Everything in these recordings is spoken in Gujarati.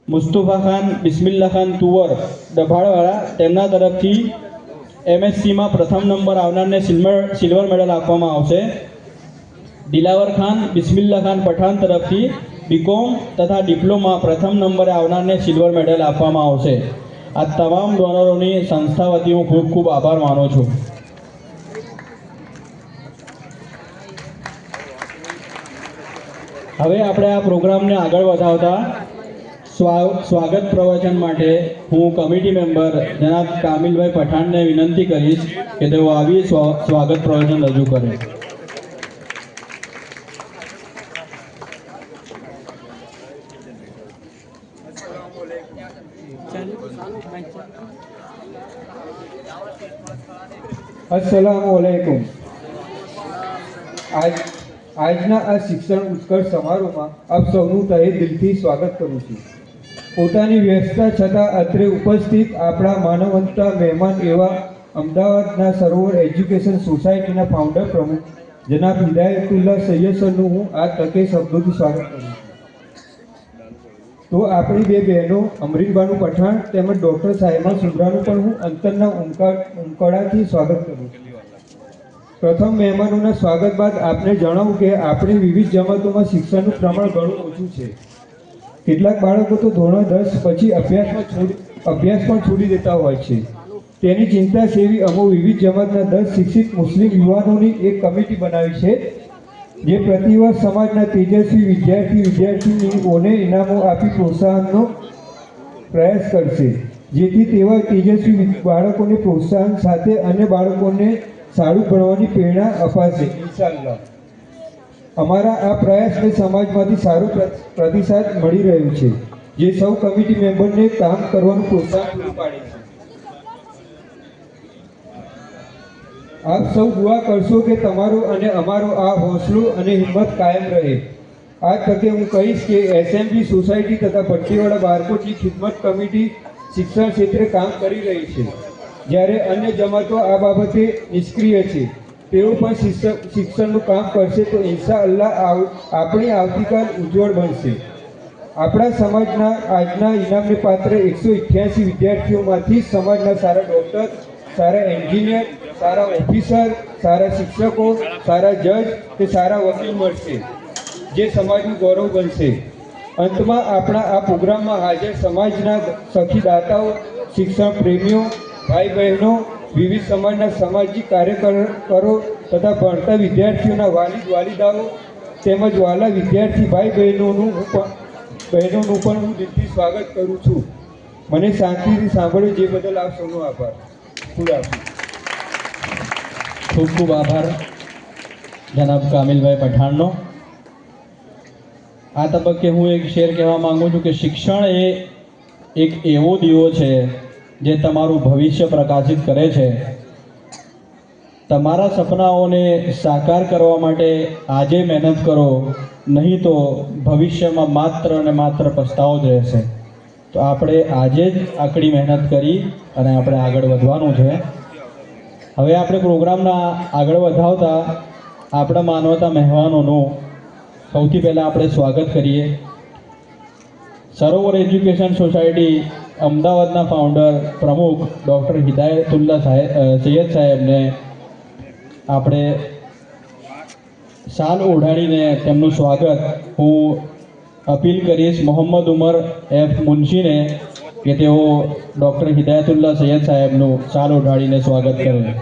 મુસ્તફા ખાન બિસ્મિલ્લા ખાન તુવર ડભાળવાળા તેમના તરફથી MSCમાં પ્રથમ નંબર આવનારને સિલ્વર મેડલ આપવામાં આવશે। દિલાવર ખાન બિસ્મિલ્લા ખાન પઠાણ તરફથી BCom તથા ડિપ્લોમા પ્રથમ નંબરે આવનારને સિલ્વર મેડલ આપવામાં આવશે। આ તમામ ડોનરોની સંસ્થા વતી હું ખૂબ ખૂબ આભાર માનું છું। હવે આપણે આ પ્રોગ્રામને આગળ વધાવતા સ્વાગત પ્રવચન માટે હું કમિટી મેમ્બર જનાબ કામિલભાઈ પઠાણને વિનંતી કરીશ કે તેઓ આવી સ્વાગત પ્રવચન રજૂ કરે। अस्सलामुअलैकुम। આજના આ શિક્ષણ ઉત્કર્ષ સમારોહમાં આપ સૌનું તહે દિલથી સ્વાગત કરું છું। પોતાની વ્યસ્તતા છતાં અત્રે ઉપસ્થિત આપણા માનવંતા મહેમાન એવા અમદાવાદના સરોવર એજ્યુકેશન સોસાયટીના ફાઉન્ડર પ્રમુખ જનાબ હિદાયતુલ્લા સૈયદ સરનું હું આ તકે શબ્દોથી સ્વાગત કરું છું। તો આપણી બે બહેનો અમરીનબાનુ પઠાણ તેમજ ડૉક્ટર સાહેબા સુંદરાનું પણ હું અંતરના ઉમકળાથી સ્વાગત કરું છું। પ્રથમ મહેમાનોના સ્વાગત બાદ આપને જણાવું કે આપણી વિવિધ જમાતોમાં શિક્ષણનું પ્રમાણ ઘણું ઓછું છે। કેટલાક બાળકો તો ધોરણ 10 પછી અભ્યાસ પણ છોડી દેતા હોય છે। તેની ચિંતા સેવી અમો વિવિધ જમાતના 10 શિક્ષિત મુસ્લિમ યુવાનોની એક કમિટી બનાવી છે, જે પ્રતિવર્ષ સમાજના તેજસ્વી વિદ્યાર્થીઓને ઇનામો આપી પ્રોત્સાહનનો પ્રયાસ કરશે, જેથી તેવા તેજસ્વી બાળકોને પ્રોત્સાહન સાથે અન્ય બાળકોને સારું ભણવાની પ્રેરણા અપાશે ઇન્શાઅલ્લાહ। અમારા આ પ્રયાસને સમાજમાંથી સારો પ્રતિસાદ મળી રહ્યો છે, જે સૌ કમિટી મેમ્બરને કામ કરવાનું પ્રોત્સાહન પૂરું પાડે છે। આપ સૌ દુઆ કરશો કે તમારો અને અમારો આ હોંસલો અને હિંમત કાયમ રહે। આ તકે હું કહીશ કે SMB સોસાયટી તથા ભટ્ટીવાડા બારકોટની ખિદમત કમિટી શિક્ષણ ક્ષેત્રે કામ કરી રહી છે, જ્યારે અન્ય જમાતો આ બાબતે નિષ્ક્રિય છે। તેઓ પણ શિક્ષણનું કામ કરશે તો ઇન્શાઅલ્લાહ આપણી આવતીકાલ ઉજ્જવળ બનશે। આપણા સમાજના આજના ઇનામને પાત્ર 188 વિદ્યાર્થીઓમાંથી સમાજના સારા ડૉક્ટર, સારા એન્જિનિયર, સારા ઓફિસર, સારા શિક્ષકો, સારા જજ કે સારા વકીલ મળશે, જે સમાજનું ગૌરવ બનશે। અંતમાં આપણા આ પ્રોગ્રામમાં હાજર સમાજના સખીદાતાઓ, શિક્ષણ પ્રેમીઓ, ભાઈ બહેનો, વિવિધ સમાજના સામાજિક કાર્યકરો તથા ભણતા વિદ્યાર્થીઓના વાલિદાઓ તેમજ વાલા વિદ્યાર્થી ભાઈ બહેનોનું પણ હું દિલથી સ્વાગત કરું છું। મને શાંતિથી સાંભળ્યું જે બદલ આપ સૌનો આભાર। ખૂબ ખૂબ આભાર જનાબ કામિલભાઈ પઠાણનો। આ તબક્કે હું એક શેર કહેવા માંગુ છું કે શિક્ષણ એ એક એવો દીવો છે જે તમારું ભવિષ્ય પ્રકાશિત કરે છે। તમારા સપનાઓને સાકાર કરવા માટે આજે મહેનત કરો, નહીં તો ભવિષ્યમાં માત્ર અને માત્ર પસ્તાવો જ રહેશે। તો આપણે આજે જ આકડી મહેનત કરી અને આપણે આગળ વધવાનું છે। હવે આપણે પ્રોગ્રામના આગળ વધાવતા આપણા માનવતા મહેમાનોનું સૌથી પહેલાં આપણે સ્વાગત કરીએ। સરોવર એજ્યુકેશન સોસાયટી અમદાવાદના ફાઉન્ડર પ્રમુખ ડૉક્ટર હિદાયતુલ્લા સૈયદ સાહેબને આપણે શાલ ઓઢાડીને તેમનું સ્વાગત હું અપીલ કરીશ મોહમ્મદ ઉમર F મુનશીને કે તેઓ ડૉક્ટર હિદાયતુલ્લા સૈયદ સાહેબનું શાલ ઓઢાડીને સ્વાગત કરે।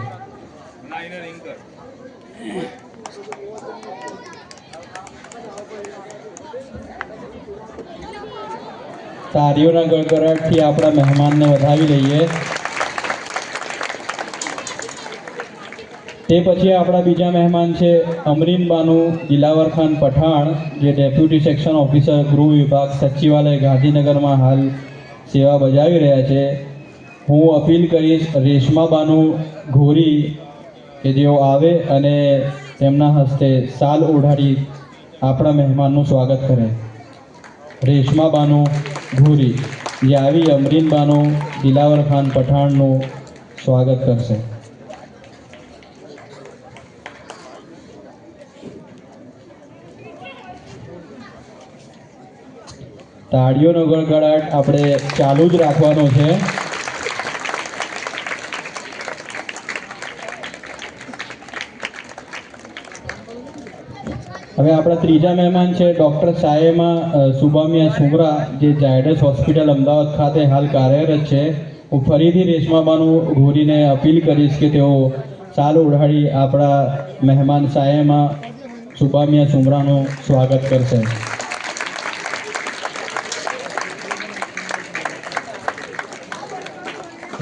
તાળીઓના ગડગડાટથી આપણા મહેમાનને વધાવી લઈએ। તે પછી આપણા બીજા મહેમાન છે અમરીનબાનુ દિલાવર ખાન પઠાણ, જે ડેપ્યુટી સેક્શન ઓફિસર ગૃહ વિભાગ સચિવાલય ગાંધીનગરમાં હાલ સેવા બજાવી રહ્યા છે। હું અપીલ કરીશ રેશમાબાનુ ઘોરી કે જેઓ આવે અને તેમના હસ્તે શાલ ઓઢાડી આપણા મહેમાનનું સ્વાગત કરે। રેશમાબાનુ ઘોરી જે આવી અમરીનબાનુ દિલાવર ખાન પઠાણનું સ્વાગત કરશે। તાળીઓનો ગડગડાટ આપણે ચાલુ જ રાખવાનો છે. હવે આપણા ત્રીજા મહેમાન છે ડૉક્ટર સાયેમા સુબામિયા સુમરા, જે ઝાયડસ હોસ્પિટલ અમદાવાદ ખાતે હાલ કાર્યરત છે. હું ફરીથી રેશમાબાનું ઘોરીને અપીલ કરીશ કે તેઓ સાલ ઓઢાડી આપણા મહેમાન સાયેમા સુબામિયા સુમરાનું સ્વાગત કરશે.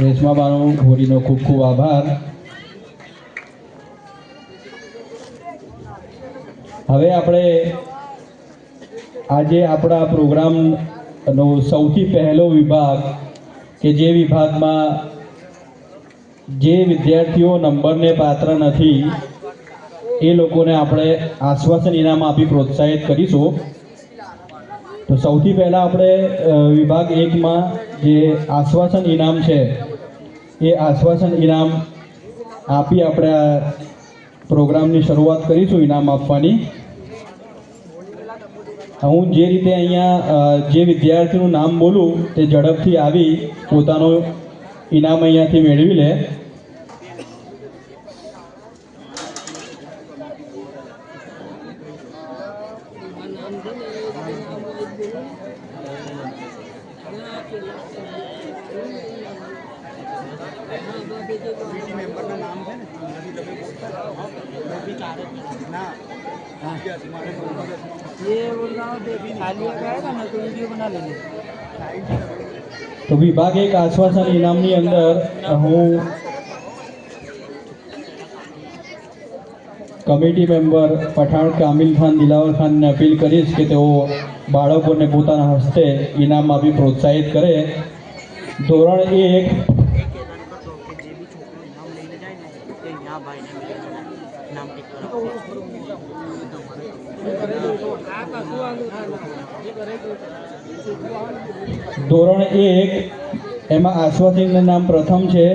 રેશમાબાનું ઘોરીનો ખૂબ ખૂબ આભાર. હવે આપણે આજે આપણા પ્રોગ્રામનો સૌથી પહેલો વિભાગ કે જે વિભાગમાં જે વિદ્યાર્થીઓ નંબરને પાત્ર નથી એ લોકોને આપણે આશ્વાસન ઇનામ આપી પ્રોત્સાહિત કરીશું. તો સૌથી પહેલાં આપણે વિભાગ 1માં જે આશ્વાસન ઇનામ છે એ આશ્વાસન ઇનામ આપી આપણે આ પ્રોગ્રામની શરૂઆત કરીશું ઇનામ આપવાની. હું જે રીતે અહીંયા જે વિદ્યાર્થીનું નામ બોલું તે ઝડપથી આવી પોતાનું ઇનામ અહીંયાથી મેળવી લે. તો વિભાગ 1 આશ્વાસન ઇનામની અંદર હું કમિટી મેમ્બર પઠાણ કામિલ ખાન દિલાવર ખાનને અપીલ કરીશ કે તેઓ બાળકોને પોતાના હસ્તે ઇનામ આપી પ્રોત્સાહિત કરે. ધોરણ 1 એમાં આશ્વાસનનું નામ પ્રથમ છે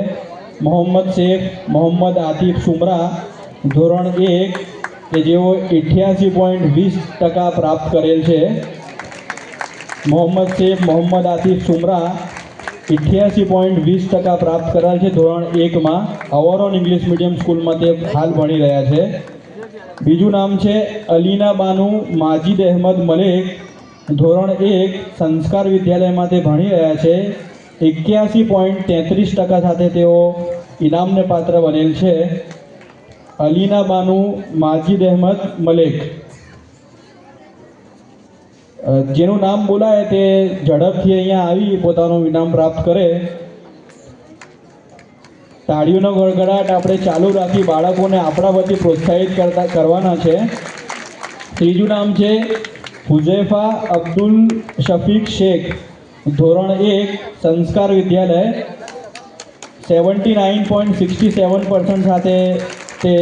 મોહમ્મદ શેખ મોહમ્મદ આતિફ સુમરા. ધોરણ 1 કે જેઓ 88.20% પ્રાપ્ત કરેલ છે. મોહમ્મદ શેખ મોહમ્મદ આતિફ સુમરા 88.20% પ્રાપ્ત કરેલ છે ધોરણ 1માં. ઓવરઓલ ઇંગ્લિશ મીડિયમ સ્કૂલમાં તે હાલ ભણી રહ્યા છે. બીજું નામ છે અલીના બાનુ માજીદ અહેમદ મલેક. ધોરણ 1 સંસ્કાર વિદ્યાલયમાં તે ભણી રહ્યા છે. 81.33% સાથે તેઓ ઇનામને પાત્ર બનેલ છે. અલીના બાનુ માજીદ અહેમદ મલેક. જેનું નામ બોલાય તે ઝડપથી અહીંયા આવી પોતાનું ઇનામ પ્રાપ્ત કરે. તાળીઓનો ગડગડાટ આપણે ચાલુ રાખી બાળકોને આપણા વતી પ્રોત્સાહિત કરવાના છે. ત્રીજું નામ છે હુઝૈફા અબ્દુલ શફીક શેખ. ધોરણ 1 સંસ્કાર વિદ્યાલય. 79.67% સાથે તે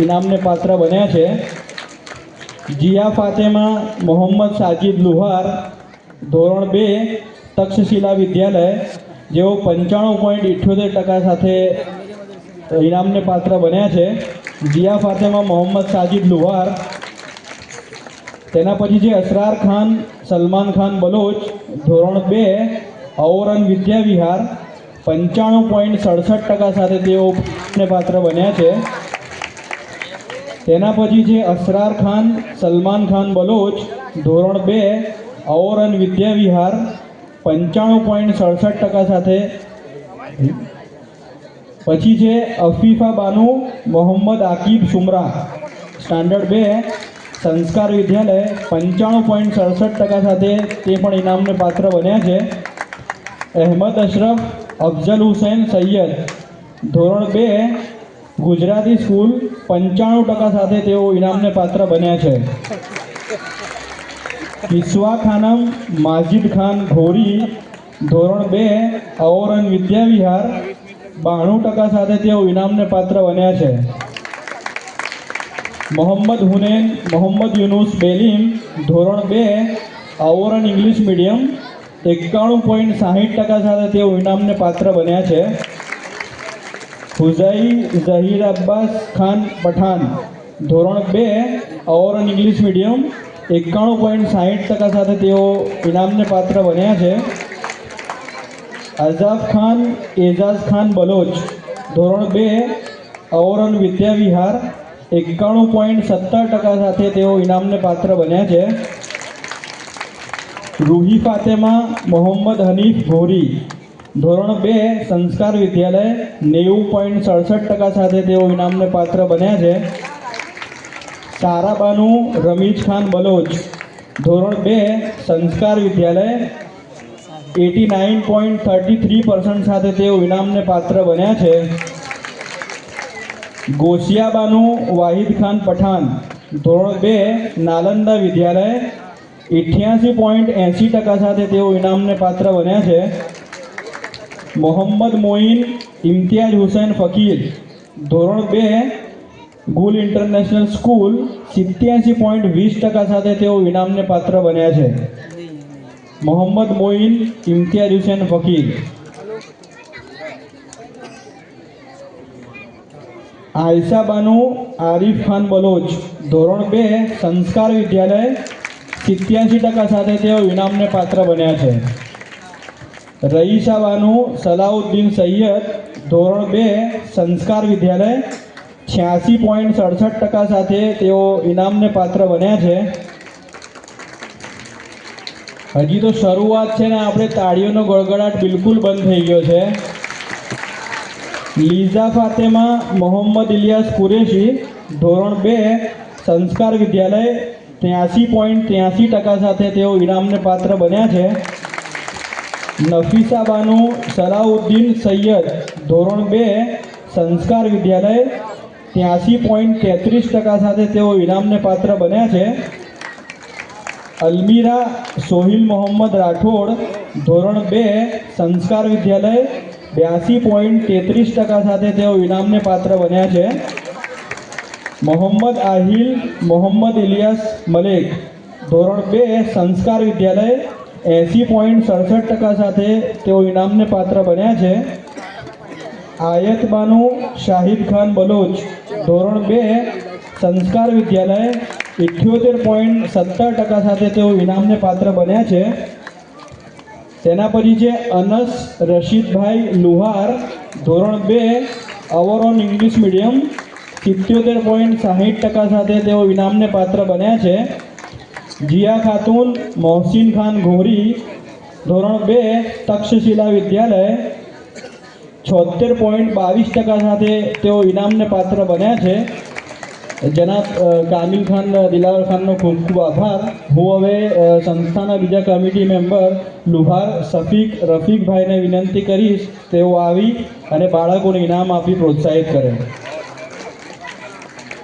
ઇનામને પાત્ર બન્યા છે. જીયા ફાતેમા મોહમ્મદ સાજિદ લુહાર. ધોરણ 2 તક્ષશિલા વિદ્યાલય, જેઓ 95.78% સાથે ઇનામને પાત્ર બન્યા છે. જીયા ફાતેમા મોહમ્મદ સાજિદ લુહાર. તેના પછી છે અસરાર ખાન સલમાન ખાન બલોચ. ધોરણ 2 ઔરન વિદ્યા વિહાર. 95.67% સાથે તેઓને પાત્ર બન્યા છે. તેના પછી છે અસરાર ખાન સલમાન ખાન બલોચ. ધોરણ 2 ઔરન વિદ્યા વિહાર. 95.67% સાથે. પછી છે અફીફા બાનુ મોહમ્મદ આકીબ સુમરા. સ્ટાન્ડર્ડ 2 સંસ્કાર વિદ્યાલય. 95.67% સાથે તે પણ ઇનામને પાત્ર બન્યા છે. અહેમદ અશરફ અફઝલ હુસૈન સૈયદ. ધોરણ 2 ગુજરાતી સ્કૂલ. 95% સાથે તેઓ ઇનામને પાત્ર બન્યા છે. કિસ્વા ખાનમ માજીદ ખાન ઘોરી. ધોરણ 2 ઔરન વિદ્યા વિહાર. 92% સાથે તેઓ ઇનામને પાત્ર બન્યા છે. મોહમ્મદ હુનૈન મોહમ્મદ યુનુસ બેલીમ. ધોરણ 2 ઔરન ઇંગ્લિશ મીડિયમ. 91.60% સાથે તેઓ ઇનામને પાત્ર બન્યા છે. હુઝાઈ ઝહીર અબ્બાસ ખાન પઠાન. ધોરણ 2 ઔરન ઇંગ્લિશ મીડિયમ. 91.60% સાથે તેઓ ઇનામને પાત્ર બન્યા છે. અઝાફ ખાન એજાઝ ખાન બલોચ, ધોરણ 2, અવરોન વિદ્યા વિહાર, 91.70% સાથે તેઓ ઇનામને પાત્ર બન્યા છે. રૂહી ફાતેમા મોહમ્મદ હનીફ ઘોરી, ધોરણ 2, સંસ્કાર વિદ્યાલય, 90.67% સાથે તેઓ ઇનામને પાત્ર બન્યા છે. સારાબાનુ રમીજ ખાન બલોચ, ધોરણ 2, સંસ્કાર વિદ્યાલય, 89.33% સાથે તેઓ ઇનામને પાત્ર બન્યા છે. ગોશિયાબાનુ વાહિદ ખાન પઠાન, ધોરણ 2, નાલંદા વિદ્યાલય, 88.80% સાથે તેઓ ઇનામને પાત્ર બન્યા છે. મોહમ્મદ મોઇન ઇમ્તિયાઝ હુસૈન ફકીર, ધોરણ 2, ગુલ ઇન્ટરનેશનલ સ્કૂલ, 87.20% સાથે તેઓ ઇનામને પાત્ર બન્યા છે. મોહમ્મદ મોઇન ઇમ્તિયાઝ હુસૈન ફકીર. આયશા બાનુ આરિફ ખાન બલોચ, ધોરણ 2, સંસ્કાર વિદ્યાલય, 87% સાથે તેઓ ઇનામને પાત્ર બન્યા છે. રઈસા બાનુ સલાઉદ્દીન સૈયદ, ધોરણ 2, સંસ્કાર વિદ્યાલય, 86.67% સાથે તેઓ ઇનામને પાત્ર બન્યા છે. હજી તો શરૂઆત છે ને આપણે તાળીઓનો ગળગળાટ બિલકુલ બંધ થઈ ગયો છે. લીઝા ફાતેમા મોહમ્મદ ઇલિયાસ કુરેશી, ધોરણ 2, સંસ્કાર વિદ્યાલય, 83.83% સાથે તેઓ ઇનામને પાત્ર બન્યા છે. નફીસા બાનુ સલાઉદ્દીન સૈયદ, ધોરણ 2, સંસ્કાર વિદ્યાલય, 83.33% સાથે તેઓ ઇનામને પાત્ર બન્યા છે. અલમીરા સોહિલ મોહમ્મદ રાઠોડ, ધોરણ 2, સંસ્કાર વિદ્યાલય, 82.33% સાથે તેઓ ઇનામને પાત્ર બન્યા છે. મોહમ્મદ આહિલ મોહમ્મદ ઇલિયાસ મલેક, ધોરણ 2, સંસ્કાર વિદ્યાલય, 80.67% સાથે તેઓ ઇનામને પાત્ર બન્યા છે. આયત બાનુ શાહિદ ખાન બલોચ, ધોરણ 2, સંસ્કાર વિદ્યાલય, 78.70% સાથે તેઓ ઇનામને પાત્ર બન્યા છે. તેના પછી છે અનસ રશીદભાઈ લુહાર, ધોરણ 2, અવરોન ઇંગ્લિશ મીડિયમ, 77.60% સાથે તેઓ ઇનામને પાત્ર બન્યા છે. જીયા ખાતુન મોહસિન ખાન ઘોરી, ધોરણ 2, તક્ષશિલા વિદ્યાલય, 76.22% સાથે તેઓ ઇનામને પાત્ર બન્યા છે. જનાબ કામિલ ખાન દિલાવર ખાનનો ખૂબ ખૂબ આભાર. હું હવે સંસ્થાના બીજા કમિટી મેમ્બર લુહાર સફીક રફીકભાઈને વિનંતી કરીશ તેઓ આવી અને બાળકોને ઇનામ આપી પ્રોત્સાહિત કરે.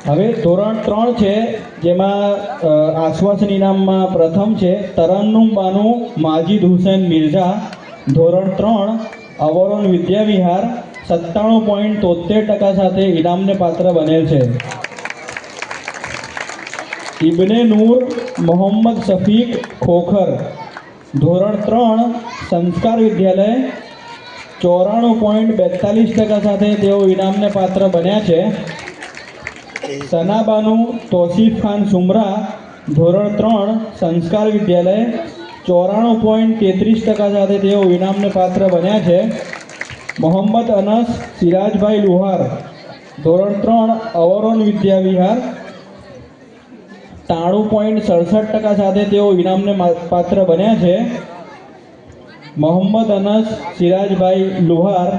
હવે ધોરણ 3 છે, જેમાં આશ્વાસન ઇનામમાં પ્રથમ છે તરન્નુમ બાનુ માજીદ હુસૈન મિર્ઝા, ધોરણ 3, અવરોન વિદ્યા વિહાર, 97.73% સાથે ઇનામને પાત્ર બનેલ છે. ઇબ્ને નૂર મોહમ્મદ શફીક ખોખર, ધોરણ 3, સંસ્કાર વિદ્યાલય, 94.42% સાથે તેઓ ઇનામને પાત્ર બન્યા છે. સનાબાનુ તોસીફ ખાન સુમરા, ધોરણ 3, સંસ્કાર વિદ્યાલય, 94.33% સાથે તેઓ ઇનામને પાત્ર બન્યા છે. મોહમ્મદ અનસ સિરાજભાઈ લુહાર, ધોરણ 3, અવરોન વિદ્યા વિહાર, 93.67% સાથે તેઓ ઇનામને પાત્ર બન્યા છે. મોહમ્મદ અનસ સિરાજભાઈ લુહાર.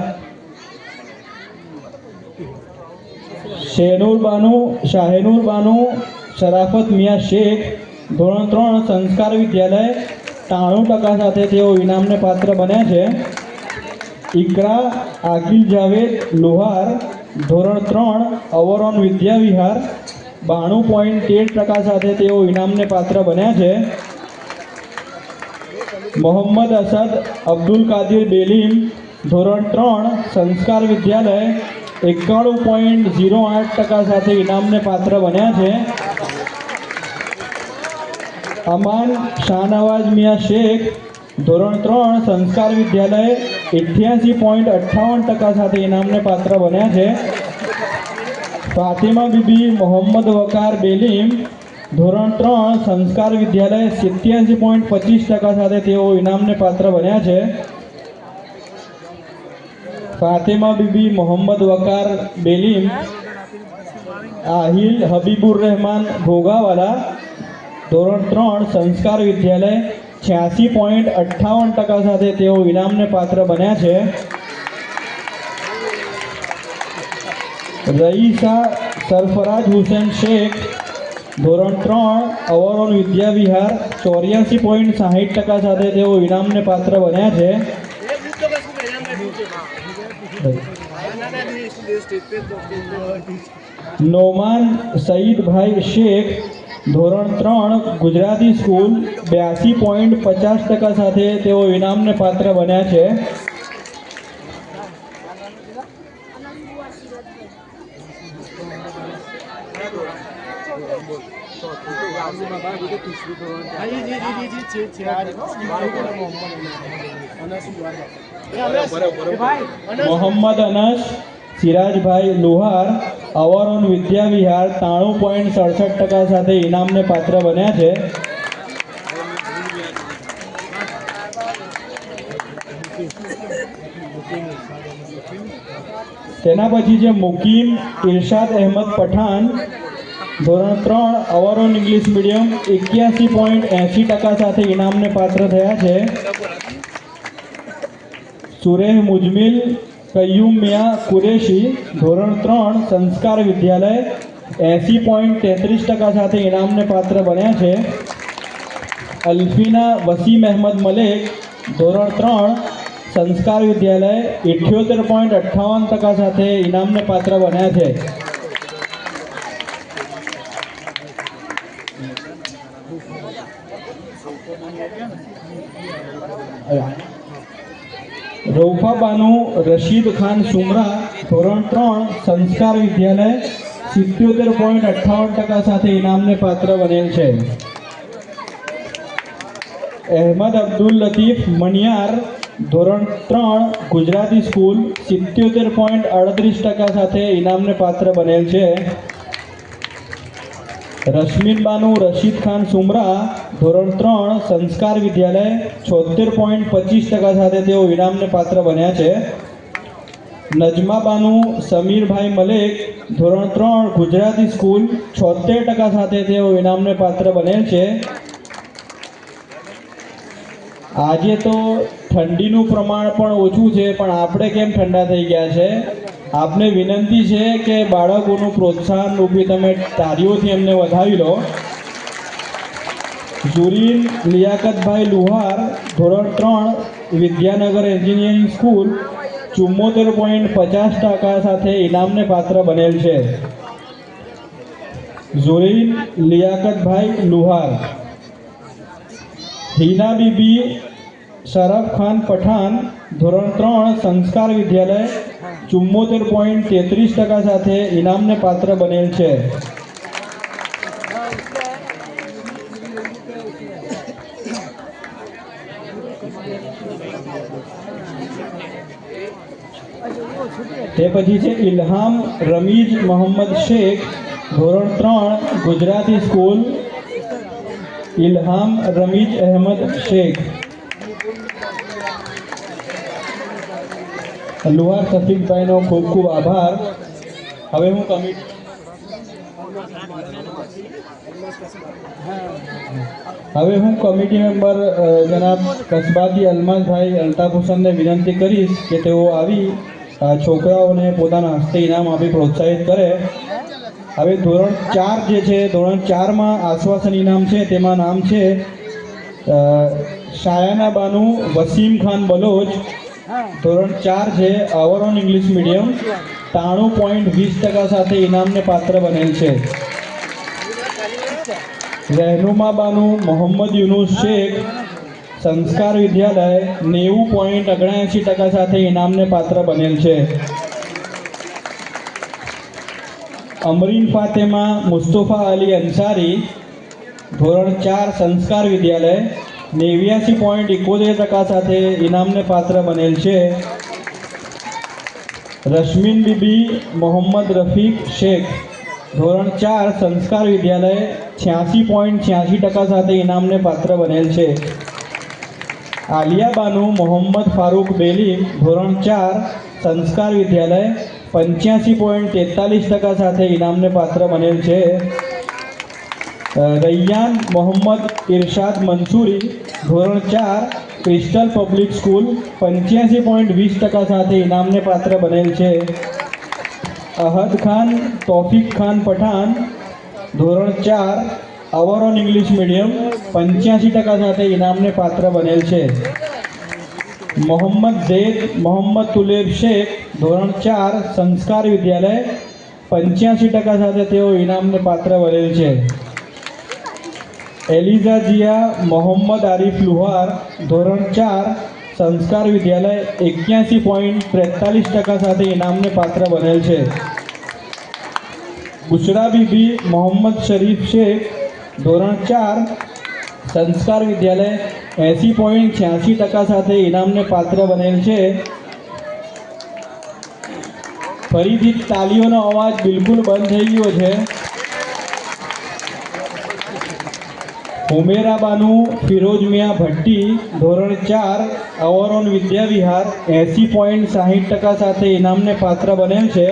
શાહેનુર બાનુ શરાફત મિયા શેખ, ધોરણ 3, સંસ્કાર વિદ્યાલય, 93% સાથે તેઓ ઇનામને પાત્ર બન્યા છે. ઇકરા આકિલ જાવેદ લુહાર, ધોરણ 3, અવરોન વિદ્યા વિહાર, 92.13% સાથે તેઓ ઇનામને પાત્ર બન્યા છે. મોહમ્મદ અસદ અબ્દુલ કાદિર બેલીમ, ધોરણ 3, સંસ્કાર વિદ્યાલય, 91.08% સાથે ઇનામને પાત્ર બન્યા છે. અમાન શાહનવાજ મિયા શેખ, ધોરણ 3, સંસ્કાર વિદ્યાલય, 88.58% સાથે ઇનામને પાત્ર બન્યા છે. ફાતિમા બીબી મોહમ્મદ વકાર બેલીમ, ધોરણ 3 સંસ્કાર વિદ્યાલય 87.25% સાથે તેઓ ઇનામને પાત્ર બન્યા છે. ફાતિમા બીબી મોહમ્મદ વકાર બેલીમ, આહિલ હબીબુર રહેમાન ભોગાવાલા, ધોરણ 3 સંસ્કાર વિદ્યાલય 86.58% સાથે તેઓ ઇનામને પાત્ર બન્યા છે. રઈસા સરફરાજ હુસેન શેખ, ધોરણ 3 અવરોન વિદ્યા વિહાર 84.60% સાથે તેઓ ઇનામને પાત્ર બન્યા છે. નોમાન સઈદભાઈ શેખ, ધોરણ 3 ગુજરાતી સ્કૂલ 82.50% સાથે તેઓ ઇનામને પાત્ર બન્યા છે. મોહમ્મદ અનસ સિરાજભાઈ લુહાર, અવરોન વિદ્યા વિહાર 93.67% સાથે ઇનામને પાત્ર બન્યા છે. તેના પછી છે મુકીમ ઇરશાદ અહેમદ પઠાણ, ધોરણ 3 અવરોન ઇંગ્લિશ મીડિયમ 81.80% સાથે ઇનામને પાત્ર થયા છે. સુરેહ મુજમિલ કય્યુમ મિયા કુરેશી, ધોરણ 3 સંસ્કાર વિદ્યાલય 80.33% સાથે ઇનામને પાત્ર બન્યા છે. અલ્ફીના વસીમ અહેમદ મલેક, ધોરણ 3 સંસ્કાર વિદ્યાલય 78.58% સાથે ઇનામને પાત્ર બન્યા છે. રૌફા બાનુ રશીદ ખાન સુમરા, ધોરણ 3 સંસ્કાર વિદ્યાલય 77.58% સાથે ઇનામને પાત્ર બનેલ છે. અહેમદ અબ્દુલ લતીફ મનિયાર, ધોરણ 3 ગુજરાતી સ્કૂલ 77.38% સાથે ઇનામને પાત્ર બનેલ છે. રશ્મિન બાનુ રશીદ ખાન સુમરા, ધોરણ 3 સંસ્કાર વિદ્યાલય 76.25% સાથે તેઓ ઇનામને પાત્ર બન્યા છે. નજમા બાનુ સમીરભાઈ મલેક, ધોરણ 3 ગુજરાતી સ્કૂલ 76% સાથે તેઓ ઇનામને પાત્ર બનેલ છે. આજે તો ઠંડીનું પ્રમાણ પણ ઓછું છે, પણ આપણે કેમ ઠંડા થઈ ગયા છે? આપને વિનંતી છે કે બાળકોનું પ્રોત્સાહન રૂપી તમે તાળીઓથી એમને વધાવી લો. ઝુરીન લિયાકતભાઈ લુહાર, ધોરણ 3 વિદ્યાનગર એન્જિનિયરિંગ સ્કૂલ 74.50% સાથે ઇનામને પાત્ર બનેલ છે. ઝુરીન લિયાકતભાઈ લુહાર. હિના બીબી શરફ ખાન પઠાણ, ધોરણ 3 સંસ્કાર વિદ્યાલય 74.33% સાથે ઇનામને પાત્ર બનેલ છે. તે પછી છે ઇલ્હામ રમીજ મોહમ્મદ શેખ, ધોરણ 3 ગુજરાતી સ્કૂલ. ઇલ્હામ રમીજ અહેમદ શેખ. લુહાર સફીકભાઈનો ખૂબ ખૂબ આભાર. હવે હું કમિટી મેમ્બર જનાબ કસબાદી અલમાઝભાઈ અલ્તાફ હુસનને વિનંતી કરીશ કે તેઓ આવી છોકરાઓને પોતાના હસ્તે ઇનામ આપી પ્રોત્સાહિત કરે. હવે ધોરણ 4 જે છે, ધોરણ 4માં આશ્વાસન ઇનામ છે, તેમાં નામ છે શાયાના બાનુ વસીમ ખાન બલોચ, ધોરણ 4 છે, અવરોન ઇંગ્લિશ મીડિયમ 93.20% સાથે ઇનામને પાત્ર બનેલ છે. રહેનુમા બાનુ મોહમ્મદ યુનુસ શેખ, સંસ્કાર વિદ્યાલય 90.79% સાથે ઇનામને પાત્ર બનેલ છે. અમરીન ફાતેમા મુસ્તફા અલી અંસારી, ધોરણ 4 સંસ્કાર વિદ્યાલય 89.71% સાથે ઇનામને પાત્ર બનેલ છે. રશ્મિન બીબી મોહમ્મદ રફીક શેખ, ધોરણ 4 સંસ્કાર વિદ્યાલય 86.86% સાથે ઇનામને પાત્ર બનેલ છે. આલિયા બાનુ મોહમ્મદ ફારૂક બેલી ધોરણ 4 સંસ્કાર વિદ્યાલય 85.43% સાથે ઇનામને પાત્ર બનેલ છે. રૈયાન મોહમ્મદ ઇરશાદ મંસૂરી ધોરણ 4 ક્રિસ્ટલ પબ્લિક સ્કૂલ 85.20% સાથે ઇનામને પાત્ર બનેલ છે. અહદ ખાન તોફિક ખાન પઠાણ ધોરણ 4 અવર ઓન ઇંગ્લિશ મીડિયમ 85% સાથે ઇનામને પાત્ર બનેલ છે. મોહમ્મદ ઝૈદ મોહમ્મદ તુલેબ શેખ ધોરણ 4 સંસ્કાર વિદ્યાલય 85% સાથે તેઓ ઇનામને પાત્ર બનેલ છે. એલિઝા જિયા મોહમ્મદ આરિફ લુહાર ધોરણ 4 સંસ્કાર વિદ્યાલય 81.43% સાથે ઇનામને પાત્ર બનેલ છે. બુશરા બીબી મોહમ્મદ શરીફ શેખ ધોરણ 4 સંસ્કાર વિદ્યાલય 80.86% સાથે ઇનામને પાત્ર બનેલ છે. ફરીથી તાલીઓનો અવાજ બિલકુલ બંધ થઈ ગયો છે. ઉમેરા બાનુ ફિરોજ મિયા ભટ્ટી ધોરણ 4 અવર ઓન વિદ્યા વિહાર 80.60% સાથે ઇનામને પાત્ર બનેલ છે.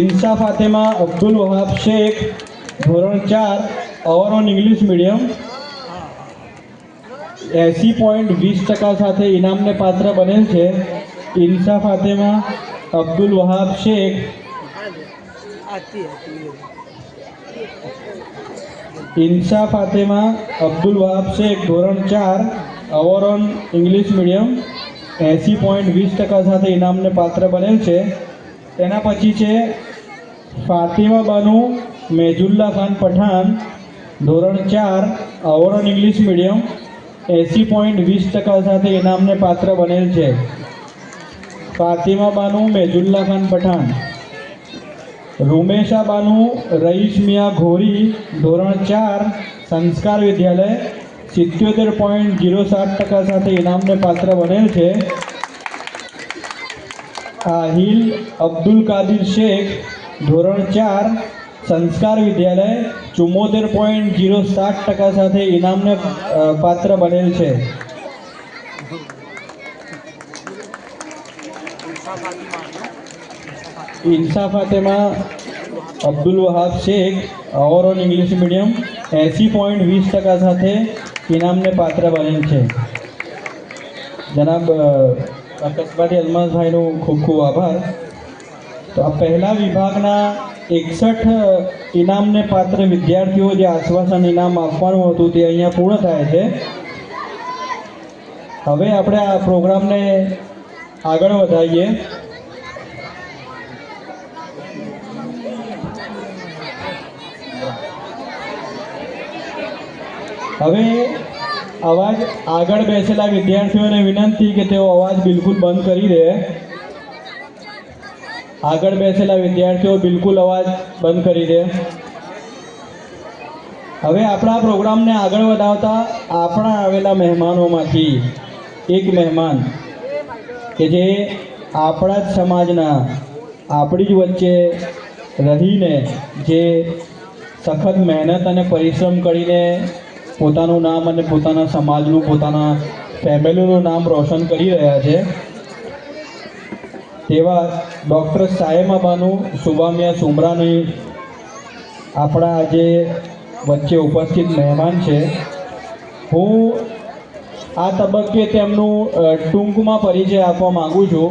ઇન્સા ફાતેમા અબ્દુલ વહાબ શેખ ધોરણ 4 અવર ઓન ઇંગ્લિશ મીડિયમ 80.20% સાથે ઇનામને પાત્ર બનેલ છે. ઇન્સા ફાતેમા અબ્દુલ વહાબ શેખ ઇન્સા ફાતેમા અબ્દુલ વહાબ શેખ ધોરણ 4 અવર ઓન ઇંગ્લિશ મીડિયમ 80.20% સાથે ઇનામને પાત્ર બનેલ છે. તેના પછી છે ફાતિમા બાનુ મેજુલ્લા ખાન પઠાણ ધોરણ 4 અવર ઓન ઇંગ્લિશ મીડિયમ 80.20% સાથે ઇનામને પાત્ર બનેલ છે. ફાતિમા બાનુ મેજુલ્લા ખાન પઠાણ. રૂમેશા બાનુ રઈસ મિયા ઘોરી ધોરણ 4 સંસ્કાર વિદ્યાલય 77.07% સાથે ઇનામને પાત્ર બનેલ છે. આહિલ અબ્દુલ કાદિર શેખ ધોરણ 4 સંસ્કાર વિદ્યાલય 74.07% સાથે ઇનામને પાત્ર બનેલ છે. Insa Fatema Abdul Wahab Shaikh our own English medium 80.20% સાથે ઇનામને પાત્ર બનેલ છે. જનાબ કસ્બાટી અલમાસભાઈનું ખૂબ ખૂબ આભાર. તો આ પહેલા વિભાગના 61 ઇનામને પાત્ર વિદ્યાર્થીઓ જે આશ્વાસન ઇનામ આપવાનું હતું તે અહીંયા પૂર્ણ થાય છે. હવે આપણે આ પ્રોગ્રામને આગળ વધારીએ. હવે અવાજ આગળ બેસેલા વિદ્યાર્થીઓને વિનંતી કે તેઓ અવાજ બિલકુલ બંધ કરી દે. આગળ બેસેલા વિદ્યાર્થીઓ બિલકુલ અવાજ બંધ કરી દે. હવે આપણા પ્રોગ્રામને આગળ વધાવતા આપણા આવેલા મહેમાનોમાંથી એક મહેમાન કે જે આપણા જ સમાજના આપણી જ વચ્ચે રહીને જે સખત મહેનત અને પરિશ્રમ કરીને પોતાનું નામ અને પોતાના સમાજનું પોતાના ફેમિલીનું નામ રોશન કરી રહ્યા છે તેવા ડૉક્ટર સાયમા બાનુ સુબામિયા સુમરાની આપણા આજે વચ્ચે ઉપસ્થિત મહેમાન છે. હું આ તબક્કે તેમનું ટૂંકમાં પરિચય આપવા માગું છું.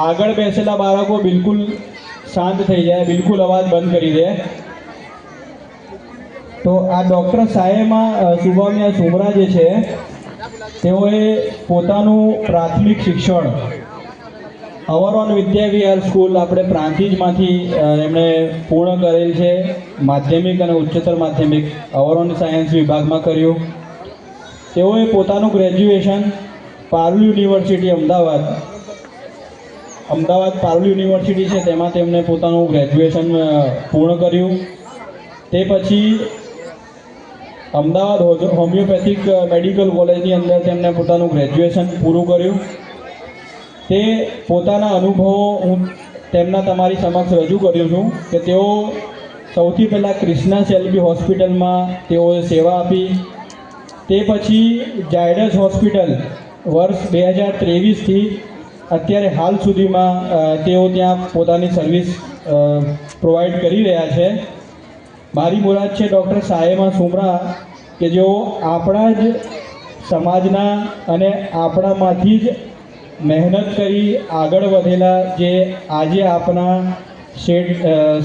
આગળ બેસેલા બાળકો બિલકુલ શાંત થઈ જાય, બિલકુલ અવાજ બંધ કરી દે. તો આ ડૉક્ટર સાયમા સુબામિયા સુમરા જે છે તેઓએ પોતાનું પ્રાથમિક શિક્ષણ અવર ઓન વિદ્યા વિહાર સ્કૂલ આપણે પ્રાંતિજમાંથી એમણે પૂર્ણ કરેલ છે. માધ્યમિક અને ઉચ્ચતર માધ્યમિક અવર ઓન સાયન્સ વિભાગમાં કર્યું. તેઓએ પોતાનું graduation Parul university Ahmedabad Parul university છે તેમાં તેમણે પોતાનું ગ્રેજ્યુએશન પૂર્ણ કર્યું. તે પછી અમદાવાદ હોમિયોપેથિક મેડિકલ કોલેજની અંદર તેમણે પોતાનું ગ્રેજ્યુએશન પૂરું કર્યું. તે પોતાના અનુભવો હું તેમના તમારી સમક્ષ રજૂ કર્યો છું કે તેઓ સૌથી પહેલાં ક્રિષ્ના સેલ્બી હોસ્પિટલમાં તેઓએ સેવા આપી. તે પછી ઝાયડસ હોસ્પિટલ વર્ષ 2023થી અત્યારે હાલ સુધીમાં તેઓ ત્યાં પોતાની સર્વિસ પ્રોવાઈડ કરી રહ્યા છે. મારી મુરાદ છે ડૉક્ટર સાયમા સુમરા કે જેઓ આપણા જ સમાજના અને આપણામાંથી જ મહેનત કરી આગળ વધેલા જે આજે આપણા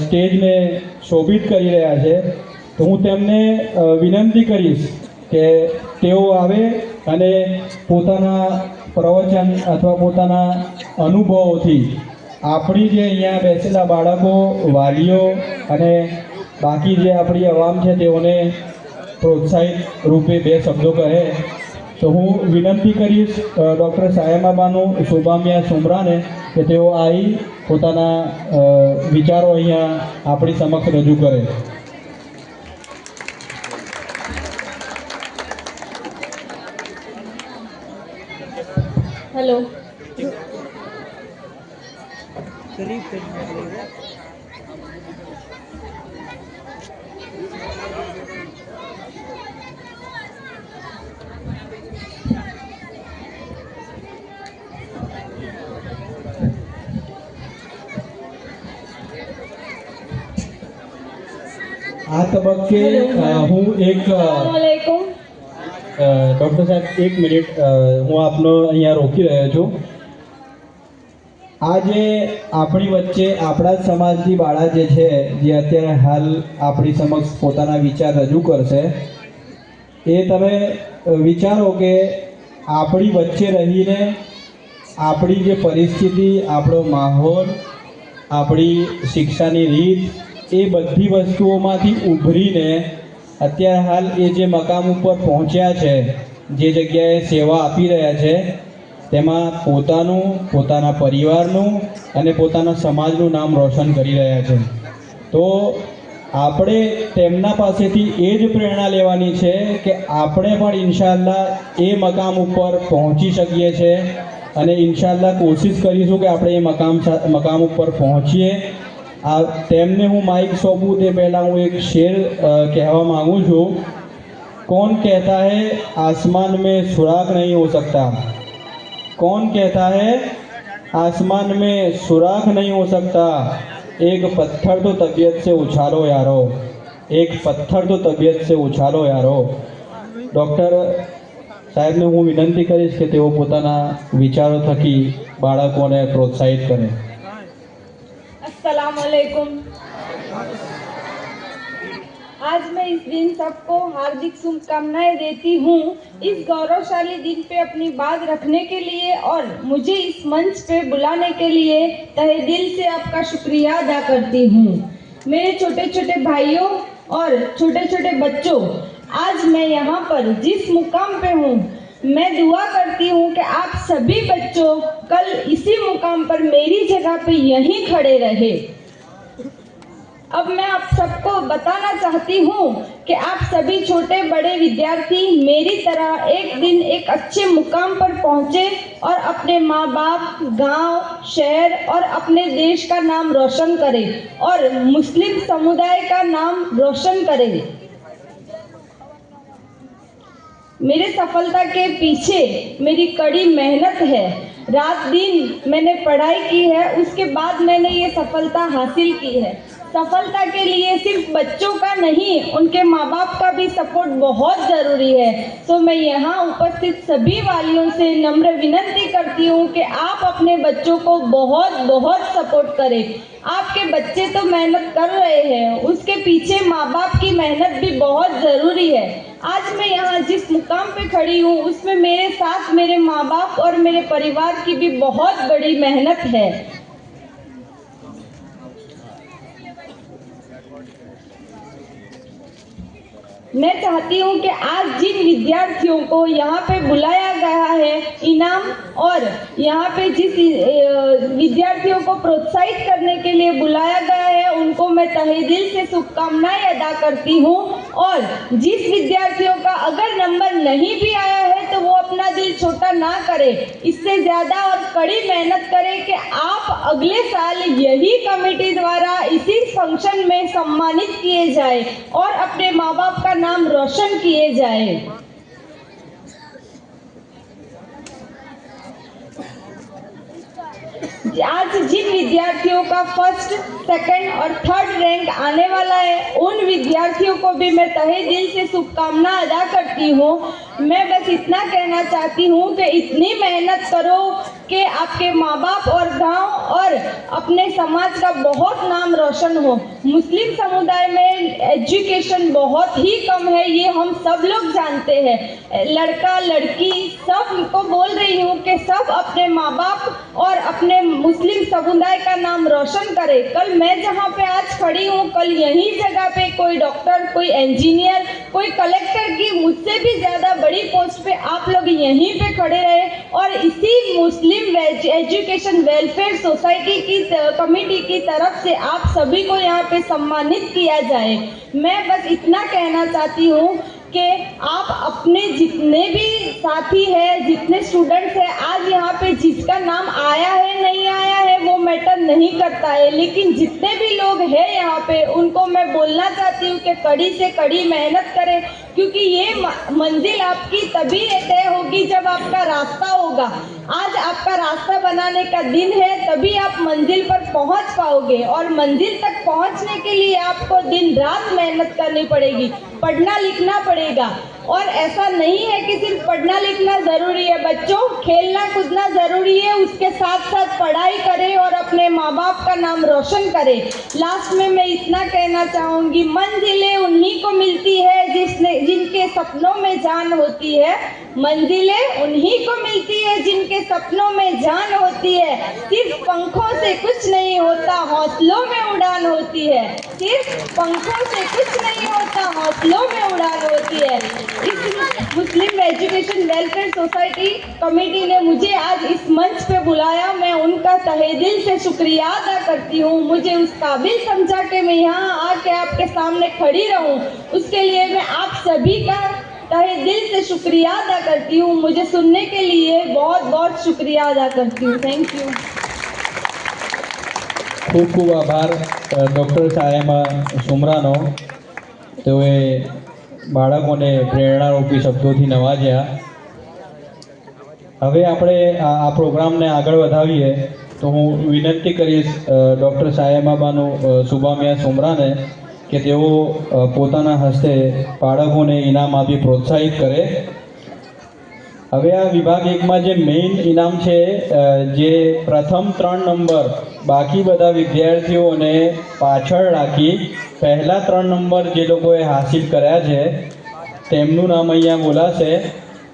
સ્ટેજને શોભિત કરી રહ્યા છે. તો હું તેમને વિનંતી કરીશ કે તેઓ આવે અને પોતાના પ્રવચન અથવા પોતાના અનુભવોથી આપણી જે અહીંયા બેસેલા બાળકો, વાલીઓ અને બાકી જે આપણી અવામ છે તેઓને પ્રોત્સાહિત રૂપે 2 શબ્દો કહે. તો હું વિનંતી કરીશ ડૉક્ટર સાયમાબાનુ શોભામિયા સુમરાને કે તેઓ આવી પોતાના વિચારો અહીંયા આપણી સમક્ષ રજૂ કરે. हेलो આ તબક્કે હું એક अस्सलामुअलैकुम। ડૉક્ટર સાહેબ 1 મિનિટ હું આપનો અહીંયા રોકી રહ્યો છું. આજે આપણી વચ્ચે આપણા જ સમાજની બાળા જે છે જે અત્યારે હાલ આપણી સમક્ષ પોતાના વિચાર રજૂ કરશે, એ તમે વિચારો કે આપણી વચ્ચે રહીને આપણી જે પરિસ્થિતિ, આપણો માહોલ, આપણી શિક્ષાની રીત, એ બધી વસ્તુઓમાંથી ઉભરીને અત્યારે હાલ એ જે મકામ ઉપર પહોંચ્યા છે, જે જગ્યાએ સેવા આપી રહ્યા છે, તેમાં પોતાનું, પોતાના પરિવારનું અને પોતાના સમાજનું નામ રોશન કરી રહ્યા છે. તો આપણે તેમના પાસેથી એ જ પ્રેરણા લેવાની છે કે આપણે પણ ઇન્શાઅલ્લાહ એ મકામ ઉપર પહોંચી શકીએ છીએ અને ઇન્શાઅલ્લાહ કોશિશ કરીશું કે આપણે એ મકામ ઉપર પહોંચીએ. તેમને હું માઇક સોંપું તે પહેલાં હું એક શેર કહેવા માગું છું. कौन कहता है आसमान में सुराख नहीं हो सकता? कौन कहता है आसमान में सुराख नहीं हो सकता? एक पत्थर तो तबीयत से उछालो यारो, एक पत्थर तो तबीयत से उछालो यारो. ડૉક્ટર સાહેબને હું વિનંતી કરીશ કે તેઓ પોતાના વિચારો થકી બાળકોને પ્રોત્સાહિત કરે. अस्सलामुअलैकुम। आज मैं इस दिन सबको हार्दिक शुभकामनाएं देती हूँ इस गौरवशाली दिन पे अपनी बात रखने के लिए और मुझे इस मंच पे बुलाने के लिए तहे दिल से आपका शुक्रिया अदा करती हूँ। मेरे छोटे छोटे भाइयों और छोटे छोटे बच्चों, आज मैं यहाँ पर जिस मुकाम पे हूँ, मैं दुआ करती हूँ कि आप सभी बच्चों कल इसी मुकाम पर मेरी जगह पे यहीं खड़े रहे। अब मैं आप सबको बताना चाहती हूँ कि आप सभी छोटे बड़े विद्यार्थी मेरी तरह एक दिन एक अच्छे मुकाम पर पहुँचे और अपने माँ बाप, गांव, शहर और अपने देश का नाम रोशन करें और मुस्लिम समुदाय का नाम रोशन करें। मेरे सफलता के पीछे मेरी कड़ी मेहनत है। रात दिन मैंने पढ़ाई की है, उसके बाद मैंने ये सफलता हासिल की है। सफलता के लिए सिर्फ बच्चों का नहीं, उनके माँ बाप का भी सपोर्ट बहुत ज़रूरी है। तो मैं यहाँ उपस्थित सभी वालियों से नम्र विनती करती हूँ कि आप अपने बच्चों को बहुत बहुत सपोर्ट करें। आपके बच्चे तो मेहनत कर रहे हैं, उसके पीछे माँ बाप की मेहनत भी बहुत ज़रूरी है। आज मैं यहाँ जिस मुकाम पे खड़ी हूँ उसमें मेरे साथ मेरे माँ बाप और मेरे परिवार की भी बहुत बड़ी मेहनत है। मैं चाहती हूँ कि आज जिन विद्यार्थियों को यहाँ पे बुलाया गया है इनाम और यहाँ पे जिस विद्यार्थियों को प्रोत्साहित करने के लिए बुलाया गया है, उनको मैं तहे दिल से शुभकामनाएं अदा करती हूँ और जिस विद्यार्थियों का अगर नंबर नहीं भी आया है तो वो अपना दिल छोटा ना करे, इससे ज़्यादा और कड़ी मेहनत करे कि आप अगले साल यही कमेटी द्वारा इसी फंक्शन में सम्मानित किए जाए और अपने माँ बाप का नाम रोशन किए जाए। आज जिन विद्यार्थियों का फर्स्ट, सेकंड और थर्ड रैंक आने वाला है, उन विद्यार्थियों को भी मैं तहे दिल से शुभकामना अदा करती हूँ। मैं बस इतना कहना चाहती हूँ कि इतनी मेहनत करो कि आपके माँ बाप और गांव और अपने समाज का बहुत नाम रोशन हो। मुस्लिम समुदाय में एजुकेशन बहुत ही कम है, ये हम सब लोग जानते हैं। लड़का लड़की सबको बोल रही हूँ कि सब अपने माँ बाप और अपने मुस्लिम समुदाय का नाम रोशन करे। कल मैं जहाँ पे आज खड़ी हूँ, कल यही जगह पे कोई डॉक्टर, कोई इंजीनियर, कोई कलेक्टर की मुझसे भी ज़्यादा बड़ी पोस्ट पे आप लोग यहीं पे खड़े रहे और इसी मुस्लिम एजुकेशन वेलफेयर सोसाइटी की कमेटी की तरफ से आप सभी को यहाँ पे सम्मानित किया जाए। मैं बस इतना कहना चाहती हूँ कि आप अपने जितने भी साथी हैं, जितने स्टूडेंट्स हैं, आज यहाँ पे जिसका नाम आया है नहीं आया है वो मैटर नहीं करता है, लेकिन जितने भी लोग हैं यहाँ पे उनको मैं बोलना चाहती हूँ कि कड़ी से कड़ी मेहनत करें, क्योंकि ये मंजिल आपकी तभी तय होगी जब आपका रास्ता होगा। आज आपका रास्ता बनाने का दिन है, तभी आप मंजिल पर पहुंच पाओगे और मंजिल तक पहुंचने के लिए आपको दिन रात मेहनत करनी पड़ेगी, पढ़ना लिखना पड़ेगा। और ऐसा नहीं है कि सिर्फ पढ़ना लिखना ज़रूरी है, बच्चों खेलना कूदना ज़रूरी है, उसके साथ साथ पढ़ाई करें और अपने माँ बाप का नाम रोशन करें। लास्ट में मैं इतना कहना चाहूँगी, मंजिलें उन्हीं को मिलती है जिनके सपनों में जान होती है। मंजिलें उन्हीं को मिलती है जिनके सपनों में जान होती है। सिर्फ पंखों से कुछ नहीं होता, हौसलों में उड़ान होती है। सिर्फ पंखों से कुछ नहीं होता, हौसलों में उड़ान होती है। इस मुस्लिम एजुकेशन वेलफेयर सोसाइटी कमेटी ने मुझे आज इस मंच पे बुलाया, मैं उनका तहे दिल से शुक्रिया अदा करती हूँ। मुझे उस काबिल समझा कि मैं यहाँ आके आपके सामने खड़ी रहूँ, उसके लिए मैं आप सभी का तहे दिल से शुक्रिया अदा करती हूँ। मुझे सुनने के लिए बहुत बहुत शुक्रिया अदा करती हूँ। Thank you. ખૂબ ખૂબ આભાર ડૉક્ટર સાયમા સુમરાનો, તેઓએ બાળકોને પ્રેરણારૂપી શબ્દોથી નવાજ્યા। હવે આપણે આ પ્રોગ્રામને આગળ વધાવીએ તો હું વિનંતી કરીશ ડૉક્ટર સાયમાબાનું સુબામિયા સુમરાને કે તેઓ પોતાના હસ્તે બાળકોને ઇનામ આપી પ્રોત્સાહિત કરે। હવે આ વિભાગ એકમાં જે મેઇન ઇનામ છે, જે પ્રથમ 3 નંબર બાકી બધા વિદ્યાર્થીઓને પાછળ રાખી પહેલા 3 નંબર જે લોકોએ હાસિલ કર્યા છે તેમનું નામ અહીંયા બોલાશે,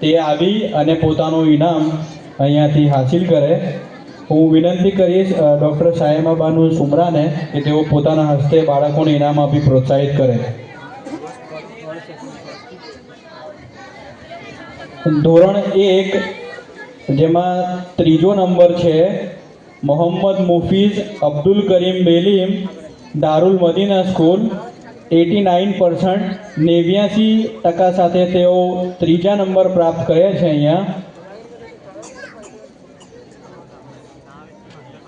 તે આવી અને પોતાનું ઇનામ અહીંયાથી હાસિલ કરે। હું વિનંતી કરીશ ડૉક્ટર સાયમાબાનુ સુમરાને કે તેઓ પોતાના હસ્તે બાળકોને ઇનામ આપી પ્રોત્સાહિત કરે। ધોરણ 1 જેમાં ત્રીજો નંબર છે મોહમ્મદ મુફીઝ અબ્દુલ કરીમ બેલીમ, દારુલ મદીના સ્કૂલ, 89%, 89% સાથે તેઓ ત્રીજા નંબર પ્રાપ્ત કર્યા છે। અહીંયા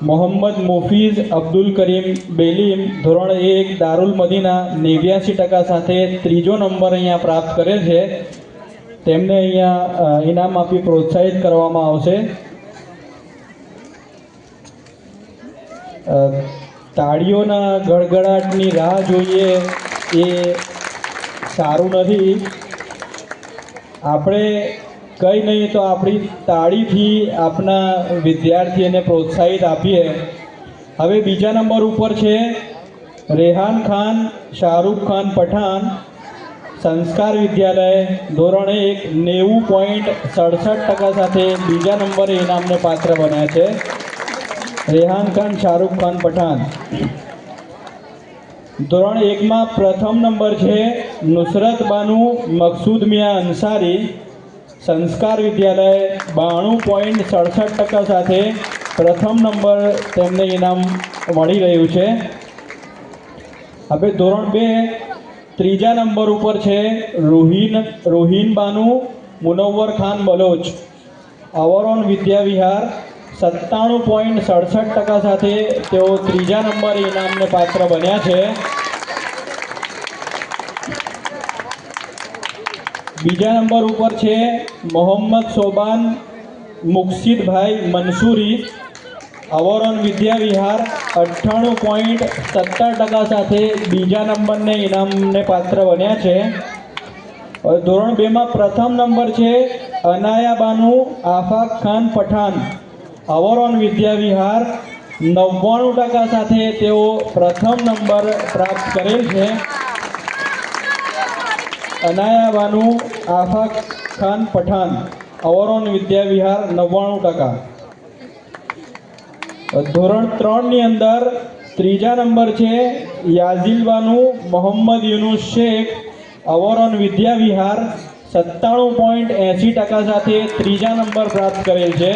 મોહમ્મદ મુફીઝ અબ્દુલ કરીમ બેલીમ, ધોરણ 1, દારુલ મદીના, 89% સાથે ત્રીજો નંબર અહીંયા પ્રાપ્ત કરે છે। તેમને અહીંયા ઇનામ આપી પ્રોત્સાહિત કરવામાં આવશે। તાળીઓના ગડગડાટની રાહ જોઈએ એ સારું નથી। આપણે કંઈ નહીં તો આપણી તાળીથી આપણા વિદ્યાર્થીઓને પ્રોત્સાહિત આપીએ। હવે બીજા નંબર ઉપર છે રેહાન ખાન શાહરૂખ ખાન પઠાણ, સંસ્કાર વિદ્યાલય, ધોરણ 1, 90.67% સાથે બીજા નંબરે ઇનામને પાત્ર બન્યા છે। રેહાન ખાન શાહરૂખ ખાન પઠાણ। ધોરણ 1માં પ્રથમ નંબર છે નુસરત બાનુ મકસૂદ મિયા અંસારી, સંસ્કાર વિદ્યાલય, 92.67% સાથે પ્રથમ નંબર તેમને ઇનામ મળી રહ્યું છે। હવે ધોરણ 2 ત્રીજા નંબર ઉપર છે રોહિન બાનુ મુનવ્વર ખાન બલોચ, અવરોન વિદ્યા વિહાર 97.67% સાથે તેઓ ત્રીજા નંબરે ઇનામને પાત્ર બન્યા છે. બીજા નંબર ઉપર છે મોહમ્મદ સોબાન મુકસિદભાઈ મંસૂરી, અવરોન વિદ્યા વિહાર 98.17% સાથે બીજા નંબરને ઇનામને પાત્ર બન્યા છે. ધોરણ 2માં પ્રથમ નંબર છે અનાયા બાનુ આફાક ખાન પઠાણ, અવરોન વિદ્યા વિહાર 99% સાથે તેઓ પ્રથમ નંબર પ્રાપ્ત કરેલ છે. અનાયા બાનુ આફાક ખાન પઠાણ, અવરોન વિદ્યા વિહાર 99%. ધોરણ 3ની અંદર ત્રીજા નંબર છે યાઝિલ બાનુ મોહમ્મદ યુનુસ શેખ, અવરોન વિદ્યા વિહાર 97.80% સાથે ત્રીજા નંબર પ્રાપ્ત કરેલ છે.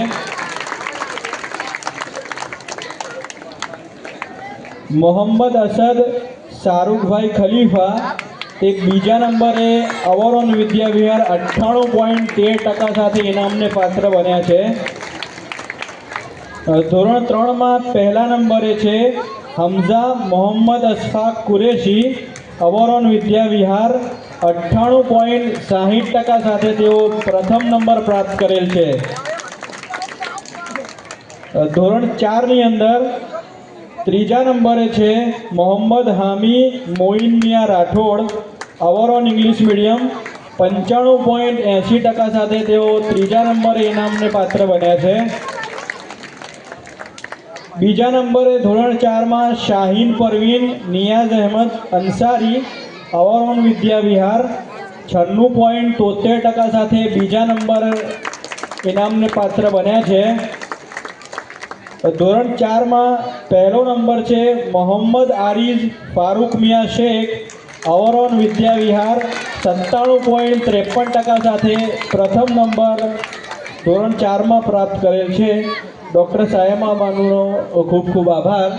મોહમ્મદ અસદ શાહરુખભાઈ ખલીફા તે બીજા નંબરે અવરોન વિદ્યા વિહાર 98.13% સાથે ઇનામને પાત્ર બન્યા છે. ધોરણ 3માં પહેલા નંબરે છે હમઝા મોહમ્મદ અશફાક કુરેશી, અવરોન વિદ્યા વિહાર 98.60% સાથે તેઓ પ્રથમ નંબર પ્રાપ્ત કરેલ છે. ધોરણ 4ની અંદર ત્રીજા નંબરે છે Mohammad Hami Moin Miya Rathod, our own English medium 95.80% સાથે તેઓ ત્રીજા નંબરે ઇનામને પાત્ર બન્યા છે. બીજા નંબરે ધોરણ 4માં શાહીન પરવીન નિયાઝ અહેમદ અંસારી, અવરોન વિદ્યા વિહાર 96.73% સાથે બીજા નંબર ઇનામને પાત્ર બન્યા છે. ધોરણ 4માં પહેલો નંબર છે મોહમ્મદ આરિઝ ફારૂક મિયા શેખ, અવરોન વિદ્યા વિહાર 97.53% સાથે પ્રથમ નંબર ધોરણ 4માં પ્રાપ્ત કરેલ છે. ડૉક્ટર સાયમા બાનુનો ખૂબ ખૂબ આભાર.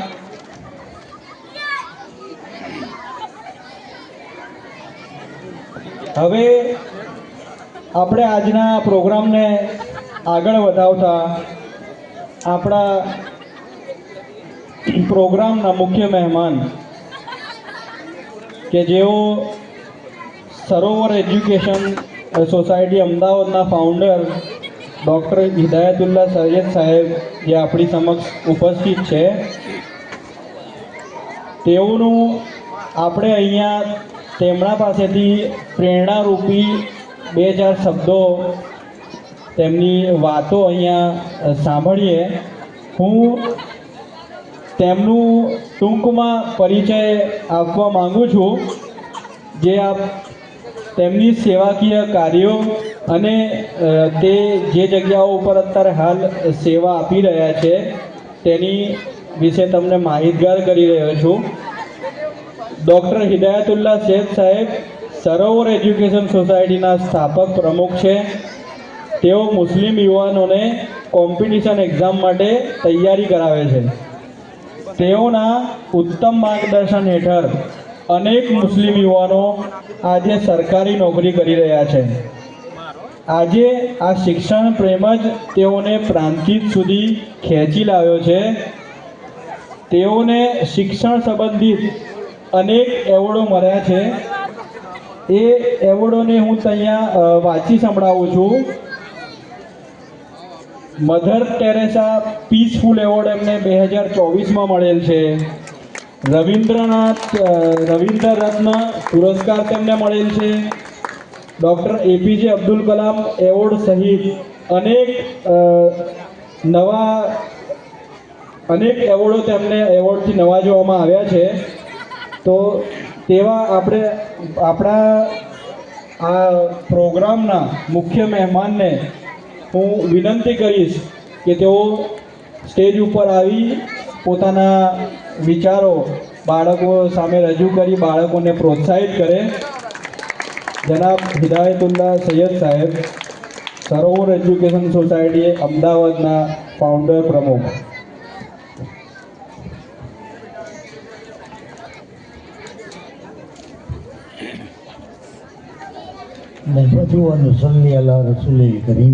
હવે આપણે આજના પ્રોગ્રામને આગળ વધાવતા આપણા પ્રોગ્રામના મુખ્ય મહેમાન કે જેઓ સરોવર એજ્યુકેશન સોસાયટી અમદાવાદના ફાઉન્ડર ડૉક્ટર હિદાયતુલ્લા સૈયદ સાહેબ જે આપણી સમક્ષ ઉપસ્થિત છે, તેઓનું આપણે અહીંયા તેમના પાસેથી પ્રેરણારૂપી 2-4 શબ્દો તેમની વાતો અહીંયા સાંભળીએ. હું તેમનું ટૂંકમાં પરિચય આપવા માગું છું, જે આપ તેમની સેવાકીય કાર્યો અને તે જે જગ્યાઓ ઉપર અત્યારે હાલ સેવા આપી રહ્યા છે તેની વિશે તમને માહિતગાર કરી રહ્યો છું. ડૉક્ટર હિદાયતુલ્લા સૈયદ સાહેબ સરોવર એજ્યુકેશન સોસાયટીના સ્થાપક પ્રમુખ છે. તેઓ મુસ્લિમ યુવાનોને કોમ્પિટિશન એક્ઝામ માટે તૈયારી કરાવે છે. તેઓના ઉત્તમ માર્ગદર્શન હેઠળ અનેક મુસ્લિમ યુવાનો આજે સરકારી નોકરી કરી રહ્યા છે. આજે આ શિક્ષણ પ્રેમ જ તેઓને પ્રાંતિજ સુધી ખેંચી લાવ્યો છે. તેઓને શિક્ષણ સંબંધિત અનેક એવોર્ડો મળ્યા છે. એ એવોર્ડોને હું અહીંયા વાંચી સંભળાવું છું. મધર ટેરેસા પીસફુલ એવોર્ડ એમને 2024માં મળેલ છે. રવિન્દ્ર રત્ન પુરસ્કાર તેમને મળેલ છે. Doctor APJ Abdul Kalam award સહિત અનેક એવોર્ડો તેમને એવોર્ડથી નવાજવામાં આવ્યા છે. તો તેવા આપણા આ પ્રોગ્રામના મુખ્ય મહેમાનને હું વિનંતી કરીશ કે તેઓ સ્ટેજ ઉપર આવી પોતાના વિચારો બાળકો સામે રજૂ કરી બાળકોને પ્રોત્સાહિત કરે. જનાબ હિદાયતુલ્લા સૈયદ સાહેબ, સરોવર એજ્યુકેશન સોસાયટી અમદાવાદના ફાઉન્ડર પ્રમુખ. नहमदुहु व नुसल्ली अला रसूलिल करीम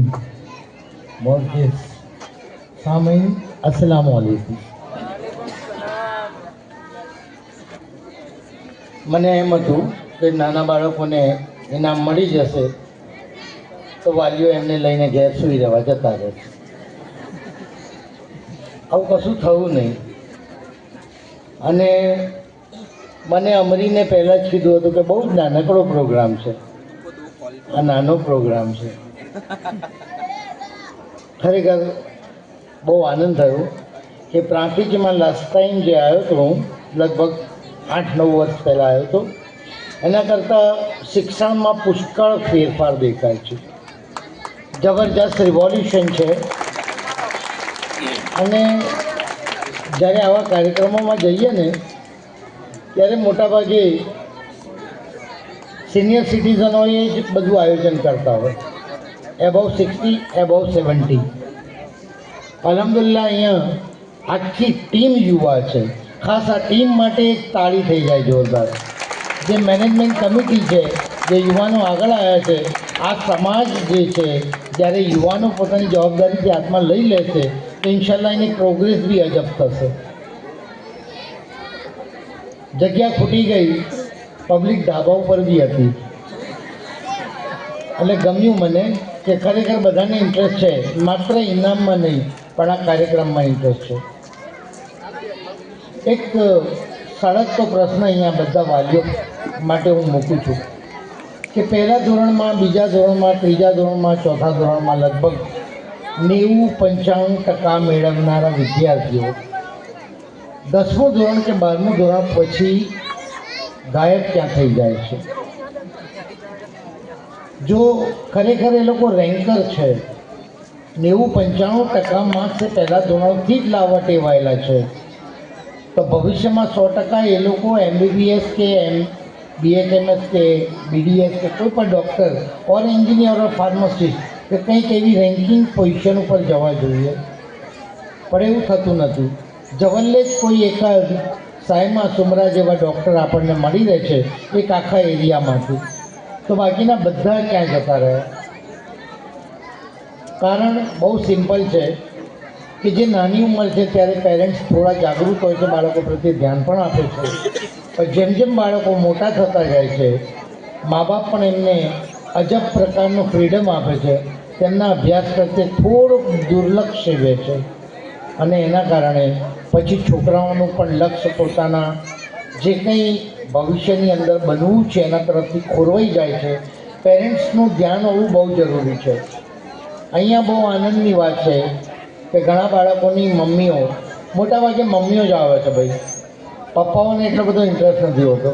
मोअज़्ज़िज़ सामीन अस्सलामु अलैकुम। મને એમ હતું કે નાના બાળકોને ઇનામ મળી જશે તો વાલીઓ એમને લઈને ઘેર સૂઈ રહેવા જતા રહેશે. આવું કશું થયું નહીં. અને મને અમરીને પહેલાં જ કીધું હતું કે બહુ જ નાનકડો પ્રોગ્રામ છે, આ નાનો પ્રોગ્રામ છે. ખરેખર બહુ આનંદ થયો કે પ્રાંતિજમાં લાસ્ટ ટાઈમ જે આવ્યો હતો હું લગભગ 8-9 વર્ષ પહેલાં આવ્યો હતો, એના કરતાં શિક્ષણમાં પુષ્કળ ફેરફાર દેખાય છે. જબરજસ્ત રિવોલ્યુશન છે. અને જ્યારે આવા કાર્યક્રમોમાં જઈએ ને ત્યારે મોટાભાગે સિનિયર સિટીઝનોએ જ બધું આયોજન કરતા હોય, એબવ 60, એબવ 70. અલ્હમ્દુલિલ્લાહ અહીંયા આખી ટીમ યુવા છે. ખાસ આ ટીમ માટે એક તાળી થઈ જાય જોરદાર. જે મેનેજમેન્ટ કમિટી છે, જે યુવાનો આગળ આવ્યા છે, આ સમાજ જે છે જ્યારે યુવાનો પોતાની જવાબદારીથી હાથમાં લઈ લે છે તો ઇન્શાલ્લાહ એની પ્રોગ્રેસ બી અજબ થશે. જગ્યા ખૂટી ગઈ, પબ્લિક ધાબા ઉપર બી હતી. એટલે ગમ્યું મને કે ખરેખર બધાને ઇન્ટરેસ્ટ છે, માત્ર ઇનામમાં નહીં પણ આ કાર્યક્રમમાં ઇન્ટરેસ્ટ છે. એક સળગતો પ્રશ્ન અહીંયા બધા વાલીઓ માટે હું મૂકું છું કે પહેલા ધોરણમાં, બીજા ધોરણમાં, ત્રીજા ધોરણમાં, ચોથા ધોરણમાં લગભગ 90-95% મેળવનારા વિદ્યાર્થીઓ 10મું ધોરણ કે 12મું ધોરણ પછી ગાયબ ક્યાં થઈ જાય છે. જો ખરેખર એ લોકો રેન્કર છે, 90-95% માર્ક્સ એ પહેલા ધોરણથી જ લાવવા ટેવાયેલા છે, તો ભવિષ્યમાં 100% એ લોકો MBBS કે BHMS કે BDS કે કોઈ પણ ડૉક્ટર ઓર એન્જિનિયર ઓર ફાર્માસિસ્ટ કે કંઈક એવી રેન્કિંગ પોઝિશન ઉપર જવા જોઈએ. પણ એવું થતું નથી. જવલ્લે જ કોઈ એકાદ સાયમા સુમરા જેવા ડૉક્ટર આપણને મળી રહે છે એક આખા એરિયામાંથી, તો બાકીના બધા ક્યાં જતા રહ્યા? કારણ બહુ સિમ્પલ છે કે જે નાની ઉંમર છે ત્યારે પેરેન્ટ્સ થોડા જાગૃત હોય છે, બાળકો પ્રત્યે ધ્યાન પણ આપે છે. પણ જેમ જેમ બાળકો મોટા થતા જાય છે, મા બાપ પણ એમને અજબ પ્રકારનું ફ્રીડમ આપે છે, તેમના અભ્યાસ પ્રત્યે થોડુંક દુર્લક્ષ સેવે છે. અને એના કારણે પછી છોકરાઓનું પણ લક્ષ્ય પોતાના જે કંઈ ભવિષ્યની અંદર બનવું છે એના તરફથી ખોરવાઈ જાય છે. પેરેન્ટ્સનું ધ્યાન હોવું બહુ જરૂરી છે. અહીંયા બહુ આનંદની વાત છે કે ઘણા બાળકોની મમ્મીઓ, મોટાભાગે મમ્મીઓ જ આવે છે ભાઈ, પપ્પાઓને એટલો બધો ઇન્ટરેસ્ટ નથી હોતો.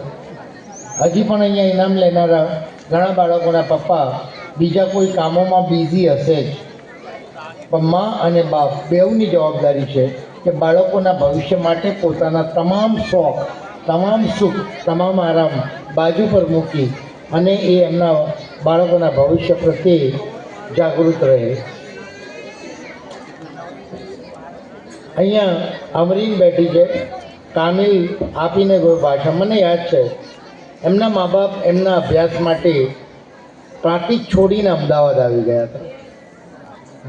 હજી પણ અહીંયા ઇનામ લેનારા ઘણા બાળકોના પપ્પા બીજા કોઈ કામોમાં બિઝી હશે જ, પણ મા અને બાપ બેઉની જવાબદારી છે કે બાળકોના ભવિષ્ય માટે પોતાના તમામ શોખ, તમામ સુખ, તમામ આરામ બાજુ પર મૂકી અને એ એમના બાળકોના ભવિષ્ય પ્રત્યે જાગૃત રહે. અહીંયા અમરીન બેઠી છે, કામિલ આપીને કોઈ ભાષા મને યાદ છે. એમના મા બાપ એમના અભ્યાસ માટે પ્રાંતિજ છોડીને અમદાવાદ આવી ગયા હતા.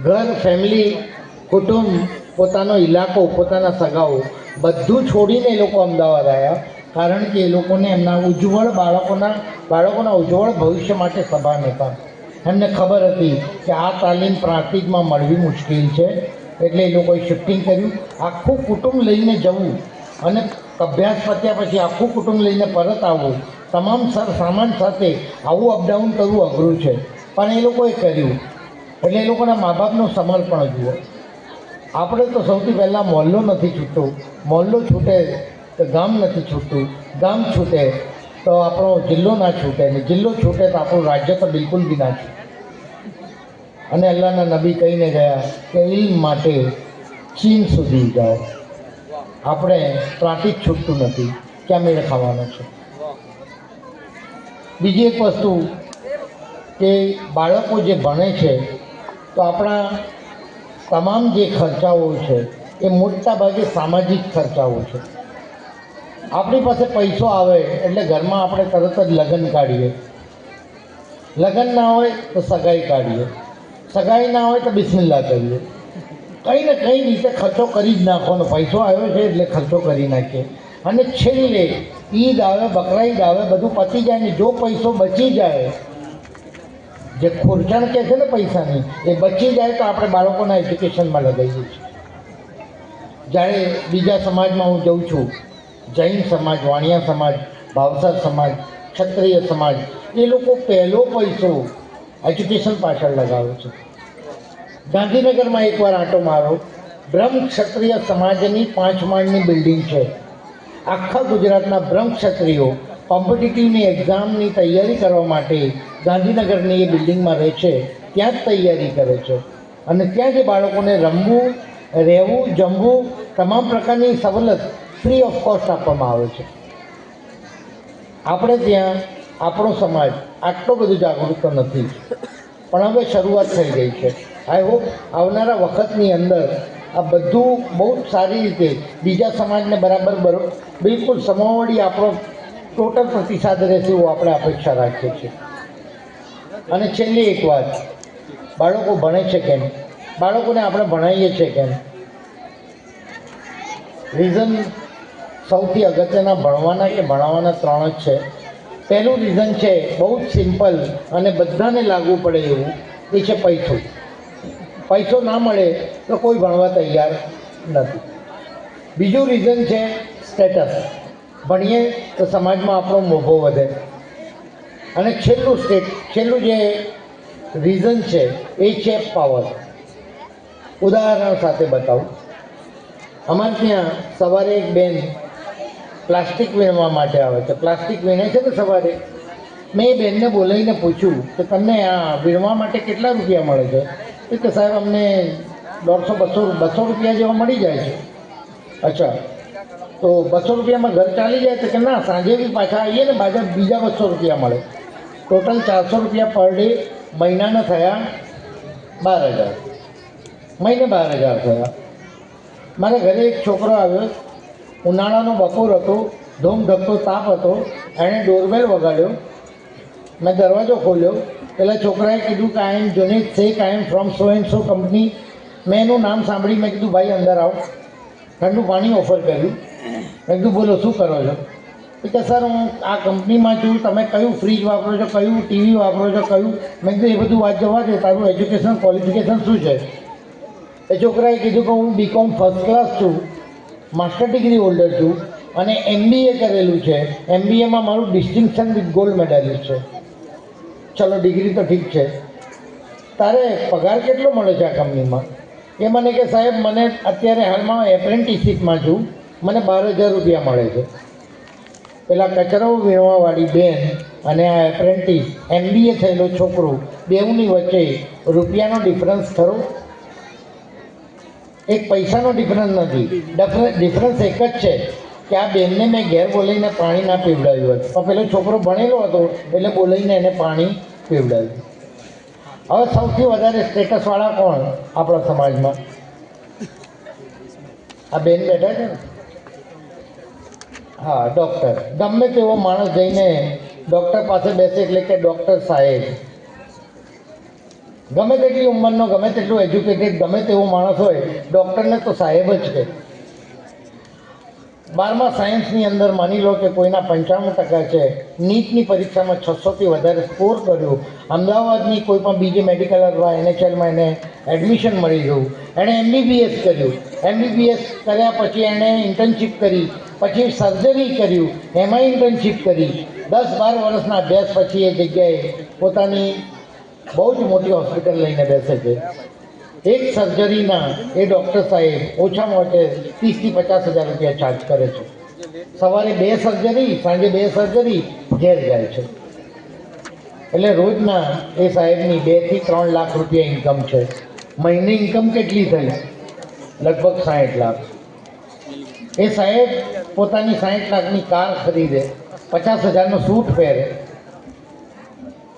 ઘર, ફેમિલી, કુટુંબ, પોતાનો ઇલાકો, પોતાના સગાઓ બધું છોડીને એ લોકો અમદાવાદ આવ્યા, કારણ કે એ લોકોને એમના ઉજ્જવળ બાળકોના ઉજ્જવળ ભવિષ્ય માટે સભાન હતા. એમને ખબર હતી કે આ તાલીમ પ્રાંતિજમાં મળવી મુશ્કેલ છે, એટલે એ લોકોએ શિફ્ટિંગ કર્યું. આખું કુટુંબ લઈને જવું અને અભ્યાસ પત્યા પછી આખું કુટુંબ લઈને પરત આવવું, તમામ સામાન સાથે આવું અપડાઉન કરવું અઘરું છે, પણ એ લોકોએ કર્યું. એટલે એ લોકોના મા બાપનું સમર્પણ જુઓ. આપણે તો સૌથી પહેલાં મોહલ્લો નથી છૂટતો, મોહલ્લો છૂટે તો ગામ નથી છૂટતું, ગામ છૂટે તો આપણો જિલ્લો ના છૂટે, ને જિલ્લો છૂટે તો આપણું રાજ્ય તો બિલકુલ બી ના છૂટે. અને અલ્લાહના નબી કહીને ગયા કે ઇલ્મ માટે ચીન સુધી જાઓ. આપણે પ્રાંતિજ છૂટતું નથી, ક્યાં મેળ ખાવાનો છે. બીજી એક વસ્તુ કે બાળકો જે ભણે છે તો આપણા તમામ જે ખર્ચાઓ છે એ મોટા ભાગે સામાજિક ખર્ચાઓ છે. આપણી પાસે પૈસો આવે એટલે ઘરમાં આપણે તરત જ લગ્ન કાઢીએ, લગ્ન ના હોય તો સગાઈ કાઢીએ, સગાઈ ના હોય તો બિસ્મિલ્લાહ કરીએ. કંઈ ને કંઈ રીતે ખર્ચો કરી જ નાખવાનો. પૈસો આવ્યો છે એટલે ખર્ચો કરી નાખીએ. અને છેલ્લે ઈદ આવે, બકરા ઈદ આવે, બધું પતી જાય ને જો પૈસો બચી જાય, જે ખોરચાણ કહે છે ને પૈસાની, એ બચી જાય તો આપણે બાળકોના એજ્યુકેશનમાં લગાવીએ છીએ. જ્યારે બીજા સમાજમાં હું જઉં છું, જૈન સમાજ, વાણિયા સમાજ, ભાવસાર સમાજ, ક્ષત્રિય સમાજ, એ લોકો પહેલો પૈસો એજ્યુકેશન પાછળ લગાવે છે. ગાંધીનગરમાં એકવાર આંટો મારો, બ્રહ્મ ક્ષત્રિય સમાજની 5 માળની બિલ્ડિંગ છે. આખા ગુજરાતના બ્રહ્મ ક્ષત્રિયો કોમ્પિટિટિવની એક્ઝામની તૈયારી કરવા માટે ગાંધીનગરની એ બિલ્ડિંગમાં રહે છે, ત્યાં જ તૈયારી કરે છે. અને ત્યાં જે બાળકોને રમવું, રહેવું, જમવું, તમામ પ્રકારની સવલત ફ્રી ઓફ કોસ્ટ આપવામાં આવે છે. આપણે ત્યાં આપણો સમાજ આટલો બધો જાગૃત નથી, પણ હવે શરૂઆત થઈ ગઈ છે. આઈ હોપ આવનારા વખતની અંદર આ બધું બહુ જ સારી રીતે બીજા સમાજને બરાબર બિલકુલ સમોવડી આપણો ટોટલ પ્રતિસાદ રહેશે એવું આપણે અપેક્ષા રાખીએ છીએ. અને છેલ્લી એક વાત, બાળકો ભણે છે કેમ, બાળકોને આપણે ભણાવીએ છીએ કેમ? રીઝન સૌથી અગત્યના ભણવાના કે ભણાવવાના 3 જ છે. પહેલું રીઝન છે બહુ જ સિમ્પલ અને બધાને લાગુ પડે એવું, એ છે પૈસો. પૈસો ના મળે તો કોઈ ભણવા તૈયાર નથી. બીજું રીઝન છે સ્ટેટસ. ભણીએ તો સમાજમાં આપણો મોભો વધે. અને છેલ્લું જે રીઝન છે એ છે પાવર. ઉદાહરણ સાથે બતાવું. અમારે ત્યાં સવારે એક બેન પ્લાસ્ટિક વીણવા માટે આવે છે. પ્લાસ્ટિક વીણે છે ને સવારે. મેં એ બેનને બોલાવીને પૂછ્યું કે તમને આ વીણવા માટે કેટલા રૂપિયા મળે છે? એ કે સાહેબ અમને 150-200 રૂપિયા જેવા મળી જાય છે. અચ્છા, તો 200 રૂપિયામાં ઘર ચાલી જાય? તો કે ના, સાંજે બી પાછા આવીએ ને બીજા 200 રૂપિયા મળે. ટોટલ 400 રૂપિયા પર ડે. મહિનાના થયા 12,000. મહિને 12,000 થયા. મારા ઘરે એક છોકરો આવ્યો, ઉનાળાનો બપોર હતો, ધૂમધકતો તાપ હતો, એણે ડોરબેલ વગાડ્યો. મેં દરવાજો ખોલ્યો. પેલા છોકરાએ કીધું કે I am Junaid Shaikh, I am from so and so company. મેં એનું નામ સાંભળી. મેં કીધું ભાઈ અંદર આવો. ઠંડુ પાણી ઓફર કર્યું. મેં કીધું બોલો શું કરો છો? કે સર હું આ કંપનીમાં છું, તમે કયું ફ્રીજ વાપરો છો, કયું ટીવી વાપરો છો, કયું? મેં કીધું એ બધું વાત જવા દે, તારું એજ્યુકેશન ક્વોલિફિકેશન શું છે? એ છોકરાએ કીધું કે હું બીકોમ ફર્સ્ટ ક્લાસ છું, માસ્ટર ડિગ્રી હોલ્ડર છું અને MBA કરેલું છે. MBAમાં મારું ડિસ્ટિંક્શન વિથ ગોલ્ડ મેડલિસ્ટ છે. ચલો ડિગ્રી તો ઠીક છે, તારે પગાર કેટલો મળે છે આ કંપનીમાં? એ મને કે સાહેબ મને અત્યારે હાલમાં એપ્રેન્ટિસશીપમાં છું, મને 12,000 રૂપિયા મળે છે. પેલા કચરો વીણવાવાળી બેન અને આ એપ્રેન્ટિસ MBA થયેલો છોકરો, બેઉની વચ્ચે રૂપિયાનો ડિફરન્સ ખરો? એક પૈસાનો ડિફરન્સ નથી. ડિફરન્સ એક જ છે કે આ બેનને મેં ઘેર બોલાવીને પાણી ના પીવડાવ્યું હતું, પણ પેલો છોકરો ભણેલો હતો એટલે બોલાવીને એને પાણી પીવડાવ્યું. હવે સૌથી વધારે સ્ટેટસવાળા કોણ આપણા સમાજમાં? આ બેન બેઠા છે ને, હા, ડૉક્ટર. ગમે તેવો માણસ જઈને ડૉક્ટર પાસે બેસે એટલે કે ડૉક્ટર સાહેબ. ગમે તેટલી ઉંમરનો, ગમે તેટલું એજ્યુકેટેડ, ગમે તેવો માણસ હોય, ડૉક્ટરને તો સાહેબ જ કહે. 12મા સાયન્સની અંદર માની લો કે કોઈના 95% છે, નીટની પરીક્ષામાં 600થી વધારે સ્કોર કર્યો, અમદાવાદની કોઈ પણ બીજી મેડિકલ અથવા NHLમાં એને એડમિશન મળી ગયું, એણે MBBS કર્યું. MBBS કર્યા પછી એણે ઇન્ટર્નશીપ કરી, પછી સર્જરી કર્યું, એમાં ઇન્ટર્નશીપ કરી. 10-12 વર્ષના અભ્યાસ પછી એ જગ્યાએ પોતાની બહુ જ મોટી હોસ્પિટલ લઈને બેસે છે. એક સર્જરીના એ ડૉક્ટર સાહેબ ઓછામાં ઓછા 30,000થી 50,000 રૂપિયા ચાર્જ કરે છે. સવારે 2 સર્જરી, સાંજે 2 સર્જરી, ઘેર જાય છે. એટલે રોજના એ સાહેબની 2 થી 3 લાખ રૂપિયા ઇન્કમ છે. મહિને ઇન્કમ કેટલી થઈ? લગભગ 60 લાખ. એ સાહેબ પોતાની 60 લાખની કાર ખરીદે, 50,000નો સૂટ પહેરે,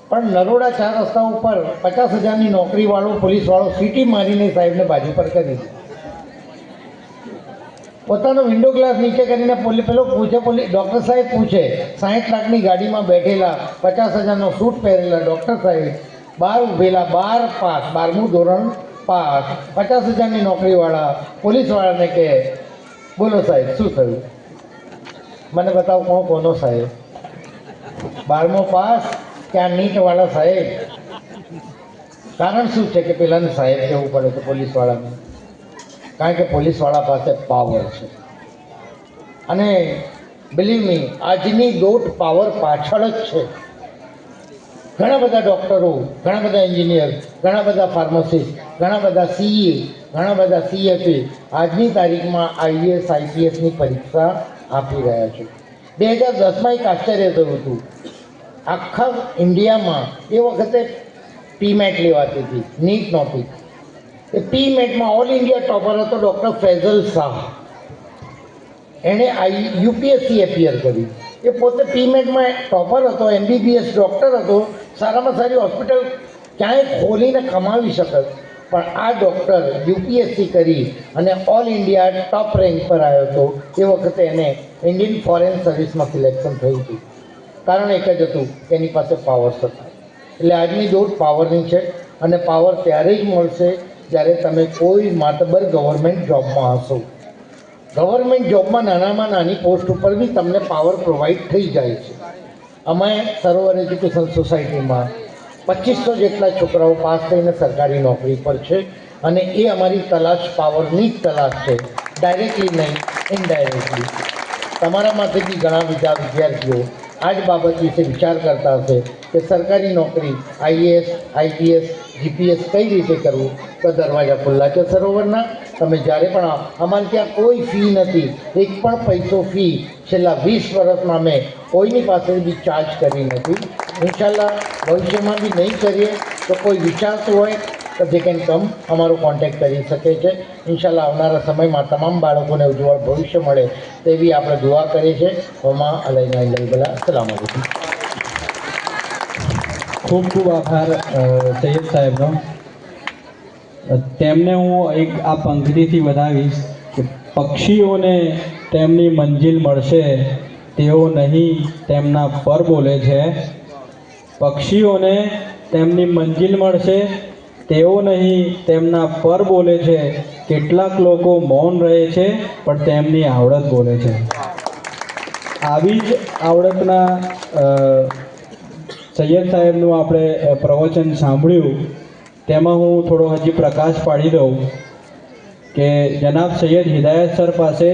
પણ નરોડા 4 રસ્તા ઉપર 50,000ની નોકરીવાળો પોલીસવાળો સીટી મારીને સાહેબને બાજુ પર કરી દે. પોતાનો વિન્ડો ગ્લાસ નીચે કરીને પેલો પૂછે ડૉક્ટર સાહેબ પૂછે 60 લાખની ગાડીમાં બેઠેલા 50,000નો સૂટ પહેરેલા ડૉક્ટર સાહેબ બહાર ઊભેલા 12 પાસ 12મું ધોરણ પાસ 50,000ની નોકરીવાળા પોલીસવાળાને કહે બોલો સાહેબ શું થયું? મને બતાવો કોણ કોનો સાહેબ? 12મો પાસ કે આ નીટવાળા સાહેબ? કારણ શું છે કે પેલાને સાહેબ કહેવું પડે છે પોલીસવાળાને? કારણ કે પોલીસવાળા પાસે પાવર છે. અને બિલીવ મી, આજની દોટ પાવર પાછળ જ છે. ઘણા બધા ડૉક્ટરો, ઘણા બધા એન્જિનિયર, ઘણા બધા ફાર્માસિસ્ટ, ઘણા બધા સીએ, ઘણા બધા સીએફએ આજની તારીખમાં આઈએએસ આઈપીએસની પરીક્ષા આપી રહ્યા છે. 2010માં એક આશ્ચર્ય થયું હતું. આખા ઇન્ડિયામાં એ વખતે પીમેટ લેવાતી હતી, નીટ નહોતી. એ પીમેટમાં ઓલ ઇન્ડિયા ટોપર હતો ડૉક્ટર ફૈઝલ શાહ. એણે યુપીએસસી એપિયર કરી. એ પોતે પીમેટમાં ટોપર હતો, એમબીબીએસ ડૉક્ટર હતો, સારામાં સારી હોસ્પિટલ ક્યાંય ખોલીને કમાવી શકે. પણ આ ડૉક્ટર યુપીએસસી કરી અને ઓલ ઇન્ડિયા ટોપ રેન્ક પર આવ્યો હતો. એ વખતે એને ઇન્ડિયન ફોરેન સર્વિસમાં સિલેક્શન થયું હતું. કારણ એક જ હતું કે એની પાસે પાવર્સ હતા. એટલે આજની દોડ પાવરની છે અને પાવર ત્યારે જ મળશે જ્યારે તમે કોઈ માતબર ગવર્મેન્ટ જોબમાં હશો. ગવર્મેન્ટ જોબમાં નાનામાં નાની પોસ્ટ ઉપર બી તમને પાવર પ્રોવાઈડ થઈ જાય છે. અમે સરોવર એજ્યુકેશન સોસાયટીમાં 2500 જેટલા છોકરાઓ પાસ થઈને સરકારી નોકરી પર છે અને એ અમારી તલાશ પાવરની જ તલાશ છે, ડાયરેક્ટલી નહીં, ઇનડાયરેક્ટલી. તમારામાંથી બી ઘણા બધા વિદ્યાર્થીઓ આ જ બાબત વિશે વિચાર કરતા હશે કે સરકારી નોકરી આઈએએસ આઈપીએસ જીપીએસ કઈ રીતે કરવું. તો દરવાજા ખુલ્લા છે સરોવરના. તમે જ્યારે પણ અમારે ત્યાં કોઈ ફી નથી, એક પણ પૈસો ફી છેલ્લા 20 વર્ષમાં મેં કોઈની પાસે બી ચાર્જ કરી નથી. ઇન્શાલ્લાહ ભવિષ્યમાં બી નહીં કરીએ. તો કોઈ વિચારતું હોય તો દે કેન કમ, અમારો કોન્ટેક્ટ કરી શકે છે. ઇન્શાલ્લાહ આવનારા સમયમાં તમામ બાળકોને ઉજ્જવળ ભવિષ્ય મળે તેવી આપણે દુઆ કરીએ છીએ. ઓમા અલૈના ઇલ્લા બલા. અસ્સલામ વાલેકુમ. ખૂબ ખૂબ આભાર સૈયદ સાહેબનો. તેમને હું એક આ પંક્તિથી વધાવીશ કે પક્ષીઓને તેમની મંજિલ મળશે, તેઓ નહીં તેમના પર બોલે છે. પક્ષીઓને તેમની મંજિલ મળશે, તેઓ નહીં તેમના પર બોલે છે. કેટલાક લોકો મૌન રહે છે પણ તેમની આવડત બોલે છે. આવી જ આવડતના સૈયદ સાહેબનું આપણે પ્રવચન સાંભળ્યું. તેમાં હું થોડો હજી પ્રકાશ પાડી દઉં કે જનાબ સૈયદ હિદાયત સર પાસે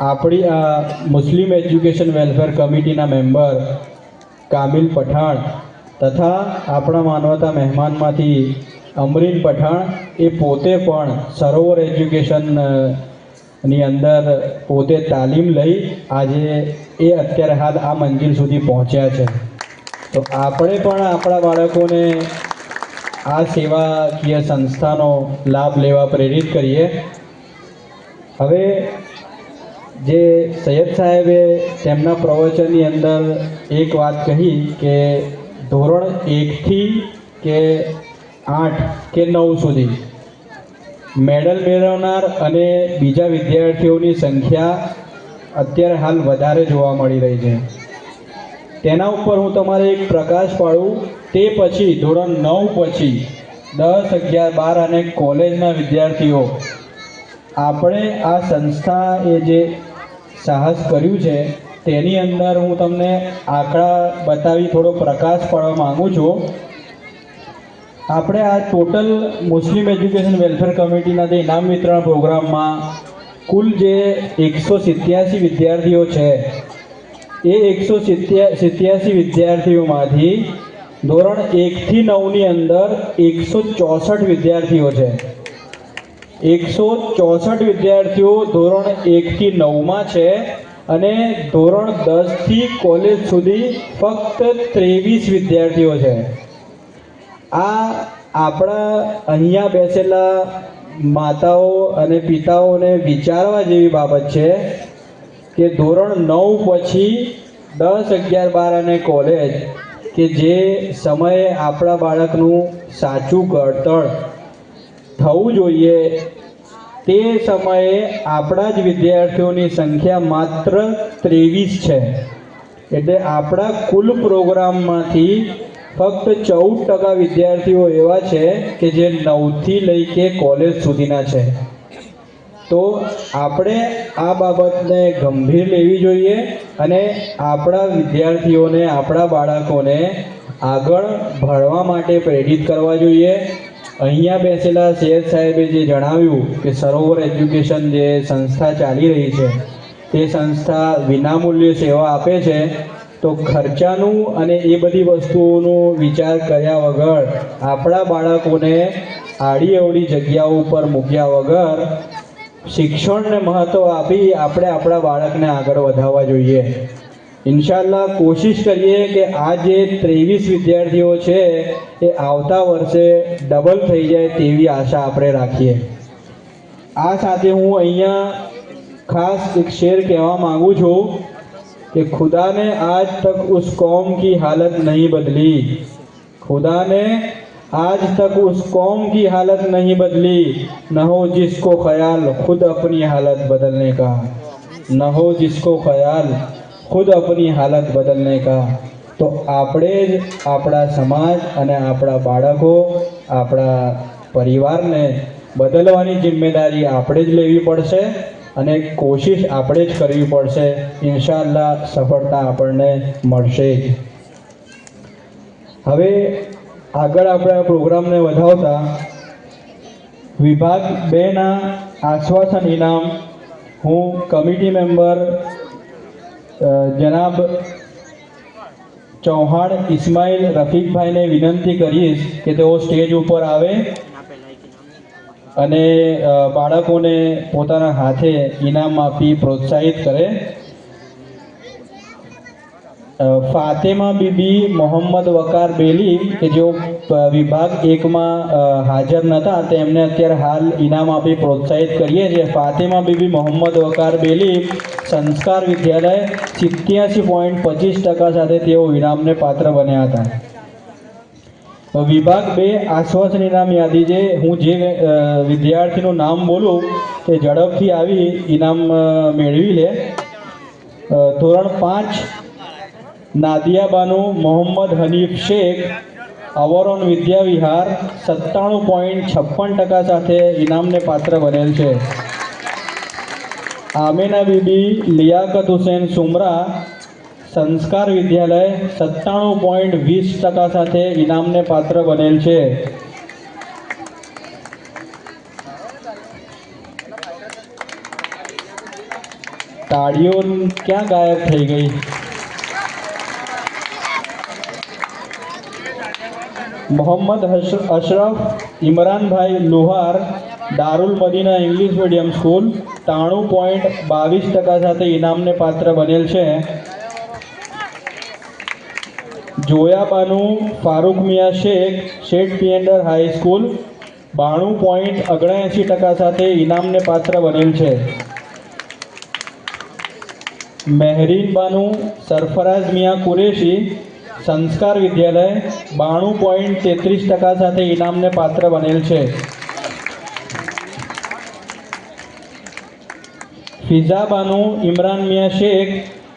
આપણી આ મુસ્લિમ એજ્યુકેશન વેલફેર કમિટીના મેમ્બર કામિલ પઠાણ તથા આપણા માનવતા મહેમાનમાંથી અમરીન પઠાણ એ પોતે પણ સરોવર એજ્યુકેશનની અંદર પોતે તાલીમ લઈ આજે એ અત્યારે હાલ આ મંજિલ સુધી પહોંચ્યા છે. તો આપણે પણ આપણા બાળકોને આ સેવાકીય સંસ્થાનો લાભ લેવા પ્રેરિત કરીએ. હવે જે સૈયદ સાહેબે તેમના પ્રવચનની અંદર એક વાત કહી કે ધોરણ 1થી કે 8 કે 9 સુધી મેડલ મેળવનાર અને બીજા વિદ્યાર્થીઓની સંખ્યા અત્યારે હાલ વધારે જોવા મળી રહી છે. તેના ઉપર હું તમારે એક પ્રકાશ પાડું. તે પછી ધોરણ 9 પછી 10, 11, 12 અને કોલેજના વિદ્યાર્થીઓ આપણે આ સંસ્થાએ જે સાહસ કર્યું છે તેની અંદર હું તમને આંકડા બતાવી થોડો પ્રકાશ પાડવા માગું છું. આપણે આ ટોટલ મુસ્લિમ એજ્યુકેશન વેલફેર કમિટીના જે ઇનામ વિતરણ પ્રોગ્રામમાં કુલ જે 187 વિદ્યાર્થીઓ છે એ 187 વિદ્યાર્થીઓમાંથી ધોરણ 1થી 9ની અંદર 164 વિદ્યાર્થીઓ છે. 164 વિદ્યાર્થીઓ ધોરણ 1થી 9માં છે અને ધોરણ 10થી કોલેજ સુધી ફક્ત 23 વિદ્યાર્થીઓ છે. આ આપણા અહીંયા બેસેલા માતાઓ અને પિતાઓને વિચારવા જેવી બાબત છે કે ધોરણ 9 પછી 10, 11, 12 અને કોલેજ કે જે સમયે આપણા બાળકનું સાચું ઘડતર થવું જોઈએ તે સમયે આપણા જ વિદ્યાર્થીઓની સંખ્યા માત્ર 23 છે. એટલે આપણા કુલ પ્રોગ્રામમાંથી ફક્ત 14% વિદ્યાર્થીઓ એવા છે કે જે 9થી લઈ કે કોલેજ સુધીના છે. તો આપણે આ બાબતને ગંભીર લેવી જોઈએ અને આપણા વિદ્યાર્થીઓને, આપણા બાળકોને આગળ ભણવા માટે પ્રેરિત કરવા જોઈએ. અહીંયા બેસેલા શેર સાહેબે જે જણાવ્યું કે સરોવર એજ્યુકેશન જે સંસ્થા ચાલી રહી છે તે સંસ્થા વિનામૂલ્યે સેવા આપે છે. તો ખર્ચાનું અને એ બધી વસ્તુઓનું વિચાર કર્યા વગર આપણા બાળકોને આડી અવળી જગ્યાઓ ઉપર મૂક્યા વગર શિક્ષણને મહત્ત્વ આપી આપણે આપણા બાળકને આગળ વધારવા જોઈએ. ઇન્શાલ્લાહ કોશિશ કરીએ કે આ જે 23 વિદ્યાર્થીઓ છે એ આવતા વર્ષે ડબલ થઈ જાય તેવી આશા આપણે રાખીએ. આ સાથે હું અહીંયા ખાસ એક શેર કહેવા માગું છું कि खुदा ने आज तक उस कौम की हालत नहीं बदली, खुदा ने आज तक उस कौम की हालत नहीं बदली, न हो जिसको ख्याल खुद अपनी हालत बदलने का, न हो जिसको ख्याल खुद अपनी हालत बदलने का. तो આપણે જ આપણા સમાજ અને આપણા બાળકો, આપણા પરિવારને બદલવાની જિમ્મેદારી આપણે જ લેવી પડશે અને કોશિશ આપણે જ કરવી પડશે. ઇન્શાઅલ્લાહ સફળતા આપણને મળશે જ. હવે આગળ આપણે પ્રોગ્રામને વધાવતા વિભાગ 2ના આશ્વાસન ઇનામ હું કમિટી મેમ્બર જનાબ ચૌહાણ ઇસ્માઇલ રફીકભાઈને વિનંતી કરીશ કે તેઓ સ્ટેજ ઉપર આવે અને બાળકોને પોતાના હાથે ઇનામ આપી પ્રોત્સાહિત કરે. ફાતેમા બીબી મોહમ્મદ વકાર બેલી કે જેઓ વિભાગ 1માં હાજર નહોતા તેમને અત્યારે હાલ ઇનામ આપી પ્રોત્સાહિત કરીએ છીએ. ફાતેમા બીબી મોહમ્મદ વકાર બેલી સંસ્કાર વિદ્યાલય 87.25% સાથે તેઓ ઇનામને પાત્ર બન્યા હતા. વિભાગ 2 આશ્વાસન ઇનામ યાદી છે. હું જે વિદ્યાર્થીનું નામ બોલું તે ઝડપથી આવી ઇનામ મેળવી લે. ધોરણ 5 નાદિયા બાનુ મોહમ્મદ હનીફ શેખ, અવરોન વિદ્યા વિહાર 97.56% સાથે ઇનામને પાત્ર બનેલ છે. આમેના બીબી લિયાકત હુસેન સુમરા, સંસ્કાર વિદ્યાલય 97.20% સાથે ઇનામને પાત્ર બનેલ છે. તાળીઓ ક્યાં ગાયબ થઈ ગઈ? મોહમ્મદ અશરફ ઇમરાનભાઈ લુહાર, દારુલ મદીના ઇંગ્લિશ મીડિયમ સ્કૂલ 93.22% સાથે ઇનામને પાત્ર બનેલ છે. જોયા બાનુ ફારૂક મિયા શેખ, શેઠ પિયન્ડર હાઈ સ્કૂલ 92.79% સાથે ઇનામને પાત્ર બનેલ છે. મહેરીન બાનુ સરફરાઝ મિયા કુરેશી, સંસ્કાર વિદ્યાલય 92.33% સાથે ઇનામને પાત્ર બનેલ છે. ફિઝા બાનુ ઇમરાન મિયા શેખ,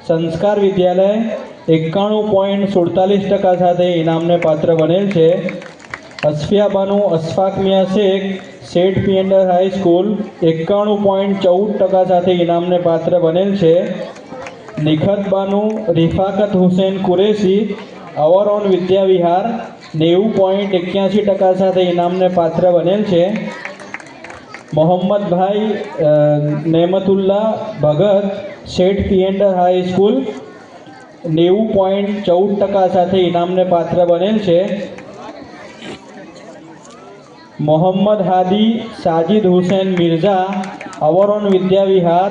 સંસ્કાર વિદ્યાલય 91.47% સાથે ઇનામને પાત્ર બનેલ છે. અસ્ફિયા બાનુ અશફાક મિયા શેખ, શેઠ પિયન્ડર હાઈ સ્કૂલ 91.14% સાથે ઇનામને પાત્ર બનેલ છે. નિખત બાનુ રિફાકત હુસેન કુરેશી, અવરોન વિદ્યા વિહાર 90.81% સાથે ઇનામને પાત્ર બનેલ છે. મોહમ્મદભાઈ નેમતુલ્લા ભગત, શેઠ પિયન્ડર હાઈ સ્કૂલ 90.14% સાથે ઇનામને પાત્ર બનેલ છે. મોહમ્મદ હાદી સાજિદ હુસેન મિર્ઝા, અવરોન વિદ્યા વિહાર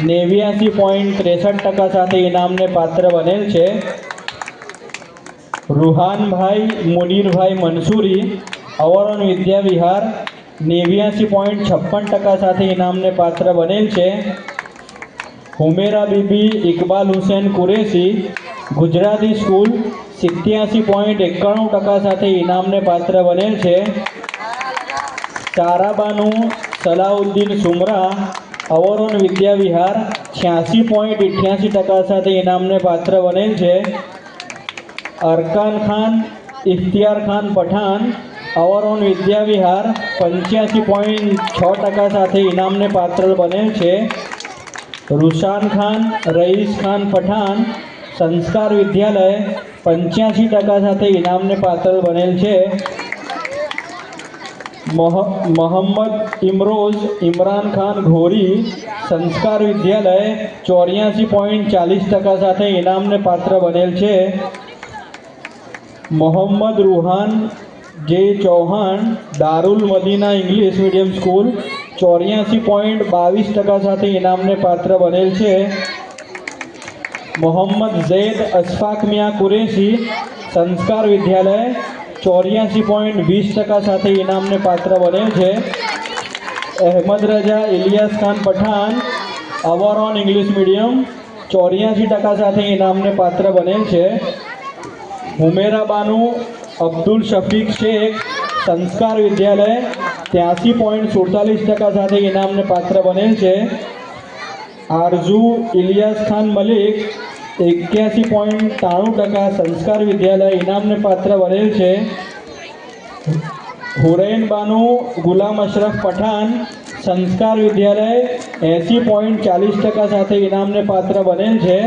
89.63% સાથે ઇનામને પાત્ર બનેલ છે. રૂહાનભાઈ મુનીરભાઈ મંસૂરી, અવરોન વિદ્યા વિહાર 89.56% સાથે ઇનામને પાત્ર બનેલ છે. હુમેરા બીબી ઇકબાલ હુસેન કુરેશી, ગુજરાતી સ્કૂલ 87.91% સાથે ઇનામને પાત્ર બનેલ છે. તારાબાનુ સલાઉદ્દીન સુમરા અવરોન વિદ્યા વિહાર 86.88% સાથે ઇનામને પાત્ર બનેલ છે. અરકાન ખાન ઇખ્તિયાર ખાન પઠાણ અવરોન વિદ્યા વિહાર 85.6% સાથે ઇનામને પાત્ર બનેલ છે. રૂશાન ખાન રઈસ ખાન પઠાણ સંસ્કાર વિદ્યાલય 85% સાથે ઇનામને પાત્ર બનેલ છે. મોહમ્મદ ઇમરોઝ ઇમરાન ખાન ઘોરી સંસ્કાર વિદ્યાલય 84.40% સાથે ઇનામને પાત્ર બનેલ છે. Mohammad Ruhan J Chauhan Darul Madina English medium school 84.22% સાથે ઇનામને પાત્ર બનેલ છે. મોહમ્મદ ઝૈદ અશફાક મિયા કુરેશી સંસ્કાર વિદ્યાલય 84.20% સાથે ઇનામને પાત્ર બનેલ છે. અહેમદ રજા ઇલિયાસ ખાન પઠાણ અવરોન ઇંગ્લિશ મીડિયમ 84% સાથે ઇનામને પાત્ર બનેલ છે. હુમેરા બાનુ અબ્દુલ શફીક શેખ સંસ્કાર વિદ્યાલય 83.47% સાથે ઇનામને પાત્ર બનેલ છે. આરઝુ ઇલિયાસ ખાન મલિક 81.93% સંસ્કાર વિદ્યાલય ઇનામને પાત્ર બનેલ છે. હુરૈન બાનુ ગુલામ અશરફ પઠાણ સંસ્કાર વિદ્યાલય 80.40% સાથે ઇનામને પાત્ર બનેલ છે.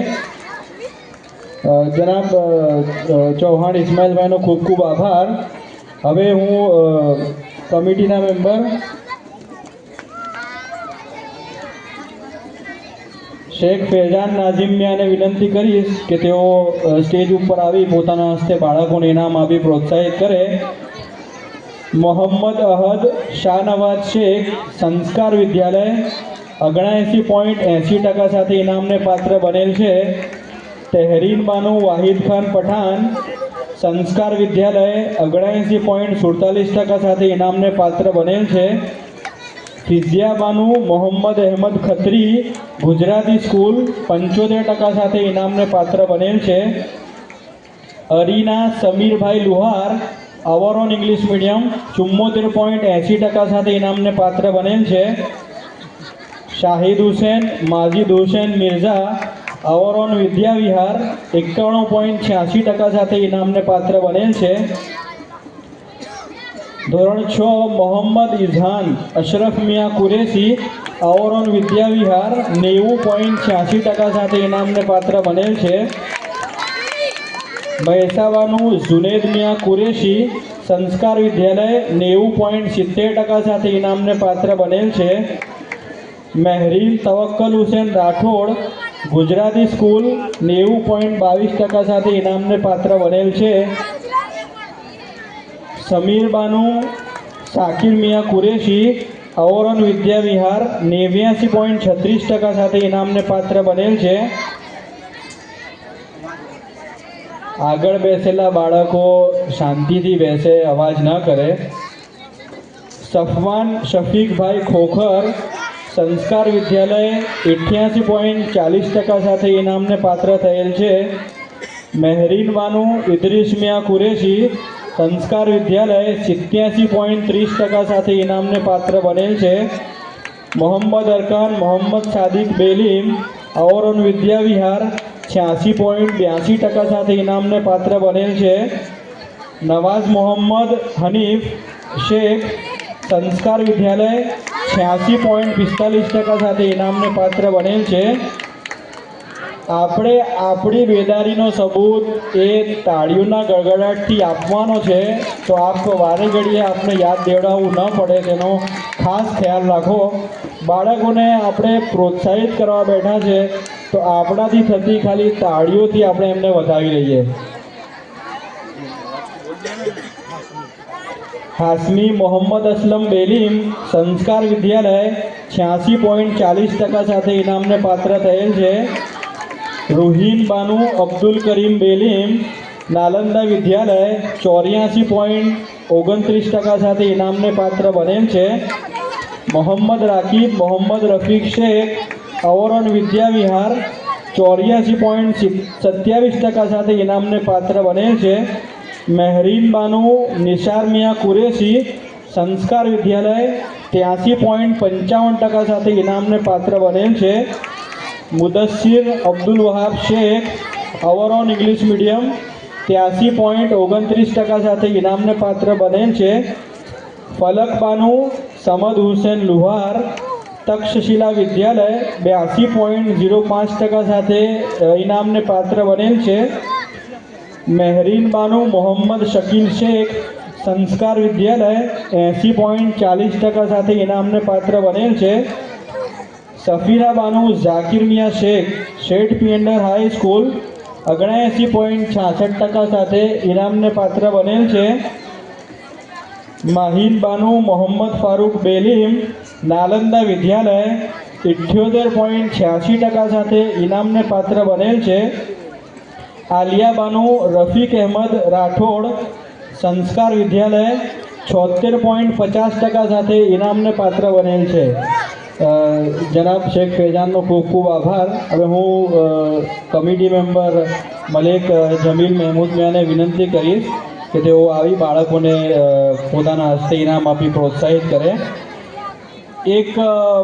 જનાબ ચૌહાણ ઇસ્માઇલભાઈનો ખૂબ ખૂબ આભાર. હવે હું કમિટીના મેમ્બર શેખ ફૈઝાન નાઝીમ મિયાને વિનંતી કરીશ કે તેઓ સ્ટેજ ઉપર આવી પોતાના હસ્તે બાળકોને ઇનામ આપી પ્રોત્સાહિત કરે. મોહમ્મદ અહદ શાહનવાજ શેખ સંસ્કાર વિદ્યાલય 79.80% સાથે ઇનામને પાત્ર બનેલ છે. તહેરીન બાનુ વાહિદ ખાન પઠાણ સંસ્કાર વિદ્યાલય 79.47% સાથે ઇનામને પાત્ર બનેલ છે. ફિઝિયા બાનુ મોહમ્મદ અહેમદ ખત્રી ગુજરાતી સ્કૂલ 75% સાથે ઇનામને પાત્ર બનેલ છે. અરીના સમીરભાઈ લુહાર અવરોન ઇંગ્લિશ મીડિયમ 74.80% સાથે ઇનામને પાત્ર બનેલ છે. શાહિદ હુસેન માજીદ હુસેન મિર્ઝા અવરોન વિદ્યા વિહાર 91.86% સાથે ઇનામને પાત્ર બનેલ છે. ધોરણ 6 મોહમ્મદ ઇઝહાન અશરફ મિયા કુરેશી અવરોન વિદ્યા વિહાર 90.86% સાથે ઇનામને પાત્ર બનેલ છે. મહેસાવાનું જુનેદ મિયા કુરેશી સંસ્કાર વિદ્યાલય 90.70% સાથે ઇનામને પાત્ર બનેલ છે. મહેરીન તવક્કલ હુસેન રાઠોડ ગુજરાતી સ્કૂલ 90.22% સાથે ઇનામને પાત્ર બનેલ છે. સમીર બાનુ શાકિર મિયા કુરેશી અવરોન વિદ્યા વિહાર 89.36% સાથે ઇનામને પાત્ર બનેલ છે. આગળ બેસેલા બાળકો શાંતિથી બેસે, અવાજ ન કરે. સફવાન શફીકભાઈ ખોખર સંસ્કાર વિદ્યાલય 88.40% સાથે ઇનામને પાત્ર થયેલ છે. મહેરીન બાનુ ઇદ્રીસ મિયા કુરેશી સંસ્કાર વિદ્યાલય 87.30% સાથે ઇનામને પાત્ર બનેલ છે. મોહમ્મદ અરકાન મોહમ્મદ સાદિક બેલીમ અવરોન વિદ્યા વિહાર 86.82% સાથે ઇનામને પાત્ર બનેલ છે. નવાઝ મોહમ્મદ હનીફ શેખ સંસ્કાર વિદ્યાલય 86.45% સાથે ઇનામને પાત્ર બનેલ છે. આપણે આપણી બેદારીનો સબૂત એ તાળીઓના ગડગડાટથી આપવાનો છે, તો આપ વારે ઘડીએ આપણે યાદ દેવડાવવું ન પડે તેનો ખાસ ખ્યાલ રાખો. બાળકોને આપણે પ્રોત્સાહિત કરવા બેઠા છે, તો આપણાથી થતી ખાલી તાળીઓથી આપણે એમને વધાવી લઈએ. હાસમી મોહમ્મદ અસલમ બેલીમ સંસ્કાર વિદ્યાલય 86.40% સાથે ઇનામને પાત્ર થયેલ છે. રૂહીન બાનુ અબ્દુલ કરીમ બેલીમ નાલંદા વિદ્યાલય 84.29% સાથે ઇનામને પાત્ર બનેલ છે. મોહમ્મદ રાકીબ મોહમ્મદ રફીક શેખ અવરોન વિદ્યા વિહાર 84.27% સાથે ઇનામને પાત્ર બનેલ છે. મહેરીન બાનુ નિશાર મિયા કુરેશી સંસ્કાર વિદ્યાલય 83.55% સાથે ઇનામને પાત્ર બનેલ છે. Mudassir Abdul Wahab Shaikh overall English medium 83.29% સાથે ઇનામને પાત્ર બનેલ છે. ફલક બાનુ સમદ હુસેન લુહાર તક્ષશિલા વિદ્યાલય 82.05% સાથે ઇનામને પાત્ર બનેલ છે. મહેરીન બાનુ મોહમ્મદ શકીલ શેખ સંસ્કાર વિદ્યાલય 80.40% સાથે ઇનામને પાત્ર બનેલ છે. સફીરા બાનુ ઝાકિર મિયા શેખ શેઠ પિયંડર હાઈ સ્કૂલ 79.66% સાથે ઇનામને પાત્ર બનેલ છે. માહિન બાનુ મોહમ્મદ ફારૂક બેલીમ નાલંદા વિદ્યાલય 78.86% સાથે ઇનામને પાત્ર બનેલ છે. આલિયા બાનુ રફીક અહેમદ રાઠોડ સંસ્કાર વિદ્યાલય 76.50% સાથે ઇનામને પાત્ર બનેલ છે. જનાબ શેખ ફૈઝાનનો ખૂબ ખૂબ આભાર. હવે હું કમિટી મેમ્બર મલેક જમીલ મહેમૂદ મિયાને વિનંતી કરીશ કે તેઓ આવી બાળકોને પોતાના હસ્તે ઇનામ આપી પ્રોત્સાહિત કરે. એક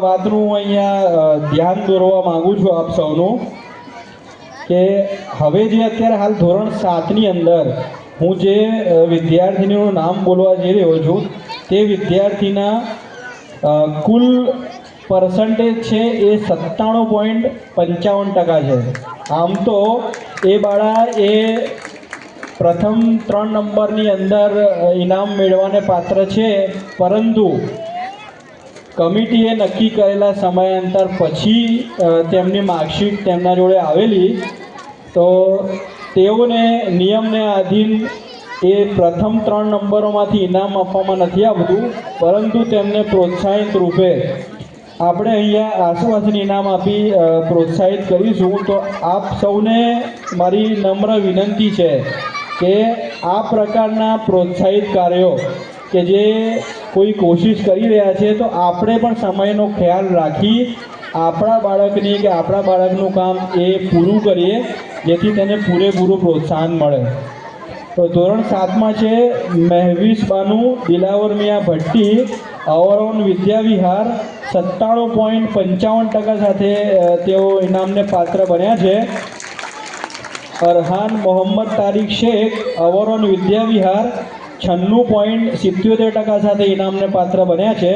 વાતનું હું અહીંયા ધ્યાન દોરવા માગું છું આપ સૌનું કે હવે જે અત્યારે હાલ ધોરણ 7ની અંદર હું જે વિદ્યાર્થીનું નામ બોલવા જઈ રહ્યો છું તે વિદ્યાર્થીના કુલ પર્સન્ટેજ છે એ 97.55% છે. આમ તો એ બાળા એ પ્રથમ 3 નંબરની અંદર ઇનામ મેળવવાને પાત્ર છે, પરંતુ કમિટીએ નક્કી કરેલા સમયાંતર પછી તેમની માર્કશીટ તેમના જોડે આવેલી, તો તેઓને નિયમને આધીન એ પ્રથમ 3 નંબરોમાંથી ઇનામ આપવામાં નથી આવતું, પરંતુ તેમને પ્રોત્સાહિત રૂપે આપણે અહીંયા આસપાસની ઇનામ આપી પ્રોત્સાહિત કરીશું. તો આપ સૌને મારી નમ્ર વિનંતી છે કે આ પ્રકારના પ્રોત્સાહિત કાર્યો કે જે કોઈ કોશિશ કરી રહ્યા છે, તો આપણે પણ સમયનો ખ્યાલ રાખી આપણા બાળકની કે આપણા બાળકનું કામ એ પૂરું કરીએ, જેથી તેને પૂરેપૂરું પ્રોત્સાહન મળે. તો ધોરણ 7માં છે મહેવીશ બાનુ દિલાવર મિયા ભટ્ટી ઓવરઓલ વિદ્યાવિહાર 97.55% સાથે તેઓ ઇનામને પાત્ર બન્યા છે. અરહાન મોહમ્મદ તારીક શેખ ઓવરઓલ વિદ્યાવિહાર 96.77% સાથે ઇનામને પાત્ર બન્યા છે.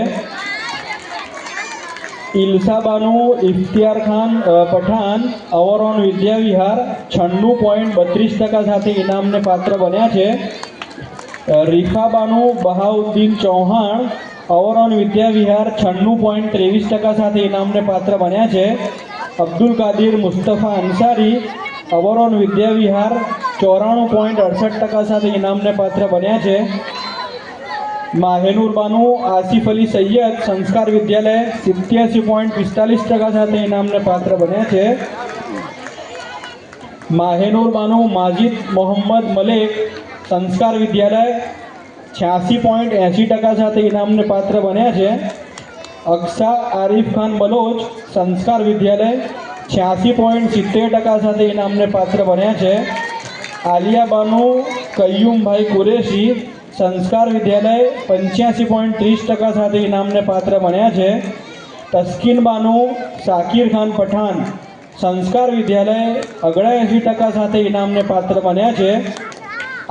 ઇલ્સા બાનુ ઇફ્તિયાર ખાન પઠાણ ઓવરઓલ વિદ્યાવિહાર 96.32% સાથે ઇનામને પાત્ર બન્યા છે. રીફા બાનુ બહાઉદ્દીન ચૌહાણ ઓવરઓલ વિદ્યાવિહાર 96.23% સાથે ઇનામને પાત્ર બન્યા છે. અબ્દુલ કાદિર મુસ્તફા અંસારી ઓવરઓલ વિદ્યાવિહાર 94.68% સાથે ઇનામને પાત્ર બન્યા છે. માહેનુર બાનુ આસિફ અલી સૈયદ સંસ્કાર વિદ્યાલય 87.45% સાથે ઇનામને પાત્ર બન્યા છે. માહેનુર બાનુ માજીદ મોહમ્મદ મલેક સંસ્કાર વિદ્યાલય 86.80% સાથે ઇનામને પાત્ર બન્યા છે. અક્ષા આરિફ ખાન બલોચ સંસ્કાર વિદ્યાલય 86.70% સાથે ઇનામને પાત્ર બન્યા છે. આલિયા બાનુ કય્યુમભાઈ કુરેશી સંસ્કાર વિદ્યાલય 85.30% સાથે ઇનામને પાત્ર બન્યા છે. તસ્કીન બાનુ શાકિર ખાન પઠાણ સંસ્કાર વિદ્યાલય 79% સાથે ઇનામને પાત્ર બન્યા છે.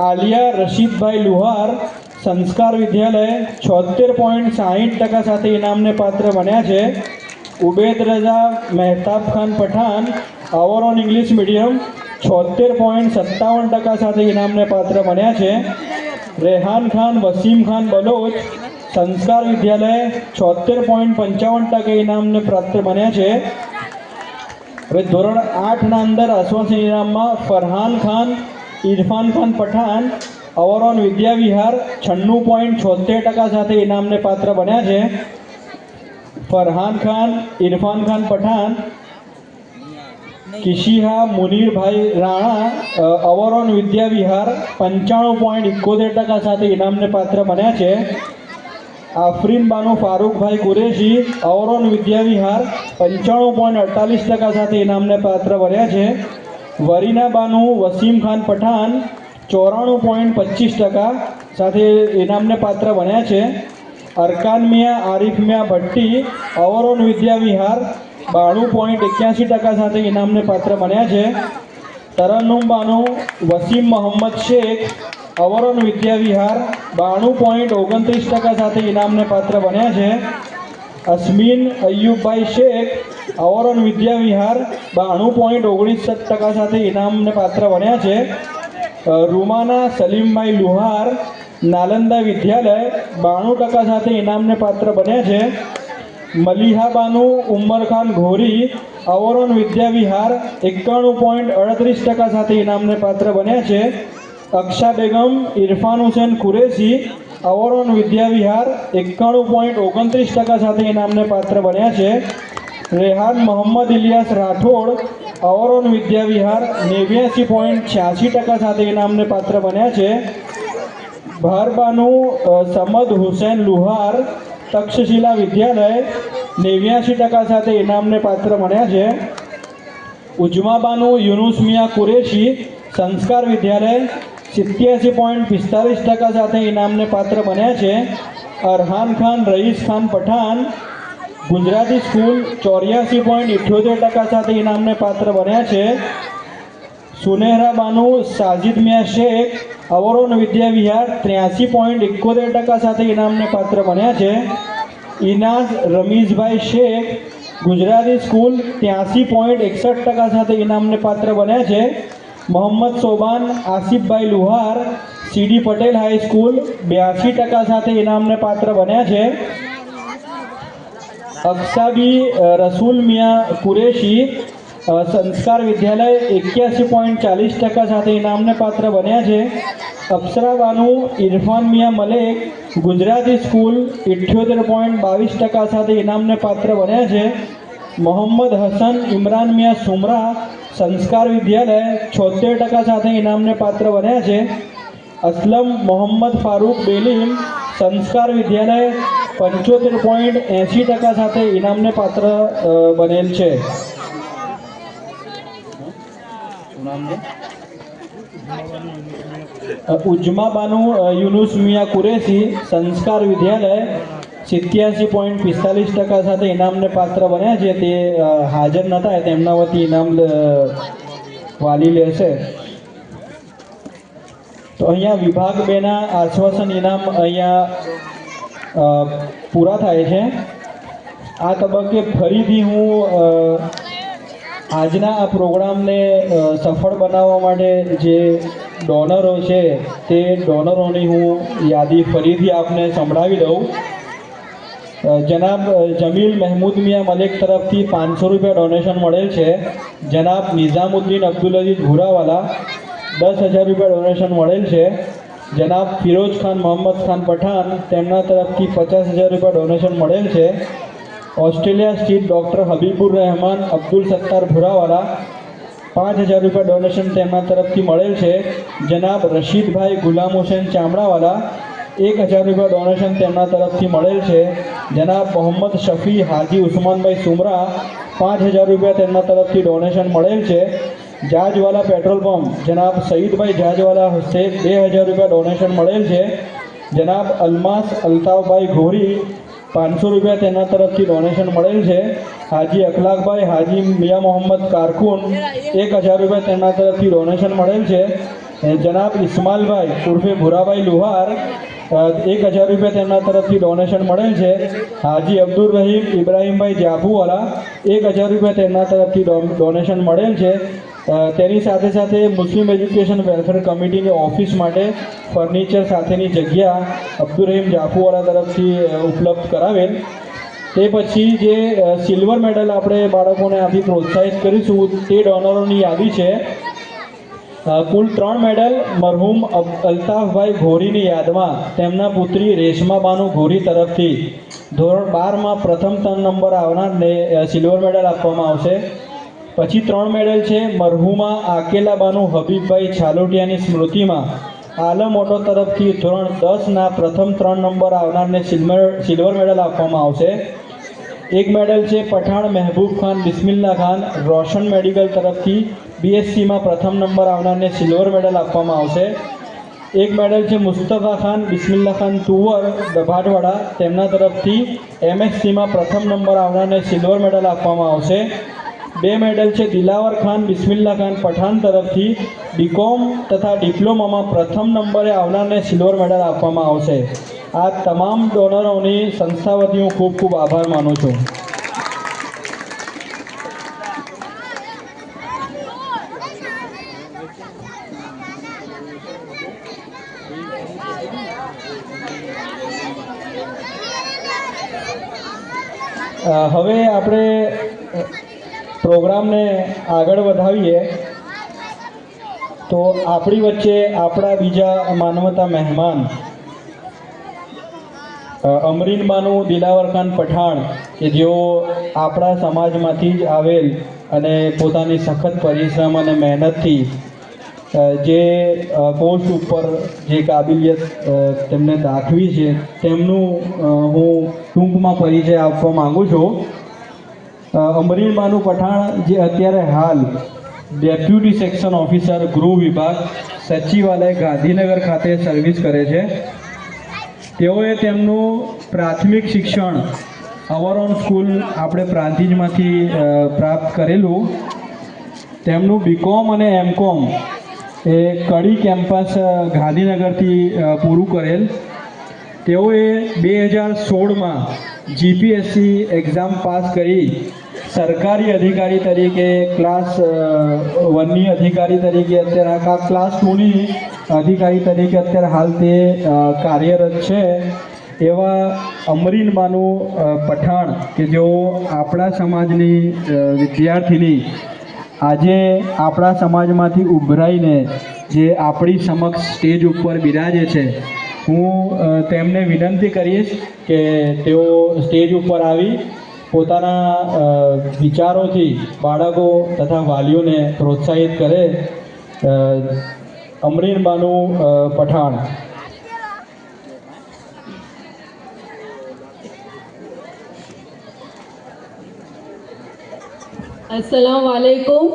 આલિયા રશીદભાઈ લુહાર સંસ્કાર વિદ્યાલય 76.60% સાથે ઇનામને પાત્ર બન્યા છે. Ubed Raza Mehtab Khan Pathan overall English medium 76.57% સાથે ઇનામને પાત્ર બન્યા છે. રેહાન ખાન વસીમ ખાન બલોચ સંસ્કાર વિદ્યાલય 76.55% ઇનામને પાત્ર બન્યા છે. હવે ધોરણ 8ના અંદર આશ્વાસન ઇનામમાં ફરહાન ખાન ઇરફાન ખાન પઠાણ ઓવરઓલ વિદ્યાવિહાર 96.76% સાથે ઇનામને પાત્ર બન્યા છે. ફરહાન ખાન ઇરફાન ખાન પઠાણ કિશિહા મુનીરભાઈ રાણા ઓવરઓલ વિદ્યાવિહાર 95.71% સાથે ઇનામને પાત્ર બન્યા છે. આફરીન બાનુ ફારૂકભાઈ કુરેશી ઓવરઓલ વિદ્યાવિહાર 95.48% સાથે ઇનામને પાત્ર બન્યા છે. વરીના બાનુ વસીમ ખાન પઠાણ 94.25% સાથે ઇનામને પાત્ર બન્યા છે. अरकान मियाँ आरिफ मियाँ भट्टी अवरोन विद्या विहार 92.81% સાથે ઇનામને પાત્ર બન્યા છે। તરન્નુમ બાનુ વસીમ મોહમ્મદ શેખ અવરોન વિદ્યા વિહાર 92.29% સાથે ઇનામને પાત્ર બન્યા છે। અસ્મીન અયુબભાઈ શેખ અવરોન વિદ્યા વિહાર 92.19% સાથે ઇનામને પાત્ર બન્યા છે। રૂમાના સલીમભાઈ લુહાર નાલંદા વિદ્યાલય 92% સાથે ઇનામને પાત્ર બન્યા છે। મલિહા બાનુ ઉમર ખાન ઘોરી અવરોન વિદ્યા વિહાર 91.38% સાથે ઇનામને પાત્ર બન્યા છે। અક્ષા બેગમ ઇરફાન હુસેન કુરેશી અવરોન વિદ્યા વિહાર 91.29% સાથે ઇનામને પાત્ર બન્યા છે। રેહાન મોહમ્મદ ઇલિયાસ રાઠોડ અવરોન વિદ્યા વિહાર 89.86% સાથે ઇનામને પાત્ર બન્યા છે। ભારબાનુ સમદ હુસૈન લુહાર તક્ષશિલા વિદ્યાલય 89% સાથે ઇનામને પાત્ર બન્યા છે। ઉજમાબાનુ યુનુસ મિયા કુરેશી સંસ્કાર વિદ્યાલય 87.45% સાથે ઇનામને પાત્ર બન્યા છે। અરહાન ખાન રઈસ ખાન પઠાણ ગુજરાતી સ્કૂલ 84.78% સાથે ઇનામને પાત્ર બન્યા છે। સુનેહરા બાનુ સાજિદ મિયા શેખ અવરોન વિદ્યા વિહાર 83.71% સાથે ઇનામને પાત્ર બન્યા છે। ઇનાસ રમીઝભાઈ શેખ ગુજરાતી સ્કૂલ 83.61% સાથે ઇનામને પાત્ર બન્યા છે। મોહમ્મદ સોબાન આસિફભાઈ લુહાર સીડી પટેલ હાઈસ્કૂલ 82% સાથે ઇનામને પાત્ર બન્યા છે। અક્ષાબી રસૂલ મિયા કુરેશી સંસ્કાર વિદ્યાલય 81.40% સાથે ઇનામને પાત્ર બન્યા છે। અપ્સરા બાનુ ઇરફાન મિયા મલેક ગુજરાતી સ્કૂલ 78.22% સાથે ઇનામને પાત્ર બન્યા છે। મોહમ્મદ હસન ઇમરાન મિયા સુમરા સંસ્કાર વિદ્યાલય 76% સાથે ઇનામને પાત્ર બન્યા છે। અસલમ મોહમ્મદ ફારૂક બેલીમ સંસ્કાર વિદ્યાલય 75.80% સાથે ઇનામને પાત્ર બનેલ છે। ઉજમા બાનુ યુનુસ મિયા કુરેશી સંસ્કાર વિદ્યાલય 87.45% સાથે ઇનામને પાત્ર બન્યા છે। તે હાજર નહોતા, તેમના વતી ઇનામ વાલી લેશે। તો અહીંયા વિભાગ 2ના આશ્વાસન ઇનામ અહીંયા પૂરા થાય છે। આ તબક્કે ફરીથી હું આજના આ પ્રોગ્રામને સફળ બનાવવા માટે જે ડોનરો છે તે ડોનરોની હું યાદી ફરીથી આપને સંભળાવી દઉં। જનાબ જમીલ મહેમૂદ મિયા મલેક તરફથી 500 રૂપિયા ડોનેશન મળેલ છે। જનાબ નિઝામુદ્દીન અબ્દુલ અજીઝ ભુરાવાલા 10,000 રૂપિયા ડોનેશન મળેલ છે। જનાબ ફિરોજ ખાન મોહમ્મદ ખાન પઠાણ તેમના તરફથી 50,000 રૂપિયા ડોનેશન મળેલ છે। ઓસ્ટ્રેલિયા સ્થિત ડૉક્ટર હબીબુર રહેમાન અબ્દુલ સત્તાર ભુરાવાલા 5,000 રૂપિયા ડોનેશન તેમના તરફથી મળેલ છે। જનાબ રશીદભાઈ ગુલામ હુસેન ચામડાવાલા 1,000 રૂપિયા ડોનેશન તેમના તરફથી મળેલ છે। જનાબ મોહમ્મદ શફી હાજી ઉસ્માનભાઈ સુમરા 5,000 રૂપિયા તેમના તરફથી ડોનેશન મળેલ છે। જાજવાલા પેટ્રોલ પંપ જનાબ સઈદભાઈ જાજવાલા હસ્તે 2,000 રૂપિયા ડોનેશન મળેલ છે। જનાબ અલમાસ અલ્તાફભાઈ ઘોરી 500 રૂપિયા તેમના તરફથી ડોનેશન મળેલ છે। હાજી અખલાકભાઈ હાજી મિયા મોહમ્મદ કારકુન 1,000 રૂપિયા તેમના તરફથી ડોનેશન મળેલ છે। જનાબ ઇસ્માલભાઈ ઉર્ફે ભુરાભાઈ લુહાર 1,000 રૂપિયા તેમના તરફથી ડોનેશન મળેલ છે। હાજી અબ્દુલ રહીમ ઇબ્રાહીમભાઈ જાફુવાલા 1,000 રૂપિયા તેમના તરફથી ડોનેશન મળેલ છે। તેની સાથે સાથે મુસ્લિમ એજ્યુકેશન વેલફેર કમિટીની ઓફિસ માટે ફર્નિચર સાથેની જગ્યા અબ્દુલ રહીમ જાફુવાલા તરફથી ઉપલબ્ધ કરાવેલ। તે પછી જે સિલ્વર મેડલ આપણે બાળકોને આપી પ્રોત્સાહિત કરીશું તે ડોનરોની યાદી છે। કુલ 3 મેડલ મરહૂમ અલ્તાફભાઈ ઘોરીની યાદમાં તેમના પુત્રી રેશમા બાનુ ઘોરી તરફથી ધોરણ 12માં પ્રથમ 3 નંબર આવનારને સિલ્વર મેડલ આપવામાં આવશે। પછી 3 મેડલ છે મરહુમા આકેલા બાનુ હબીબભાઈ છાલોટિયાની સ્મૃતિમાં આલમ ઓટો તરફથી ધોરણ 10ના પ્રથમ 3 નંબર આવનારને સિલ્વર મેડલ આપવામાં આવશે। 1 મેડલ છે પઠાણ મહેબૂબ ખાન બિસ્મિલ્લા ખાન રોશન મેડિકલ તરફથી BScમાં પ્રથમ નંબર આવનારને સિલ્વર મેડલ આપવામાં આવશે। એક મેડલ છે મુસ્તફા ખાન બિસ્મિલ્લા ખાન તુવર દભાટવાડા, તેમના તરફથી MSCમાં પ્રથમ નંબર આવનારને સિલ્વર મેડલ આપવામાં આવશે. 2 મેડલ છે દિલાવર ખાન બિસ્મિલ્લા ખાન પઠાણ તરફથી BCom તથા ડિપ્લોમામાં પ્રથમ નંબરે આવનારને સિલ્વર મેડલ આપવામાં આવશે. આ તમામ ડોનરોની સંસ્થા વતી હું ખૂબ ખૂબ આભાર માનું છું. હવે આપણે પ્રોગ્રામને આગળ વધાવીએ તો આપણી વચ્ચે આપણા બીજા માનવતા મહેમાન અમરીનબાનુ દિલાવર ખાન પઠાણ કે જેઓ આપણા સમાજમાંથી જ આવેલ અને પોતાની સખત પરિશ્રમ અને મહેનતથી જે પોસ્ટ ઉપર જે કાબિલિયત તેમને દાખવી છે તેમનું હું ટૂંકમાં પરિચય આપવા માગું છું. અમરીનબાનુ પઠાણ જે અત્યારે હાલ ડેપ્યુટી સેક્શન ઓફિસર ગૃહ વિભાગ સચિવાલય ગાંધીનગર ખાતે સર્વિસ કરે છે. તેઓએ તેમનું પ્રાથમિક શિક્ષણ અવરોન સ્કૂલ આપણે પ્રાંતિજમાંથી પ્રાપ્ત કરેલું. તેમનું BCom અને MCom એ કડી કેમ્પસ ગાંધીનગરથી પૂરું કરેલ. તેઓએ 2016માં GPSC એક્ઝામ પાસ કરી સરકારી અધિકારી તરીકે ક્લાસ 1ની અધિકારી તરીકે અત્યારે ક્લાસ 2ની અધિકારી તરીકે અત્યારે હાલ તે કાર્યરત છે. એવા અમરીનબાનુ પઠાણ કે જેઓ આપણા સમાજની વિદ્યાર્થીની આજે આપણા સમાજમાંથી ઉભરાઈને જે આપણી સમક્ષ સ્ટેજ ઉપર બિરાજે છે, હું તેમને વિનંતી કરીશ કે તેઓ સ્ટેજ ઉપર આવી પોતાના વિચારોથી બાળકો તથા વાલીઓને પ્રોત્સાહિત કરે. અમરીનબાનુ પઠાણ. अस्सलाम वालेकुम.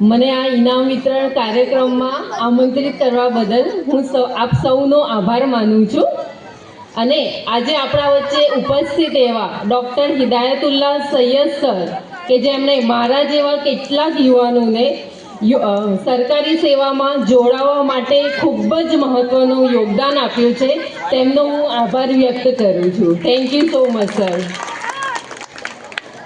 મને આ ઇનામ વિતરણ કાર્યક્રમમાં આમંત્રિત કરવા બદલ હું આપ સૌનો આભાર માનું છું. અને આજે આપણા વચ્ચે ઉપસ્થિત એવા ડૉક્ટર હિદાયતુલ્લાહ સૈયદ સર કે જેમણે મારા જેવા કેટલાક યુવાનોને સરકારી સેવામાં જોડાવા માટે ખૂબ જ મહત્ત્વનું યોગદાન આપ્યું છે, તેમનો હું આભાર વ્યક્ત કરું છું. Thank you so much sir.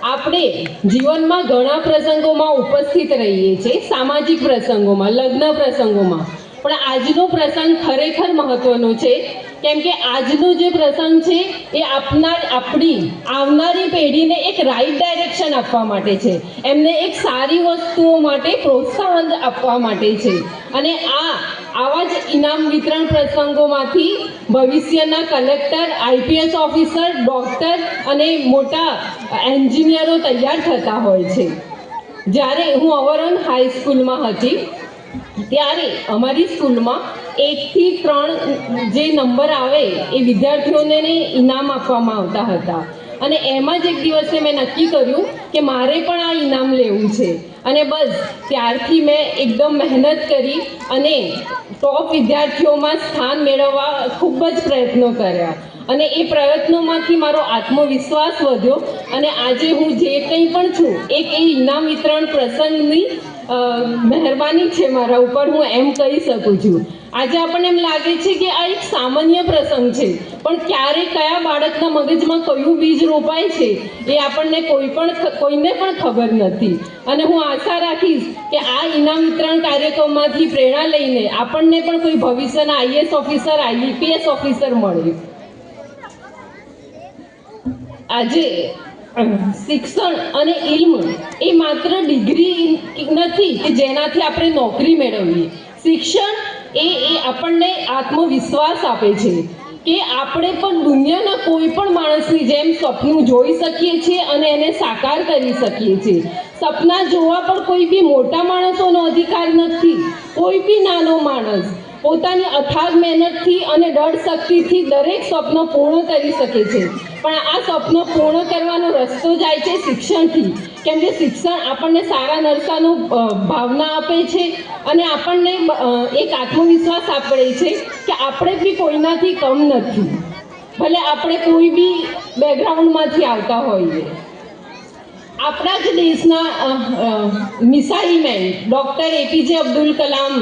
આપણે જીવનમાં ઘણા પ્રસંગોમાં ઉપસ્થિત રહીએ છીએ, સામાજિક પ્રસંગોમાં, લગ્ન પ્રસંગોમાં, પણ આજનો પ્રસંગ ખરેખર મહત્વનો છે. કેમ કે આજનો જે પ્રસંગ છે એ આપણી આવનારી પેઢીને એક રાઈટ ડાયરેક્શન આપવા માટે છે, એમને એક સારી વસ્તુઓ માટે પ્રોત્સાહન આપવા માટે છે. અને આવા જ ઇનામ વિતરણ પ્રસંગોમાંથી ભવિષ્યના કલેક્ટર, IPS ઓફિસર, ડૉક્ટર અને મોટા એન્જિનિયરો તૈયાર થતા હોય છે. જ્યારે હું અવરોન હાઈસ્કૂલમાં હતી ત્યારે અમારી સ્કૂલમાં 1 થી 3 જે નંબર આવે એ વિદ્યાર્થીઓને ઇનામ આપવામાં આવતા હતા. અને એમાં જ એક દિવસે મેં નક્કી કર્યું કે મારે પણ આ ઇનામ લેવું છે. અને બસ ત્યારથી મેં એકદમ મહેનત કરી અને ટોપ વિદ્યાર્થીઓમાં સ્થાન મેળવવા ખૂબ જ પ્રયત્નો કર્યા. અને એ પ્રયત્નોમાંથી મારો આત્મવિશ્વાસ વધ્યો અને આજે હું જે કંઈ પણ છું એ ઇનામ વિતરણ પ્રસંગની મહેરબાની છે મારા ઉપર, હું એમ કહી શકું છું. આજે આપણને એમ લાગે છે કે આ એક સામાન્ય પ્રસંગ છે, પણ ક્યારે કયા બાળકના મગજમાં કયું બીજ રોપાય છે એ આપણને કોઈને પણ ખબર નથી. અને હું આશા રાખીશ કે આ ઇનામ વિતરણ કાર્યક્રમમાંથી પ્રેરણા લઈને આપણને પણ કોઈ ભવિષ્યના IAS ઓફિસર, IPS ઓફિસર મળે. આજે શિક્ષણ અને ઇલ્મ એ માત્ર ડિગ્રી નથી કે જેનાથી આપણે નોકરી મેળવીએ. શિક્ષણ એ આપણને આત્મવિશ્વાસ આપે છે કે આપણે પણ દુનિયાના કોઈ પણ માણસની જેમ સપનું જોઈ શકીએ છીએ અને એને સાકાર કરી શકીએ છીએ. સપના જોવા પણ કોઈ બી મોટા માણસોનો અધિકાર નથી. કોઈ બી નાનો માણસ પોતાની અથાગ મહેનતથી અને દૃઢ શક્તિથી દરેક સપનો પૂર્ણ કરી શકે છે. પણ આ સપનો પૂર્ણ કરવાનો રસ્તો જાય છે શિક્ષણથી. કેમ કે શિક્ષણ આપણને સારા નરસાનું ભાવના આપે છે અને આપણને એક આત્મવિશ્વાસ આપે છે કે આપણે બી કોઈનાથી કમ નથી, ભલે આપણે કોઈ બી બેકગ્રાઉન્ડમાંથી આવતા હોઈએ. આપણા જ દેશના missile man doctor APJ Abdul Kalam,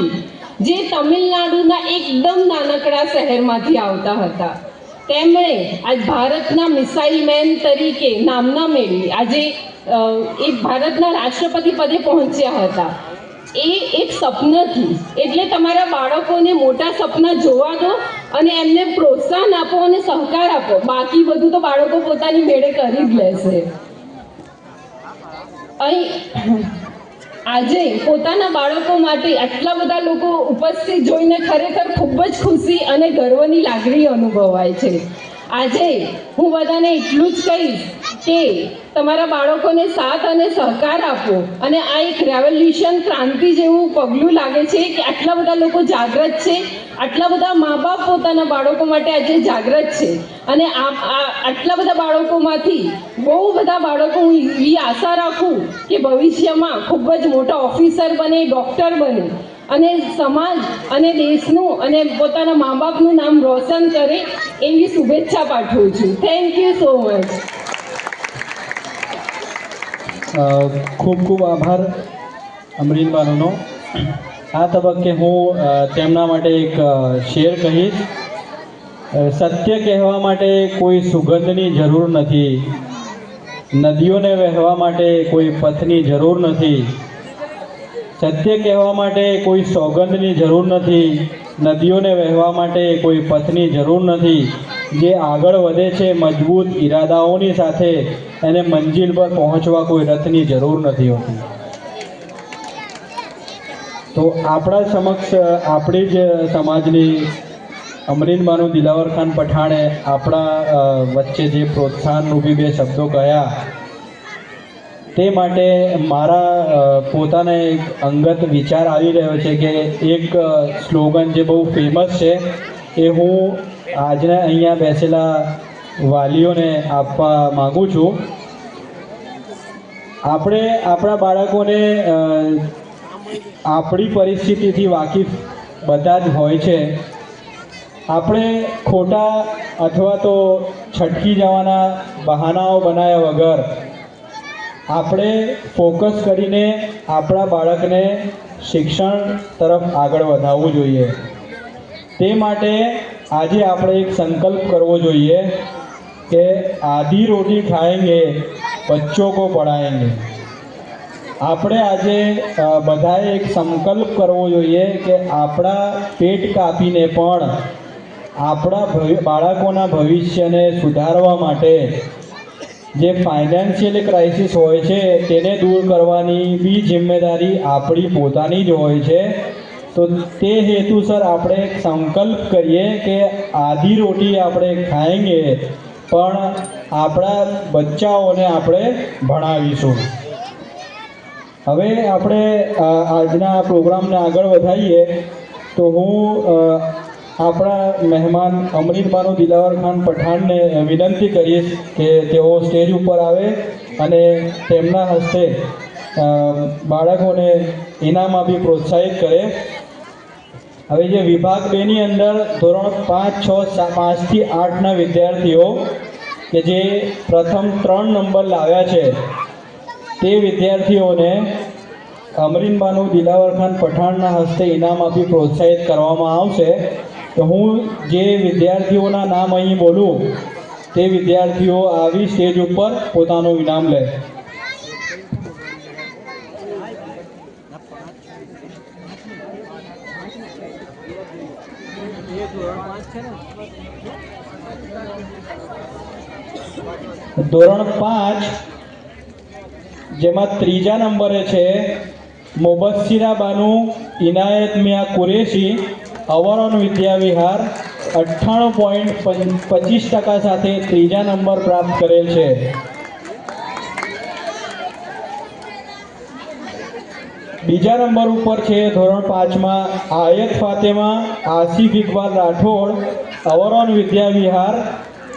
જે તમિલનાડુના એકદમ નાનકડા શહેરમાંથી આવતા હતા, તેમણે આજ ભારતના મિસાઇલ મેન તરીકે નામના મેળવી આજે એ ભારતના રાષ્ટ્રપતિ પદે પહોંચ્યા હતા. એ એક સપનથી. એટલે તમારા બાળકોને મોટા સપના જોવા દો અને એમને પ્રોત્સાહન આપો અને સહકાર આપો. બાકી બધું તો બાળકો પોતાની મેળે કરી જ લેશે. અહીં આજે પોતાના બાળકો માટે આટલા બધા લોકો ઉપસ્થિત જોઈને ખરેખર ખૂબ જ ખુશી અને ગર્વની લાગણી અનુભવાય છે. આજે હું બધાને એટલું જ કહીશ કે તમારા બાળકોને સાથ અને સહકાર આપો અને આ એક રેવોલ્યુશન ક્રાંતિ જેવું પગલું લાગે છે કે આટલા બધા લોકો જાગૃત છે, આટલા બધા મા બાપ પોતાના બાળકો માટે આજે જાગૃત છે અને આટલા બધા બાળકોમાંથી બહુ બધા બાળકો હું એવી આશા રાખું કે ભવિષ્યમાં ખૂબ જ મોટા ઓફિસર બને, ડૉક્ટર બને અને સમાજ અને દેશનું અને પોતાના મા બાપનું નામ રોશન કરે એવી શુભેચ્છા પાઠવું છું. Thank you so much. ખૂબ ખૂબ આભાર અમરીનબાનુનો. આ તબક્કે હું તેમના માટે એક શેર કહીશ. સત્ય કહેવા માટે કોઈ સુગંધની જરૂર નથી, નદીઓને વહેવા માટે કોઈ પથની જરૂર નથી, સત્ય કહેવા માટે કોઈ સોગંદની જરૂર નથી, નદીઓને વહેવા માટે કોઈ પથની જરૂર નથી. જે આગળ વધે છે મજબૂત ઈરાદાઓની સાથે, એને મંજિલ પર પહોંચવા કોઈ રથની જરૂર નથી હોતી. તો આપણા સમક્ષ આપણી જ સમાજની અમરીનબાનુ દિલાવર ખાન પઠાણે આપણા વચ્ચે જે પ્રોત્સાહનરૂપી બે શબ્દો કહ્યા, તે માટે મારા પોતાને એક અંગત વિચાર આવી રહ્યો છે કે એક સ્લોગન જે બહુ ફેમસ છે એ હું આજના અહીંયા બેસેલા વાલીઓને આપવા માગું છું. આપણે આપણા બાળકોને આપણી પરિસ્થિતિથી વાકેફ બધા જ હોય છે. આપણે ખોટા અથવા તો છટકી જવાના બહાનાઓ બનાવ્યા વગર આપણે ફોકસ કરીને આપણા બાળકને શિક્ષણ તરફ આગળ વધાવવું જોઈએ. તે માટે આજે આપણે એક સંકલ્પ કરવો જોઈએ કે આધી રોટી ખાएंगे બચ્ચોं को पढ़ाएंगे. આપણે આજે બધાએ એક સંકલ્પ કરવો જોઈએ કે આપણા પેટ કાપીને પણ આપણા બાળકોના ભવિષ્યને સુધારવા માટે જે ફાઇનાન્શિયલ ક્રાઇસિસ હોય છે તેને દૂર કરવાની બી જિમ્મેદારી આપણી પોતાની જ હોય છે. તો તે હેતુસર આપણે એક સંકલ્પ કરીએ કે આધી રોટી આપણે ખાएंगे પણ આપણા બચ્ચાઓને આપણે ભણાવીશું. હવે આપણે આજના પ્રોગ્રામને આગળ વધારીએ તો હું આપણા મહેમાન અમરીનબાનુ દિલાવર ખાન પઠાણને વિનંતી કરીશ કે તેઓ સ્ટેજ ઉપર આવે અને તેમના હસ્તે બાળકોને ઇનામ આપી પ્રોત્સાહિત કરે. હવે જે વિભાગ 2ની અંદર ધોરણ 5, 6, 5થી 8ના વિદ્યાર્થીઓ કે જે પ્રથમ 3 નંબર લાવ્યા છે તે વિદ્યાર્થીઓને અમરીનબાનુ દિલાવર ખાન પઠાણના હસ્તે ઇનામ આપી પ્રોત્સાહિત કરવામાં આવશે. તો હું જે વિદ્યાર્થીઓના નામ અહીં બોલું તે વિદ્યાર્થીઓ આવી સ્ટેજ ઉપર પોતાનું ઇનામ લે. ધોરણ 5 જેમાં 3જા નંબરે છે મોબસ્સીરા બાનુ ઇનાયત મિયા કુરેશી, અવરોન વિદ્યા વિહાર, 98.25% સાથે 3જા નંબર પ્રાપ્ત કરેલ છે. બીજા નંબર ઉપર છે ધોરણ 5માં આયત ફાતેમા આસિફ ઇકબાલ રાઠોડ, અવરોન વિદ્યા વિહાર,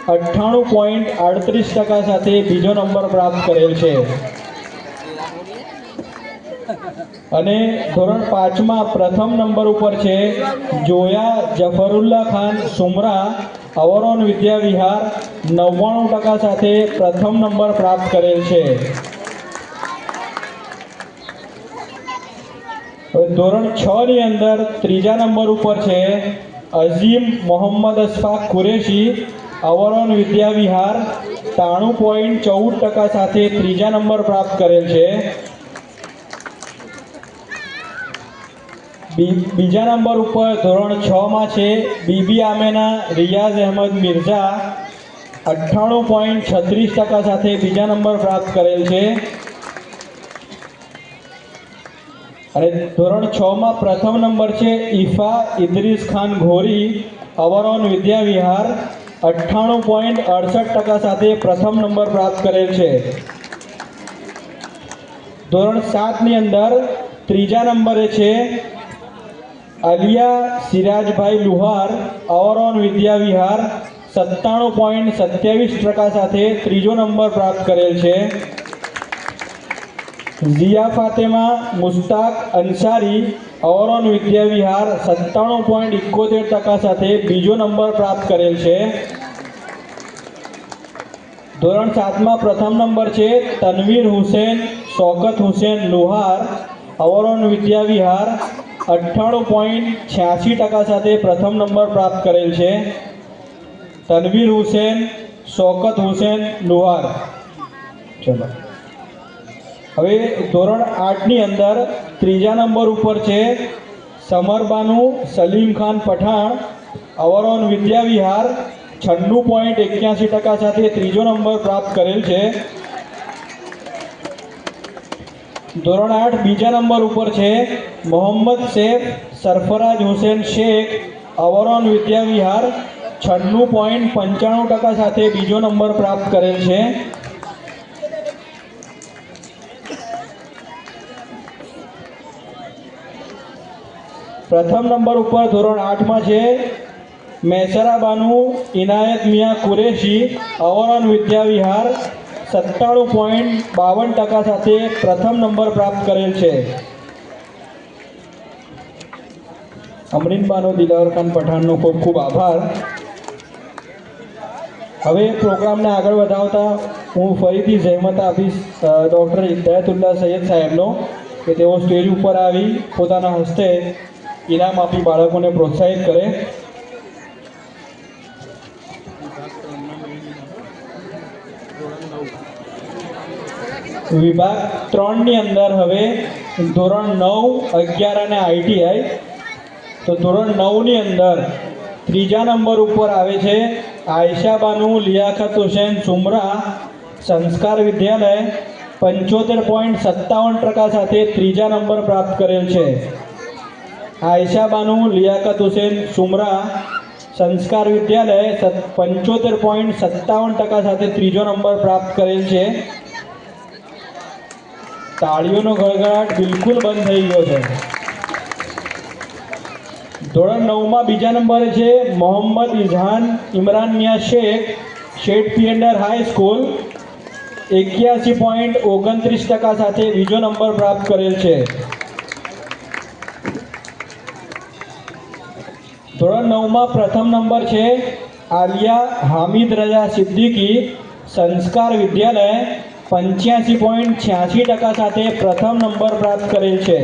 98.38% સાથે બીજો નંબર પ્રાપ્ત કરેલ છે. અને ધોરણ 5માં પ્રથમ નંબર ઉપર છે જોયા જફરુલ્લા ખાન સુમરા, અવરોન વિદ્યા વિહાર, 99% સાથે પ્રથમ નંબર પ્રાપ્ત કરેલ છે. ધોરણ 6 ની અંદર ત્રીજા નંબર ઉપર છે અઝીમ મોહમ્મદ અશફાક કુરેશી, અવરોન વિદ્યા વિહાર, 93.14% સાથે ત્રીજા નંબર પ્રાપ્ત કરેલ છે. બીજા નંબર ઉપર ધોરણ 6માં છે બીબી આમેના રિયાઝ અહેમદ મિર્ઝા, 98.36% સાથે બીજા નંબર પ્રાપ્ત કરેલ છે. અને ધોરણ 6માં પ્રથમ નંબર છે ઈફા ઇદ્રીસ ખાન ઘોરી, અવરોન વિદ્યા વિહાર, 98.68% સાથે પ્રથમ નંબર પ્રાપ્ત કરેલ છે. ધોરણ 7ની અંદર ત્રીજા નંબરે છે આલિયા સિરાજભાઈ લુહાર, અવરોન વિદ્યા વિહાર, 97.27% સાથે ત્રીજો નંબર પ્રાપ્ત કરેલ છે. ઝિયા ફાતેમા મુસ્તાક અંસારી, અવરોન વિદ્યા વિહાર, 97.71% સાથે બીજો નંબર પ્રાપ્ત કરેલ છે. ધોરણ 7માં પ્રથમ નંબર છે તનવીર હુસેન શૌકત હુસેન લુહાર, અવરોન વિદ્યા વિહાર, 98.86% સાથે પ્રથમ નંબર પ્રાપ્ત કરેલ છે. તનવીર હુસેન શૌકત હુસેન લુહાર. ચલો હવે ધોરણ 8ની અંદર ત્રીજા નંબર ઉપર છે સમરબાનુ સલીમ ખાન પઠાણ, અવરોન વિદ્યા વિહાર, 96.81% સાથે ત્રીજો નંબર પ્રાપ્ત કરેલ છે. ધોરણ 8 બીજા નંબર ઉપર છે મોહમ્મદ શેખ સરફરાજ હુસેન શેખ, અવરોન વિદ્યા વિહાર, 96.95% સાથે બીજો નંબર પ્રાપ્ત કરેલ છે. પ્રથમ નંબર ઉપર ધોરણ 8માં છે મેસરા બાનુ ઇનાયત મિયા કુરેશી, અવરોન વિદ્યા વિહાર, 97.52% સાથે પ્રથમ નંબર પ્રાપ્ત કરેલ છે. અમરીનબાનો દિલાવર ખાન પઠાણનો ખૂબ ખૂબ આભાર. હવે પ્રોગ્રામને આગળ વધાવતા હું ફરીથી જહેમત આપીશ ડૉક્ટર હિદાયતુલ્લા સૈયદ સાહેબનો કે તેઓ સ્ટેજ ઉપર આવી પોતાના હસ્તે ઇનામ આપી બાળકોને પ્રોત્સાહિત કરે. વિભાગ 3ની અંદર હવે ધોરણ 9, 11 અને ITI. તો ધોરણ 9ની અંદર ત્રીજા નંબર ઉપર આવે છે આયશા બાનુ લિયાકત હુસેન સુમરા, સંસ્કાર વિદ્યાલય, 75.57% સાથે ત્રીજા નંબર પ્રાપ્ત કરેલ છે. આયશા બાનુ લિયાકત હુસેન સુમરા, સંસ્કાર વિદ્યાલય, 75.57% સાથે ત્રીજો નંબર પ્રાપ્ત કરેલ છે. તાળીઓનો ગળગળાટ બિલકુલ બંધ થઈ ગયો છે. ધોરણ 9માં બીજા નંબરે છે મોહમ્મદ ઇઝહાન ઇમરાન મિયા શેખ, શેઠ પિયંડર હાઈસ્કૂલ, 81.29% સાથે બીજો નંબર પ્રાપ્ત કરેલ છે. ધોરણ 9માં પ્રથમ નંબર છે આલિયા હામિદ રજા સિદ્દીકી, સંસ્કાર વિદ્યાલય, 85.86% સાથે પ્રથમ નંબર પ્રાપ્ત કરેલ છે.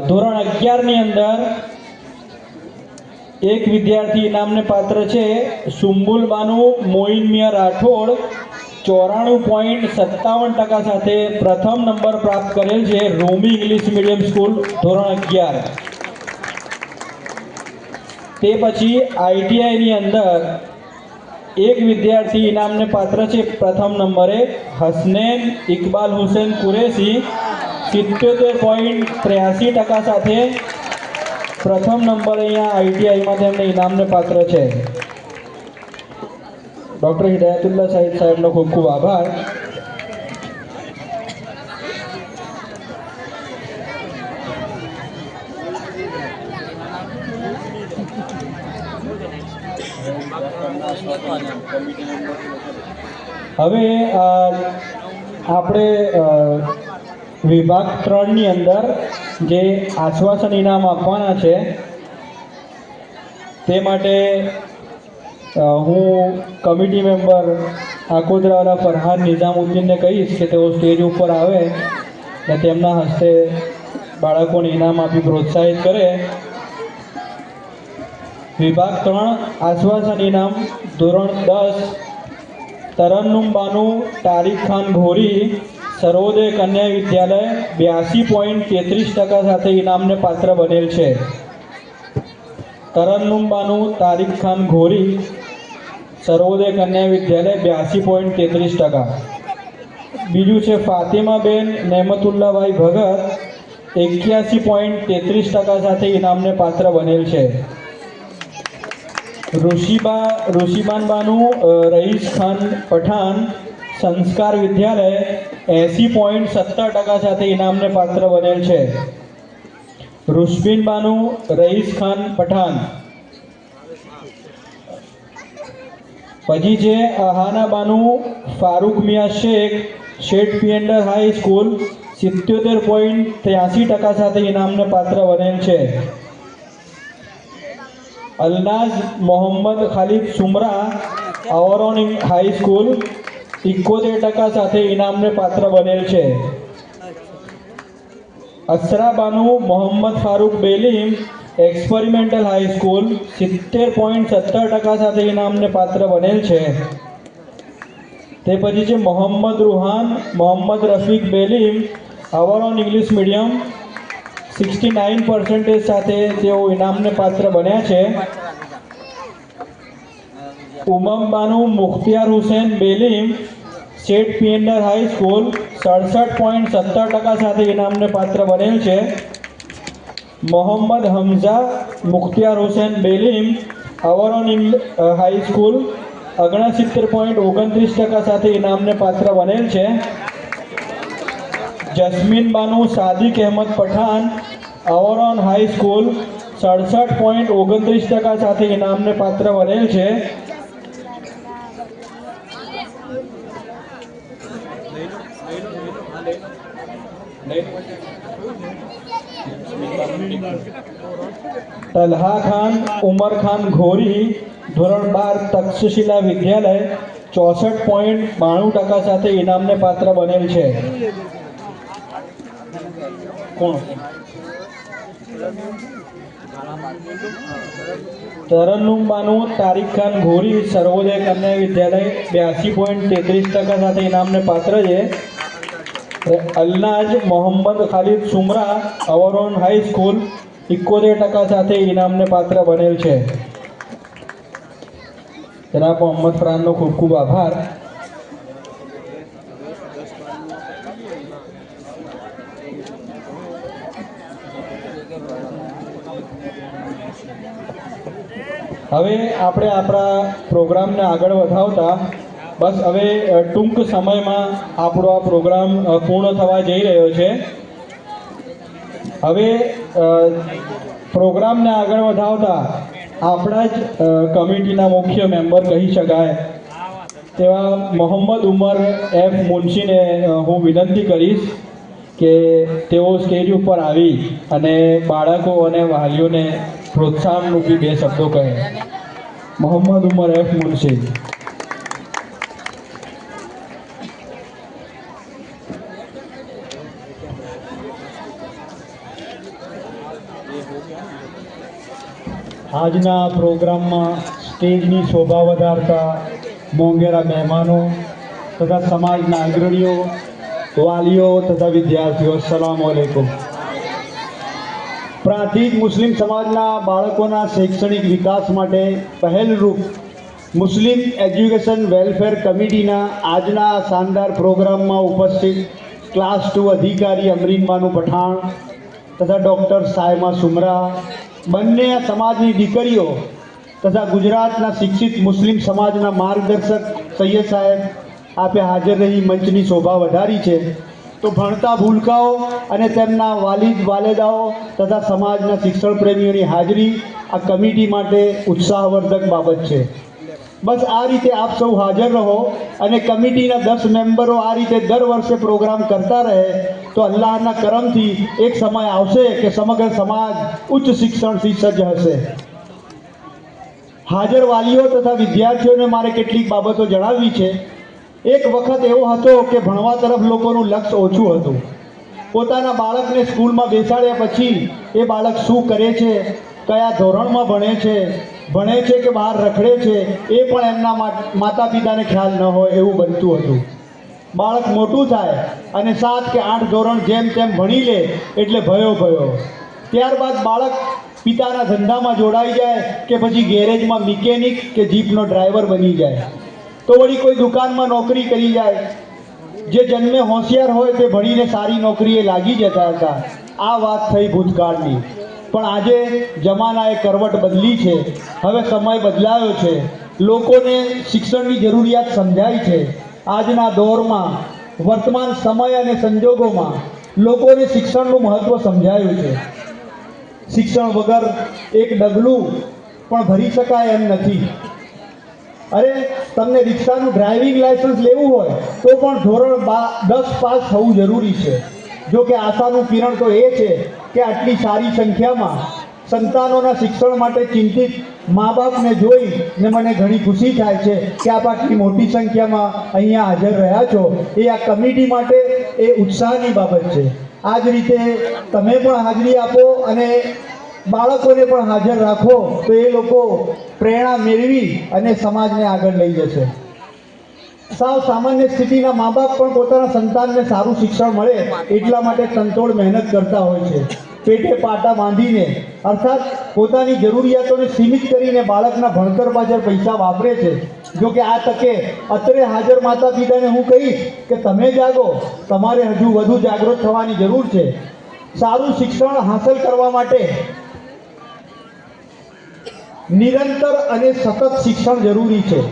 ધોરણ 11ની અંદર એક વિદ્યાર્થી ઇનામને પાત્ર છે સુંબુલ બાનુ મોઇન મિયા રાઠોડ, 94.57% સાથે પ્રથમ નંબર પ્રાપ્ત કરેલ છે. રોમી ઇંગ્લિશ મીડિયમ સ્કૂલ ધોરણ 11. તે પછી ITIની અંદર એક વિદ્યાર્થી ઇનામને પાત્ર છે પ્રથમ નંબરે હસનૈન ઇકબાલ હુસેન કુરેશી, 77.83% સાથે પ્રથમ નંબર અહીંયા ITIમાં તેમને ઇનામને પાત્ર છે. ડૉક્ટર હિદાયતુલ્લા સૈયદ સાહેબનો ખૂબ ખૂબ આભાર. હવે આપણે વિભાગ 3ની અંદર જે આશ્વાસન ઇનામ આપવાના છે તે માટે હું કમિટી મેમ્બર આકોદરાવાલા ફરહાન નિઝામુદ્દીનને કહીશ કે તેઓ સ્ટેજ ઉપર આવે અને તેમના હસ્તે બાળકોને ઇનામ આપી પ્રોત્સાહિત કરે. વિભાગ 3 આશ્વાસન ઇનામ ધોરણ 10 તરન્નુમ બાનુ તારીખ ખાન ઘોરી સર્વોદય કન્યા વિદ્યાલય 82.33% સાથે ઇનામને પાત્ર બનેલ છે. તરન્નુમ બાનુ તારીખ ખાન ઘોરી સર્વોદય કન્યા વિદ્યાલય 82.33%. બીજું છે ફાતિમાબેન નેમતુલ્લાભાઈ ભગત 81.33% સાથે ઇનામને પાત્ર બનેલ છે. ઋષિબાન બાનુ રઈસ ખાન પઠાણ સંસ્કાર વિદ્યાલય 80.70% સાથે ઇનામને પાત્ર બનેલ છે. રુશબીન બાનુ રઈસ ખાન પઠાણ. પછી છે અહાના બાનુ ફારૂક મિયા શેખ શેઠ પિયન્ડર હાઈ સ્કૂલ 77.83% સાથે ઇનામને પાત્ર બનેલ છે. Alnaz Mohammad Khalid Sumra our own high school 71% સાથે ઇનામને પાત્ર બનેલ છે. Asra Banu Mohammad Farooq Belim experimental high school 70.70% સાથે ઇનામને પાત્ર બનેલ છે. તે પછી છે Mohammad Ruhan Mohammad Rafiq Belim our own English medium 69% સાથે તેઓ ઇનામને પાત્ર બન્યા છે. ઉમમ બાનુ મુખ્તિયાર હુસેન બેલીમ શેઠ પિયન્ડર હાઈ સ્કૂલ 67.70% સાથે ઇનામને પાત્ર બનેલ છે. Mohammad Hamza Mukhtiyar Hussain Belim our own high school 69.29% સાથે ઇનામને પાત્ર બનેલ છે. Jasmin Banu Sadiq Ahmed Pathan our own high school 67.29% સાથે ઇનામને પાત્ર બનેલ છે. તલહા ખાન ઉમર ખાન ઘોરી ધોરણ 12 તક્ષશિલા વિદ્યાલય 64.92% સાથે ઇનામને પાત્ર બનેલ છે. કોણ? તરન્નુમ બાનુ તારીખ ખાન ઘોરી સર્વોદય કન્યા વિદ્યાલય 82.33% સાથે ઇનામને પાત્ર છે. Alnaz Mohammad Khalid Sumra our own high school 71% સાથે ઇનામને પાત્ર બનેલ છે. જનાબ મોહમ્મદ ફરાનનો ખૂબ ખૂબ આભાર. હવે આપણે આપણા પ્રોગ્રામને આગળ વધાવતા બસ હવે ટૂંક સમયમાં આપણો આ પ્રોગ્રામ પૂર્ણ થવા જઈ રહ્યો છે. હવે પ્રોગ્રામને આગળ વધાવતા આપણા જ કમિટીના મુખ્ય મેમ્બર કહી શકાય તેવા મોહમ્મદ ઉમર એફ મુનશીને હું વિનંતી કરીશ કે તેઓ સ્ટેજ ઉપર આવી અને બાળકો અને વાલીઓને પ્રોત્સાહનરૂપી 2 શબ્દો કહે. મોહમ્મદ ઉમર એફ મુનશી. આજના પ્રોગ્રામમાં સ્ટેજની શોભા વધારતા મોંઘેરા મહેમાનો તથા સમાજના અગ્રણીઓ વાલીઓ તથા વિદ્યાર્થીઓ અસ્સલામુ અલૈકુમ. પ્રાંતિજ મુસ્લિમ સમાજના બાળકોના શૈક્ષણિક વિકાસ માટે પહેલરૂપ મુસ્લિમ એજ્યુકેશન વેલફેર કમિટીના આજના શાનદાર પ્રોગ્રામમાં ઉપસ્થિત ક્લાસ 2 અધિકારી અમરીન બાનુ પઠાણ તથા ડૉક્ટર સાયમા સુમરા બંને સમાજની દીકરીઓ તથા ગુજરાતના શિક્ષિત મુસ્લિમ સમાજના માર્ગદર્શક સૈયદ સાહેબ આપે હાજર રહી મંચની શોભા વધારી છે તો ભણતા ભૂલકાઓ અને તેમના વાલિદાઓ તથા સમાજના શિક્ષણ પ્રેમીઓની હાજરી આ કમિટી માટે ઉત્સાહવર્ધક બાબત છે. બસ આ રીતે આપ સૌ હાજર રહો અને કમિટીના 10 મેમ્બરો આ રીતે દર વર્ષે પ્રોગ્રામ કરતા રહે તો અલ્લાહના કરમથી એક સમય આવશે કે સમગ્ર સમાજ ઉચ્ચ શિક્ષણથી સજ્જ હશે. હાજર વાલીઓ તથા વિદ્યાર્થીઓને મારે કેટલીક બાબતો જણાવવી છે. એક વખત એવો હતો કે ભણવા તરફ લોકોનું લક્ષ્ય ઓછું હતું. પોતાના બાળકને સ્કૂલમાં બેસાડ્યા પછી એ બાળક શું કરે છે, કયા ધોરણમાં ભણે છે કે બહાર રખડે છે, એ પણ એમના માતા પિતાને ખ્યાલ ન હોય એવું બનતું હતું. બાળક મોટું થાય અને 7 કે 8 ધોરણ જેમ તેમ ભણી લે એટલે ભયો. ત્યારબાદ બાળક પિતાના ધંધામાં જોડાઈ જાય કે પછી ગેરેજમાં મિકેનિક કે જીપનો ડ્રાઈવર બની જાય, તો વળી કોઈ દુકાનમાં નોકરી કરી જાય. જે જન્મે હોશિયાર હોય તે ભણીને સારી નોકરીએ લાગી જતા હતા. આ વાત થઈ ભૂતકાળની. પણ આજે જમાનાએ કરવટ બદલી છે. હવે સમય બદલાયો છે. લોકોને શિક્ષણની જરૂરિયાત સમજાય છે. આજના દોરમાં વર્તમાન સમય અને સંજોગોમાં લોકોને શિક્ષણનું મહત્ત્વ સમજાયું છે. શિક્ષણ વગર એક ડગલું પણ ભરી શકાય એમ નથી. અરે તમને રિક્ષાનું ડ્રાઇવિંગ લાયસન્સ લેવું હોય તો પણ ધોરણ 10 પાસ થવું જરૂરી છે. જો કે આશાનું કિરણ તો એ છે કે આટલી સારી સંખ્યામાં સંતાનોના શિક્ષણ માટે ચિંતિત મા બાપને જોઈને મને ઘણી ખુશી થાય છે કે આપ આટલી મોટી સંખ્યામાં અહીંયા હાજર રહ્યા છો. એ આ કમિટી માટે એ ઉત્સાહની બાબત છે. આ જ રીતે તમે પણ હાજરી આપો અને બાળકોને પણ હાજર રાખો તો એ લોકો પ્રેરણા મેળવી અને સમાજને આગળ લઈ જશે. સાવ સામાન્ય સ્થિતિના મા બાપ પણ પોતાના સંતાનને સારું શિક્ષણ મળે એટલા માટે તનતોડ મહેનત કરતા હોય છે. પેટે પાટા બાંધીને અર્થાત પોતાની જરૂરિયાતોને સીમિત કરીને બાળકના ભણતર પાછળ પૈસા વાપરે છે. જો કે આ તકે અત્રે હાજર માતા પિતાને હું કહીશ કે તમે જાગો, તમારે હજુ વધુ જાગૃત થવાની જરૂર છે. સારું શિક્ષણ હાંસલ કરવા માટે નિરંતર અને સતત શિક્ષણ જરૂરી છે.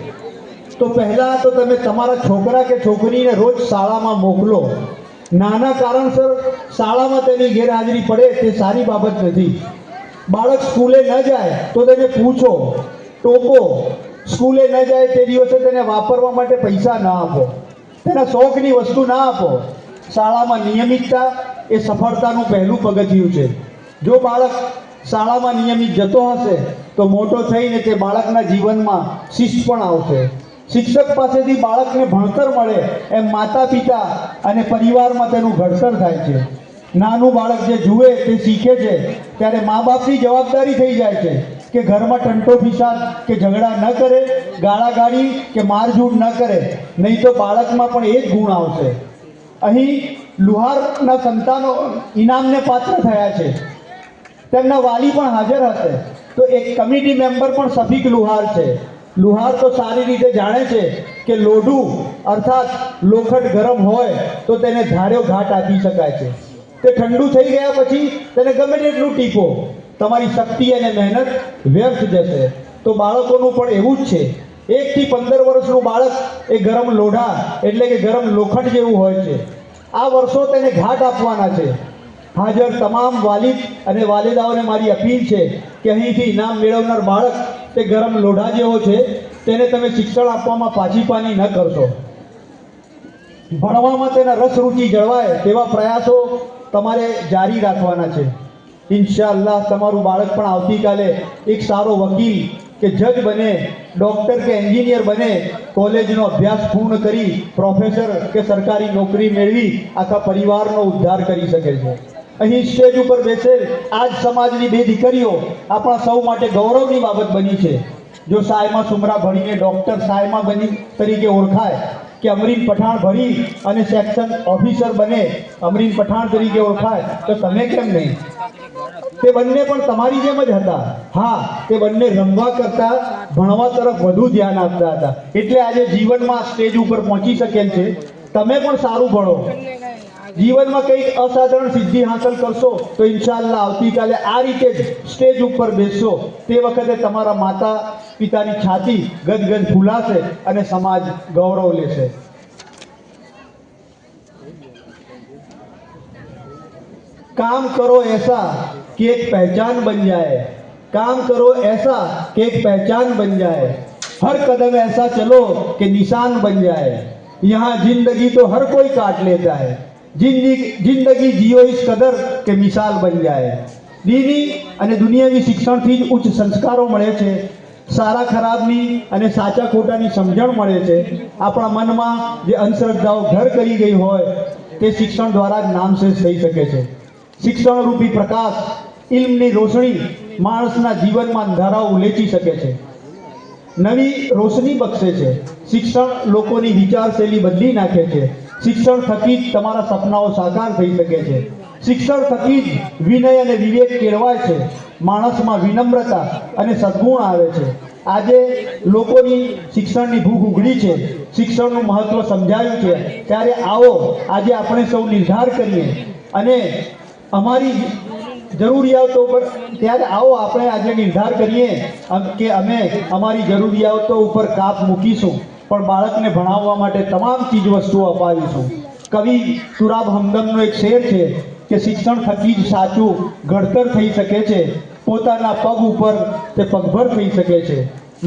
તો પહેલાં તો તમે તમારા છોકરા કે છોકરીને રોજ શાળામાં મોકલો. નાના કારણસર શાળામાં તેની ગેરહાજરી પડે તે સારી બાબત નથી. બાળક સ્કૂલે ન જાય તો તેને પૂછો, ટોકો. સ્કૂલે ન જાય તે દિવસે તેને વાપરવા માટે પૈસા ના આપો, તેના શોખની વસ્તુ ના આપો. શાળામાં નિયમિતતા એ સફળતાનું પહેલું પગથિયું છે. જો બાળક શાળામાં નિયમિત જતો હશે તો મોટો થઈને તે બાળકના જીવનમાં શિસ્ત પણ આવશે. શિક્ષક પાસેથી બાળકને ભણતર મળે એમ માતા પિતા અને પરિવારમાં તેનું ઘડતર થાય છે. નાનું બાળક જે જુએ તે શીખે છે. ત્યારે મા બાપની જવાબદારી થઈ જાય છે કે ઘરમાં ટંટો ફિસાદ કે ઝઘડા ન કરે, ગાળાગાળી કે મારઝૂડ ન કરે, નહીં તો બાળકમાં પણ એ જ ગુણ આવશે. અહીં લુહારના સંતાનો ઇનામને પાત્ર થયા છે. તેમના વાલી પણ હાજર હશે. તો એક કમિટી મેમ્બર પણ સફીક લુહાર છે. લુહાર તો સારી રીતે જાણે છે કે લોઢું અર્થાત લોખંડ ગરમ હોય તો તેને ધાર્યો ઘાટ આપી શકાય છે. તે ઠંડુ થઈ ગયા પછી તેને ગમે તેટલું ટીપો, તમારી શક્તિ અને મહેનત વ્યર્થ જશે. તો બાળકોનું પણ એવું જ છે. 1 થી 15 વર્ષનું બાળક એ ગરમ લોઢા એટલે કે ગરમ લોખંડ જેવું હોય છે. આ વર્ષો તેને ઘાટ આપવાના છે. હાજર તમામ વાલિદ અને વાલિદાઓને મારી અપીલ છે કે અહીંથી ઇનામ મેળવનાર બાળક તે ગરમ લોઢા જેવો છે. તેને તમે શિક્ષણ આપવામાં પાછીપાની ન કરશો. ભણવામાં તેના રસ રૂચિ જળવાય તેવા પ્રયાસો તમારે જારી રાખવાના છે. ઇન્શાઅલ્લાહ તમારું બાળક પણ આવતીકાલે એક સારો વકીલ કે જજ બને, ડૉક્ટર કે એન્જિનિયર બને, કોલેજનો અભ્યાસ પૂર્ણ કરી પ્રોફેસર કે સરકારી નોકરી મેળવી આખા પરિવારનો ઉદ્ધાર કરી શકે છે. અહીં સ્ટેજ ઉપર બેસેલ આજ સમાજની 2 દીકરીઓ આપણા સૌ માટે ગૌરવની બાબત બની છે. જો સાયમા સુમરા ભણીને ડૉક્ટર સાયમા બની તરીકે ઓળખાય કે અમરીન પઠાણ ભણી અને સેક્શન ઓફિસર બને અમરીન પઠાણ તરીકે ઓળખાય તો તમે કેમ નહીં? તે બંને પણ તમારી જેમ જ હતા. હા, તે બંને રમવા કરતાં ભણવા તરફ વધુ ધ્યાન આપતા હતા. એટલે આજે જીવનમાં સ્ટેજ ઉપર પહોંચી શકેલ છે. તમે પણ સારું ભણો. જીવનમાં કંઈક અસાધારણ સિદ્ધિ હાંસલ કરશો તો ઇન્શાઅલ્લાહ આવતીકાલે આ રીતે જ સ્ટેજ ઉપર બેસશો. તે વખતે તમારા માતા પિતાની છાતી ગદગદ ફૂલાશે અને સમાજ ગૌરવ લેશે. काम करो ऐसा कि एक पहचान बन जाए, काम करो ऐसा कि एक पहचान बन जाए, हर कदम ऐसा चलो कि निशान बन जाए। यहाँ जिंदगी तो हर कोई काट लेता है, जिंदगी जियो इस कदर કે મિસાલ બન જાય। દીની અને દુનિયાવી શિક્ષણથી જ ઉચ્ચ સંસ્કારો મળે છે, સારા ખરાબની અને સાચા ખોટાની સમજણ મળે છે। આપણા મનમાં જે અંધશ્રદ્ધાઓ ઘર કરી ગઈ હોય તે શિક્ષણ દ્વારા જ નામશેષ થઈ શકે છે। શિક્ષણરૂપી પ્રકાશ, ઇલ્મની રોશની માણસના જીવનમાં અંધારાઓ ઉલેચી શકે છે, નવી રોશની બક્ષે છે। શિક્ષણ લોકોની વિચારશૈલી બદલી નાખે છે। શિક્ષણ થકી જ તમારા સપનાઓ સાકાર થઈ શકે છે। શિક્ષણ થકી જ વિનય અને વિવેક કેળવાય છે, માણસમાં વિનમ્રતા અને સદ્ગુણ આવે છે। આજે લોકોની શિક્ષણની ભૂખ ઉઘડી છે, શિક્ષણનું મહત્વ સમજાયું છે, ત્યારે આવો આજે આપણે સૌ નિર્ધાર કરીએ અને અમારી જરૂરિયાતો પર ત્યારે આવો આપણે આજે નિર્ધાર કરીએ કે અમે અમારી જરૂરિયાતો ઉપર કાપ મૂકીશું, પણ બાળકને ભણાવવા માટે તમામ ચીજ વસ્તુઓ અપાવીશું। કવિ સુરાબ હમદમનો એક શેર છે કે શિક્ષણ થકી જ સાચું ઘડતર થઈ શકે છે, પોતાના પગ ઉપર તે પગભર થઈ શકે છે।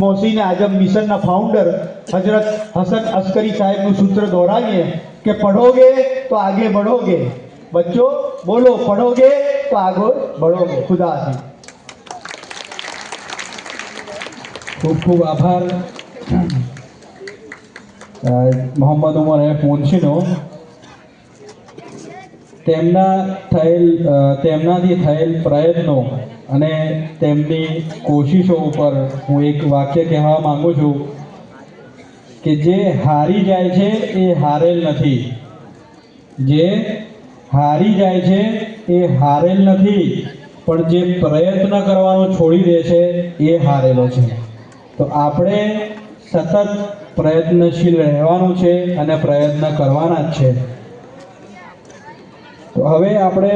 મોહસીન આઝમ મિશનના ફાઉન્ડર હજરત હસન અસ્કરી સાહેબનું સૂત્ર દોહરાવીએ કે પઢોગે તો આગે बढ़ोगे, बच्चों बोलो पढ़ोगे तो आगे बढ़ोगे। खुदा हाफिज। ખૂબ ખૂબ આભાર મોહમ્મદ ઉમર એફ મુનશીનો। તેમનાથી થયેલ પ્રયત્નો અને તેમની કોશિશો ઉપર હું એક વાક્ય કહેવા માંગુ છું કે જે હારી જાય છે એ હારેલ નથી, જે હારી જાય છે એ હારેલ નથી, પણ જે પ્રયત્ન કરવાનું છોડી દે છે એ હારેલો છે। તો આપણે સતત પ્રયત્નશીલ રહેવાનું છે અને પ્રયત્ન કરવાના જ છે। તો હવે આપણે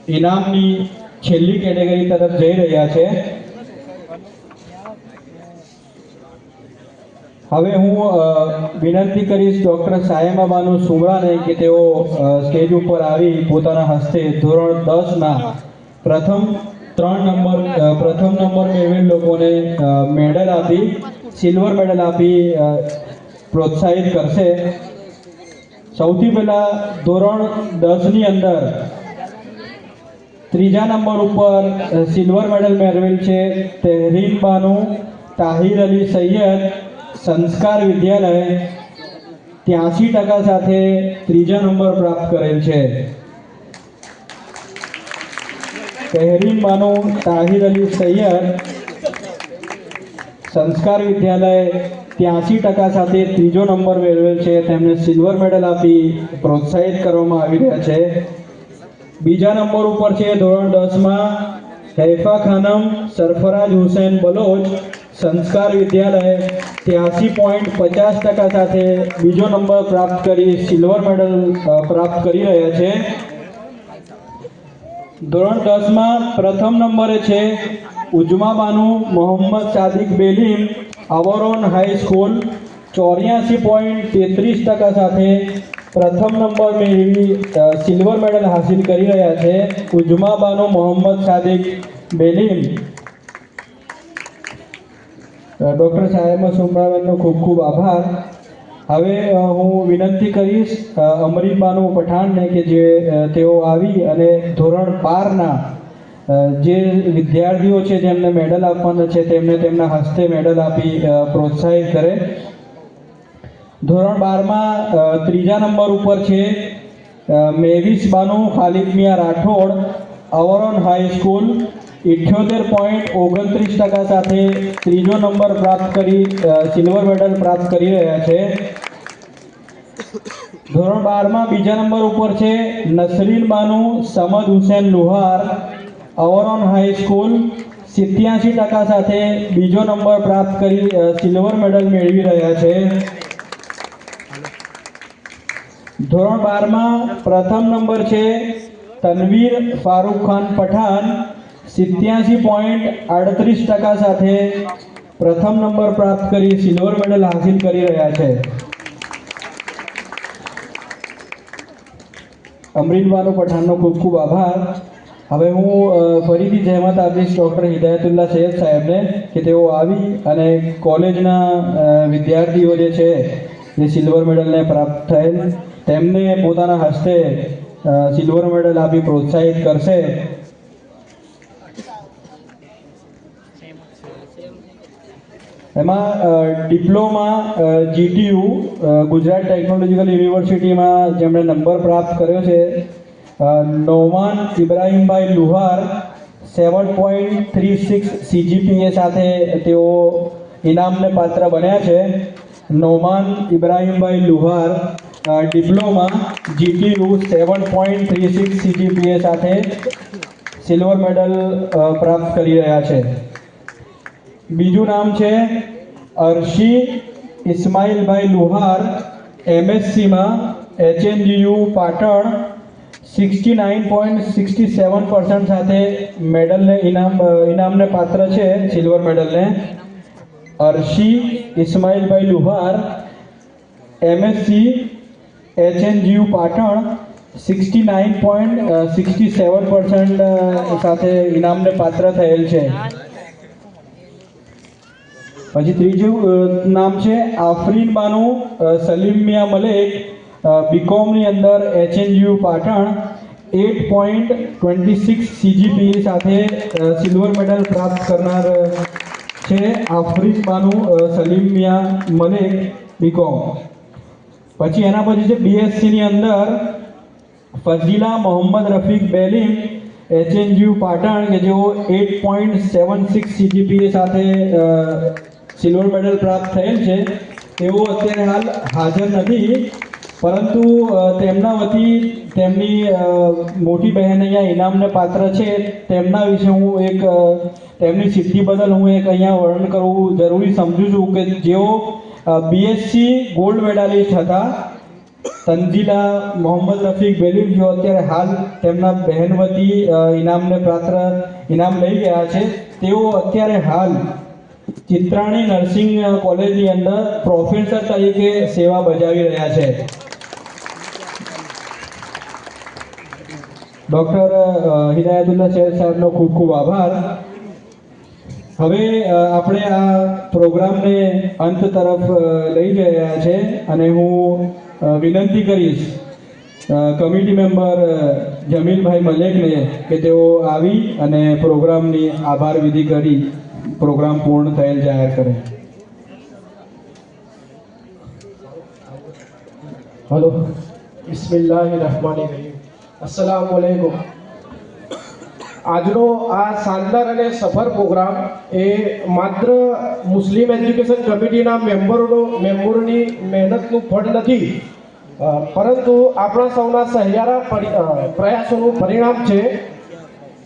ઇનામની છેલ્લી કેટેગરી તરફ જઈ રહ્યા છે। હવે હું વિનંતી કરીશ ડૉક્ટર સાયમા બાનુ સુમરાને કે તેઓ સ્ટેજ ઉપર આવી પોતાના હસ્તે ધોરણ 10ના પ્રથમ નંબર મેળવેલ લોકોને મેડલ આપી, સિલ્વર મેડલ આપી પ્રોત્સાહિત કરશે। સૌથી પહેલા ધોરણ 10ની અંદર ત્રીજા નંબર ઉપર સિલ્વર મેડલ મેળવેલ છે તહેરીન બાનુ તાહિર અલી સૈયદ, સંસ્કાર વિદ્યાલય, 83% સાથે ત્રીજા નંબર પ્રાપ્ત કરેલ છે। તહેરીન બાનુ તાહિર અલી સૈયદ, સંસ્કાર વિદ્યાલય, 83% સાથે ત્રીજો નંબર મેળવેલ છે, તેમને સિલ્વર મેડલ આપી પ્રોત્સાહિત કરવામાં આવી રહ્યા છે। બીજા નંબર ઉપર છે ધોરણ 10માં હૈફા ખાનમ સરફરાજ હુસૈન બલોચ, સંસ્કાર વિદ્યાલય, 83.50% સાથે બીજો નંબર પ્રાપ્ત કરી સિલ્વર મેડલ પ્રાપ્ત કરી રહ્યા છે। ધોરણ 10માં પ્રથમ નંબરે છે ઉજમા બાનુ મોહમ્મદ સાદિક બેલીમ, અવરોન હાઈસ્કૂલ, 84.33% સાથે પ્રથમ નંબર મેળવી સિલ્વર મેડલ હાસિલ કરી રહ્યા છે ઉજમા બાનુ મોહમ્મદ સાદિક બેલીમ। ડૉક્ટર સાયમા સુમરાબેનનો ખૂબ ખૂબ આભાર। હવે હું વિનંતી કરીશ અમરીન બાનુ પઠાણને કે જે તેઓ આવી અને ધોરણ 12ના જે વિદ્યાર્થીઓ છે જેમને મેડલ આપવાના છે તેમને તેમના હસ્તે મેડલ આપી પ્રોત્સાહિત કરે। ધોરણ 12માં ત્રીજા નંબર ઉપર છે મેવિસ બાનુ ખાલિદ મિયા રાઠોડ, અવરોન હાઈસ્કૂલ, 78.29% સાથે ત્રીજો નંબર પ્રાપ્ત કરી સિલ્વર મેડલ પ્રાપ્ત કરી રહ્યા છે। ધોરણ 12માં બીજા નંબર ઉપર છે નસરીન બાનુ સમદ હુસૈન લુહાર, અવરોન હાઈસ્કૂલ, 87% સાથે બીજો નંબર પ્રાપ્ત કરી સિલ્વર મેડલ મેળવી રહ્યા છે। ધોરણ 12માં પ્રથમ નંબર છે તનવીર ફારૂક ખાન પઠાણ, 87.38% સાથે પ્રથમ નંબર પ્રાપ્ત કરી સિલ્વર મેડલ હાસિલ કરી રહ્યા છે। અમરીનબાનુ પઠાણનો ખૂબ ખૂબ આભાર. હવે હું ફરીથી જહેમત આપીશ ડૉક્ટર હિદાયતુલ્લા સૈયદ સાહેબને કે તેઓ આવી અને કોલેજના વિદ્યાર્થીઓ જે છે જે સિલ્વર મેડલને પ્રાપ્ત થયેલ તેમને પોતાના હસ્તે સિલ્વર મેડલ આપી પ્રોત્સાહિત કરશે. એમાં ડિપ્લોમા GTU ગુજરાત ટેકનોલોજીકલ યુનિવર્સિટીમાં જેમણે નંબર પ્રાપ્ત કર્યો છે નોમાન ઇબ્રાહીમભાઈ લુહાર 7.36 CGPA સાથે તેઓ ઇનામને પાત્ર બન્યા છે. નોમાન ઇબ્રાહીમભાઈ લુહાર ડિપ્લોમા GTU 7.36 CGPA સાથે સિલ્વર મેડલ પ્રાપ્ત કરી રહ્યા છે. બીજું નામ છે અર્શી ઇસ્માઇલભાઈ લુહાર MSCમાં HNGU પાટણ 69.67% સાથે મેડલને ઇનામને પાત્ર છે સિલ્વર મેડલને. અર્શી ઇસ્માઇલભાઈ લુહાર MSc HNGU પાટણ 69.67% સાથે ઇનામને પાત્ર થયેલ છે. પછી ત્રીજું નામ છે આફરીન બાનુ સલીમ મિયા મલેક BComની અંદર HNGU પાટણ 8.26 CGPA સાથે સિલ્વર મેડલ પ્રાપ્ત કરનાર છે આફરીન બાનુ સલીમ મિયા મલેક BCom. પછી એના પછી છે BScની અંદર ફઝીલા મોહમ્મદ રફીક બેલીમ HNGU પાટણ કે જેઓ 8.76 CGPA સાથે સિલ્વર મેડલ પ્રાપ્ત થયેલ છે. તેઓ અત્યારે હાલ હાજર નથી, પરંતુ તેમના વતી તેમની મોટી બહેન અહીંયા ઇનામને પાત્ર છે. તેમના વિશે હું એક તેમની સિદ્ધિ બદલ હું એક અહીંયા વર્ણન કરવું જરૂરી સમજું છું કે જેઓ BSc ગોલ્ડ મેડાલિસ્ટ હતા તંજીલા મોહમ્મદ રફીક બેલીમ, જેઓ અત્યારે હાલ તેમના બહેન વતી ઇનામ લઈ ગયા છે. તેઓ અત્યારે હાલ ચિત્રાણી નર્સિંગ કોલેજની અંદર પ્રોફેસર તરીકે સેવા બજાવી રહ્યા છે. ડૉક્ટર હિદાયતુલ્લા સૈયદ સાહેબનો ખૂબ ખૂબ આભાર. હવે આપણે આ પ્રોગ્રામને અંત તરફ લઈ જઈ રહ્યા છે અને હું વિનંતી કરીશ કમિટી મેમ્બર જમીલભાઈ મલેકને કે તેઓ આવી અને પ્રોગ્રામની આભાર વિધિ કરી પ્રોગ્રામ પૂર્ણ થયેલ જાહેર કરે. हेलो बिस्मिल्लाहिर्रहमानिर्रहीम अस्सलाम वालेकुम. આજનો આ શાનદાર અને સફળ પ્રોગ્રામ એ માત્ર મુસ્લિમ એજ્યુકેશન કમિટીના મેમ્બરોની મહેનતનું ફળ નથી, પરંતુ આપણા સૌના સહિયારા પ્રયાસોનું પરિણામ છે.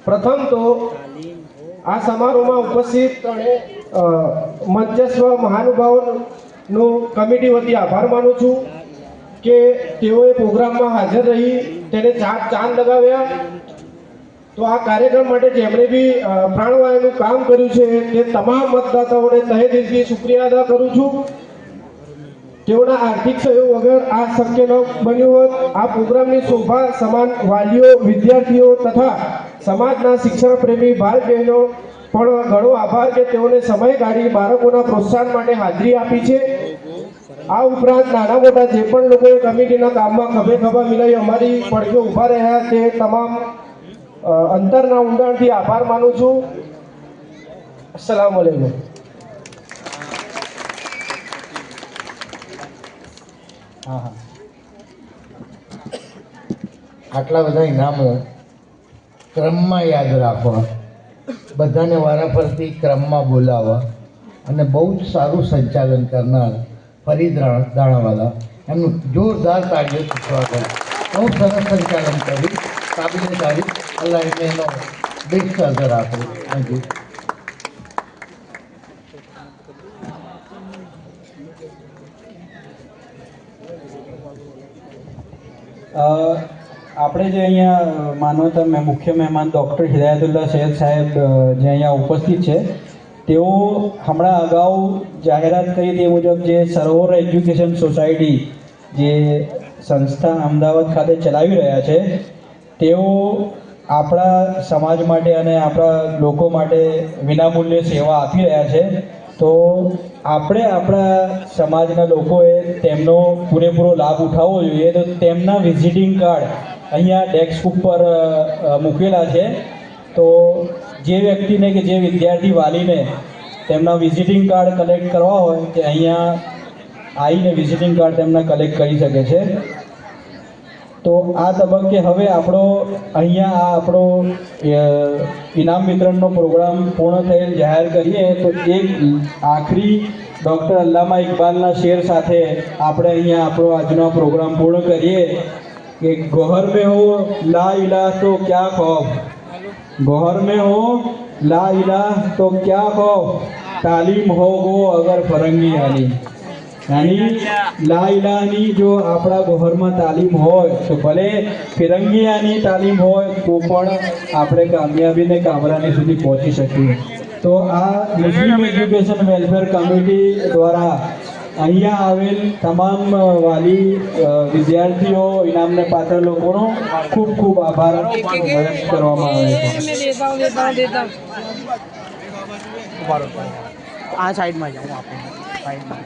પ્રથમ તો આ સમારોહમાં ઉપસ્થિત મંચસ્વ મહાનુભાવોનો કમિટી વતી આભાર માનું છું કે તેઓએ પ્રોગ્રામમાં હાજર રહી તેને ચાંદ લગાવ્યા. તો આ કાર્યક્રમ માટે જેમણે બી પ્રાણવાયુનું કામ કર્યું છે તે તમામ મતદાતાઓને તહે દિલથી શુક્રિયા અદા કરું છું. તેઓના આર્થિક સહયોગ વગર આ શક્ય ન બન્યું હોત. આ પ્રોગ્રામની શોભા સમાન વાલીઓ, વિદ્યાર્થીઓ તથા સમાજના શિક્ષણ પ્રેમી ભાઈ બહેનો પણ ઘણો આભાર કે તેઓને સમય કાઢી બાળકોના પ્રોત્સાહન માટે હાજરી આપી છે. આ ઉપરાંત નાના મોટા જે પણ લોકોએ કમિટીના કામમાં ખભે ખભા મિલાવી અમારી પડખે ઊભા રહ્યા તે તમામ અંતરના ઊંડાણથી આભાર માનું છું. અસ્સલામ વાલેકુમ. આટલા બધા ઇનામો ક્રમમાં યાદ રાખવા, બધાને વારાફરતી ક્રમમાં બોલાવવા અને બહુ જ સારું સંચાલન કરનાર ફરીદ દાણાવાલા, એમનું જોરદાર તાળીઓ સ્વાગત. બહુ સરસ સંચાલન કર્યું, કાબિલે તારીફ. અલ્લાહ એમને એનો બેસ્ટ અસર આપે. Thank you. આપણે જે અહીંયા માનવતા મુખ્ય મહેમાન ડૉક્ટર હિદાયતુલ્લા સૈયદ સાહેબ જે અહીંયા ઉપસ્થિત છે, તેઓ હમણાં અગાઉ જાહેરાત કરી તે મુજબ જે સરોવર એજ્યુકેશન સોસાયટી જે સંસ્થા અમદાવાદ ખાતે ચલાવી રહ્યા છે, તેઓ આપણા સમાજ માટે અને આપણા લોકો માટે વિનામૂલ્યે સેવા આપી રહ્યા છે. તો આપણે આપણા સમાજના લોકોએ તેમનો પૂરેપૂરો લાભ ઉઠાવવો જોઈએ. તો તેમના વિઝિટિંગ કાર્ડ અહીંયા ડેસ્ક ઉપર મૂકેલા છે. તો જે વ્યક્તિને કે જે વિદ્યાર્થી વાલીને તેમના વિઝિટિંગ કાર્ડ કલેક્ટ કરવા હોય તે અહીંયા આવીને વિઝિટિંગ કાર્ડ તેમના કલેક્ટ કરી શકે છે. તો આ તબક્કે હવે અહીંયા આપણો ઇનામ વિતરણનો પ્રોગ્રામ પૂર્ણ થયેલ જાહેર કરીએ. તો એક આખરી ડૉક્ટર અલ્લામા ઇકબાલના શેર સાથે આપણે અહીંયા આપણો આજનો પ્રોગ્રામ પૂર્ણ કરીએ કે ગોહર મેં હો લા ઇલાહ તો ક્યા ખૌફ, ગોહર में हो ला इलाह तो क्या खौफ, तालीम हो गो अगर फरंगी आनी. यानी ला इलाहની જો આપણા ગોહરમાં તાલીમ હોય તો ભલે ફિરંગીયાની તાલીમ હોય તો પણ આપણે કામયાબીને કામરાની સુધી પહોંચી શકીએ. તો આ મુસ્લિમ એજ્યુકેશન વેલફેર કમિટી દ્વારા અહીંયા આવેલ તમામ વાલી વિદ્યાર્થીઓ ઇનામને પાત્ર લોકોનો ખૂબ ખૂબ આભાર વ્યક્ત કરવામાં આવે છે. આ સાઈડમાં જાઉં આપણે સાઈડમાં